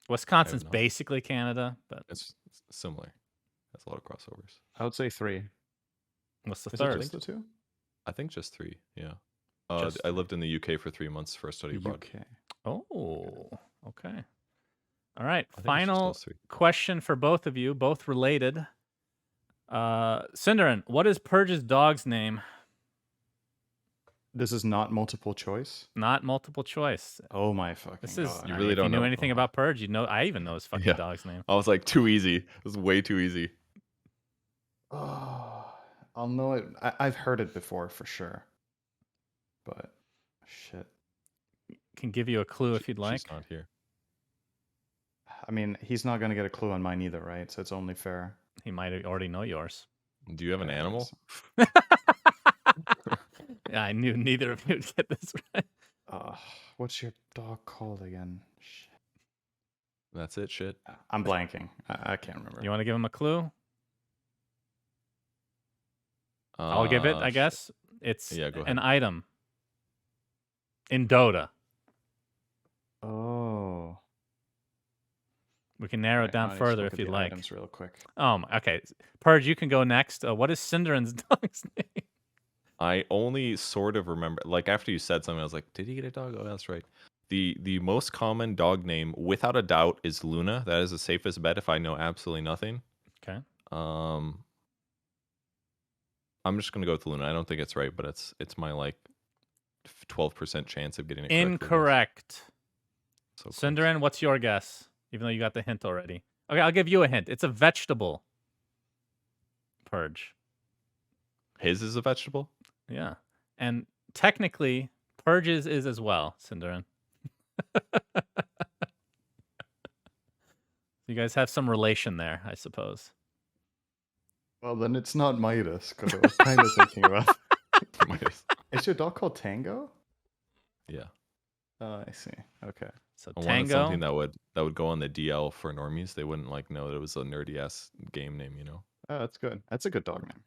Wisconsin's not. basically Canada, but It's similar. Has a lot of crossovers. I would say 3. what's the Is third? it just the 2? I think just 3. Yeah. Just I 3. lived in the UK for 3 months for a study abroad. UK. Oh, okay. All right. I think it's just Final those 3. question for both of you, both related. Cinderin, what is Purge's dog's name? This is not multiple choice. Not multiple choice. Oh my fucking This is god! You I really mean, if don't you knew know. anything about Purge, you'd know. I even know his fucking Yeah. dog's name. I was like, too easy. It was way too easy. Oh, I'll know it. I've heard it before for sure. But shit. Can give you a clue if you'd like. She's not here. I mean, he's not gonna get a clue on mine either, right? So it's only fair. He might already know yours. Do you have an Yeah, I animal? guess. Yeah, I knew neither of you would get this right. What's your dog called again? Shit. That's it. Shit. I'm blanking. I can't remember. You want to give him a clue? I'll give it, I Shit. guess. It's Yeah, go an ahead. item in Dota. Oh. We can narrow it Okay, down I'll just further look if at you'd the like. items real quick. Okay. Purge, you can go next. What is Cinderin's dog's name? I only sort of remember, like after you said something, I was like, did he get a dog? Oh, that's right. The most common dog name, without a doubt, is Luna. That is the safest bet if I know absolutely nothing. Okay. I'm just gonna go with Luna. I don't think it's right, but it's my like 12% chance of getting it correctly. Incorrect. So close. Cinderin, what's your guess? Even though you got the hint already. Okay, I'll give you a hint. It's a vegetable. Purge. His is a vegetable. Yeah. And technically, Purge's is as well, Cinderin. You guys have some relation there, I suppose. Well, then it's not Midas, because I was kind of thinking about. Midas. Is your dog called Tango? Yeah. Oh, I see. Okay. So I wanted Tango. something that would go on the DL for normies. They wouldn't like know that it was a nerdy ass game name, you know. Oh, that's good. That's a good dog name.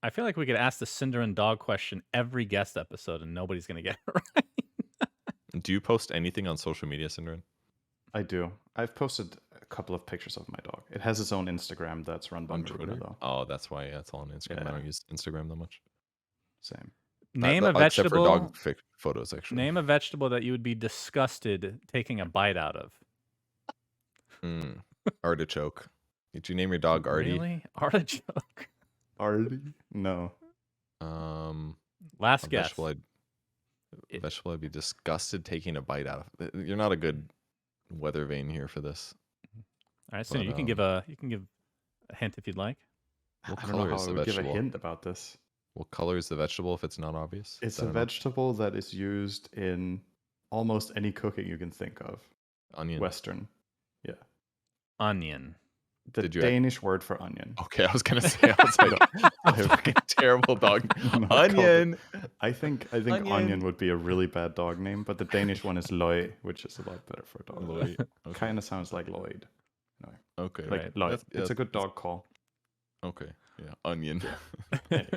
I feel like we could ask the Cinderin dog question every guest episode and nobody's going to get it right. Do you post anything on social media, Syndrin? I do. I've posted a couple of pictures of my dog. It has its own Instagram that's run by On Marina, Twitter? though. Oh, that's why. Yeah, it's all on Instagram. I Yeah. don't use Instagram that much. Same. Name a Except for vegetable. dog photos, actually. Name a vegetable that you would be disgusted taking a bite out of. Artichoke. Did you name your dog Artie? Really? Artichoke. Artie? No. Last A guess. vegetable I'd be disgusted taking a bite out of. You're not a good weather vane here for this. All right, so But, you can give a hint if you'd like. What I don't know color how is I the would give a vegetable? hint about this. What color is the vegetable if it's not obvious? It's Is a that enough? vegetable that is used in almost any cooking you can think of. Onion. Western. Yeah. Onion. The Did you Danish word for onion. Okay, I was gonna say I was like a fucking terrible dog. I'm not called Onion. I think onion would be a really bad dog name, but the Danish one is Løg, which is a lot better for a dog. Lloyd. Okay. Kind of sounds like Lloyd. Okay. Like Right. Lloyd. It's a good that's- dog call. Okay. Yeah. Onion. Anyway,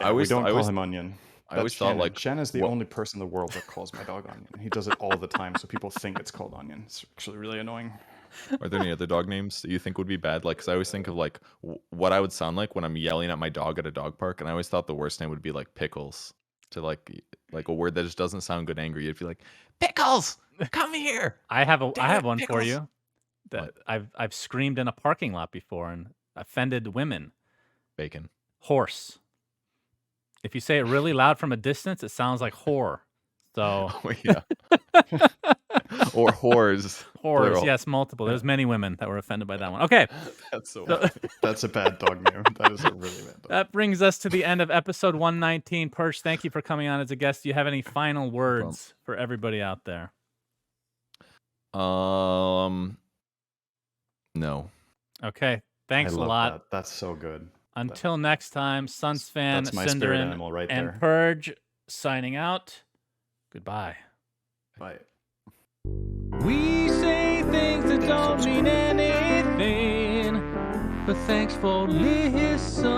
I always we don't I call always him Onion. I always That's thought Shannon. like Shan is the what- only person in the world that calls my dog Onion. He does it all the time, so people think it's called Onion. It's actually really annoying. Are there any other dog names that you think would be bad? Like, because I always think of like what I would sound like when I'm yelling at my dog at a dog park, and I always thought the worst name would be like pickles. To like a word that just doesn't sound good angry. You'd be like, pickles, come here. I have Damn it, one for pickles. you. That I've screamed in a parking lot before and offended women. Bacon. Horse. If you say it really loud from a distance, it sounds like whore. So Oh yeah. Or whores. whores, plural. yes, multiple. There's many women that were offended by that one. Okay, That's so. so That's a bad dog name. That is a really bad dog. that brings us to the end of episode 119. Purge, thank you for coming on as a guest. Do you have any final words for everybody out there? No. Okay, thanks I a love lot. That. That's so good. Until next time, Suns fan, That's my spirit Cinderin, animal right and there. Purge signing out. Goodbye. Bye. We say things that don't mean anything, but thanks for listening.